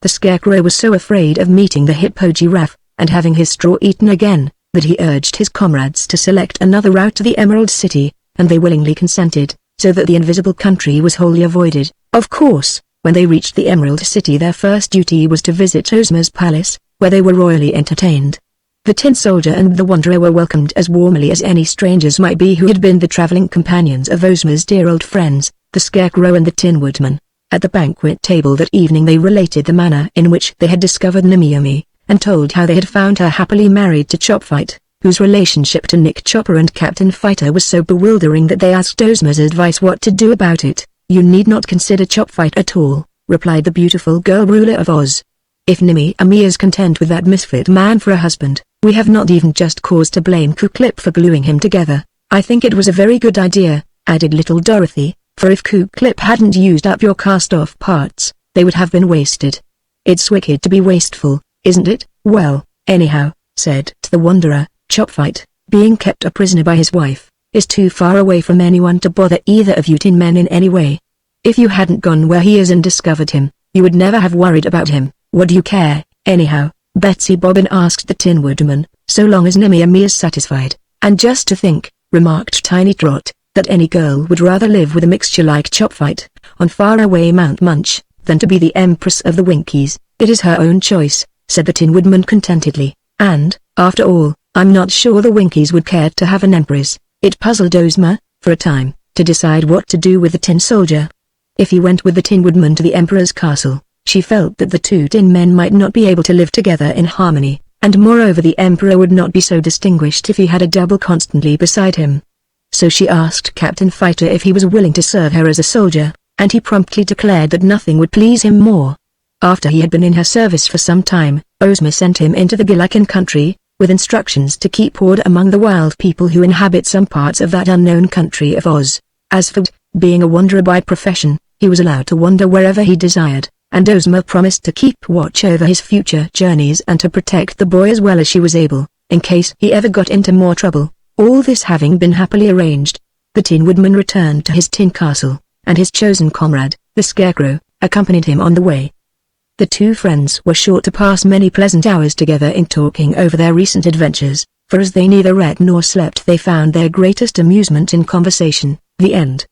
[SPEAKER 1] The Scarecrow was so afraid of meeting the Hippo Giraffe, and having his straw eaten again, that he urged his comrades to select another route to the Emerald City, and they willingly consented, so that the invisible country was wholly avoided. Of course, when they reached the Emerald City their first duty was to visit Ozma's palace, where they were royally entertained. The Tin Soldier and the Wanderer were welcomed as warmly as any strangers might be who had been the traveling companions of Ozma's dear old friends, the Scarecrow and the Tin Woodman. At the banquet table that evening they related the manner in which they had discovered Nimmy-Ammy, and told how they had found her happily married to Chopfight, whose relationship to Nick Chopper and Captain Fighter was so bewildering that they asked Ozma's advice what to do about it. "You need not consider Chopfight at all," replied the beautiful girl ruler of Oz. "If Nimmy-Ammy is content with that misfit man for a husband, we have not even just cause to blame Ku-Klip for gluing him together." "I think it was a very good idea," added little Dorothy, "for if Ku-Klip hadn't used up your cast-off parts, they would have been wasted. It's wicked to be wasteful, isn't it?" "Well, anyhow," said the Wanderer, "Chopfight, being kept a prisoner by his wife, is too far away from anyone to bother either of you Tin Men in any way. If you hadn't gone where he is and discovered him, you would never have worried about him. What do you care, anyhow?" Betsy Bobbin asked the Tin Woodman, "so long as Nimmy-Ammy is satisfied." "And just to think," remarked Tiny Trot, "that any girl would rather live with a mixture like Chopfight, on faraway Mount Munch, than to be the Empress of the Winkies." "It is her own choice," said the Tin Woodman contentedly, "and, after all, I'm not sure the Winkies would care to have an Empress." It puzzled Ozma, for a time, to decide what to do with the Tin Soldier. If he went with the Tin Woodman to the Emperor's castle, she felt that the two Tin Men might not be able to live together in harmony, and moreover the Emperor would not be so distinguished if he had a double constantly beside him. So she asked Captain Fighter if he was willing to serve her as a soldier, and he promptly declared that nothing would please him more. After he had been in her service for some time, Ozma sent him into the Gillikin country, with instructions to keep order among the wild people who inhabit some parts of that unknown country of Oz. As for being a wanderer by profession, He was allowed to wander wherever he desired, and Ozma promised to keep watch over his future journeys and to protect the boy as well as she was able, in case he ever got into more trouble. All this having been happily arranged, the Tin Woodman returned to his tin castle, and his chosen comrade, the Scarecrow, accompanied him on the way. The two friends were sure to pass many pleasant hours together in talking over their recent adventures, for as they neither ate nor slept they found their greatest amusement in conversation. The end.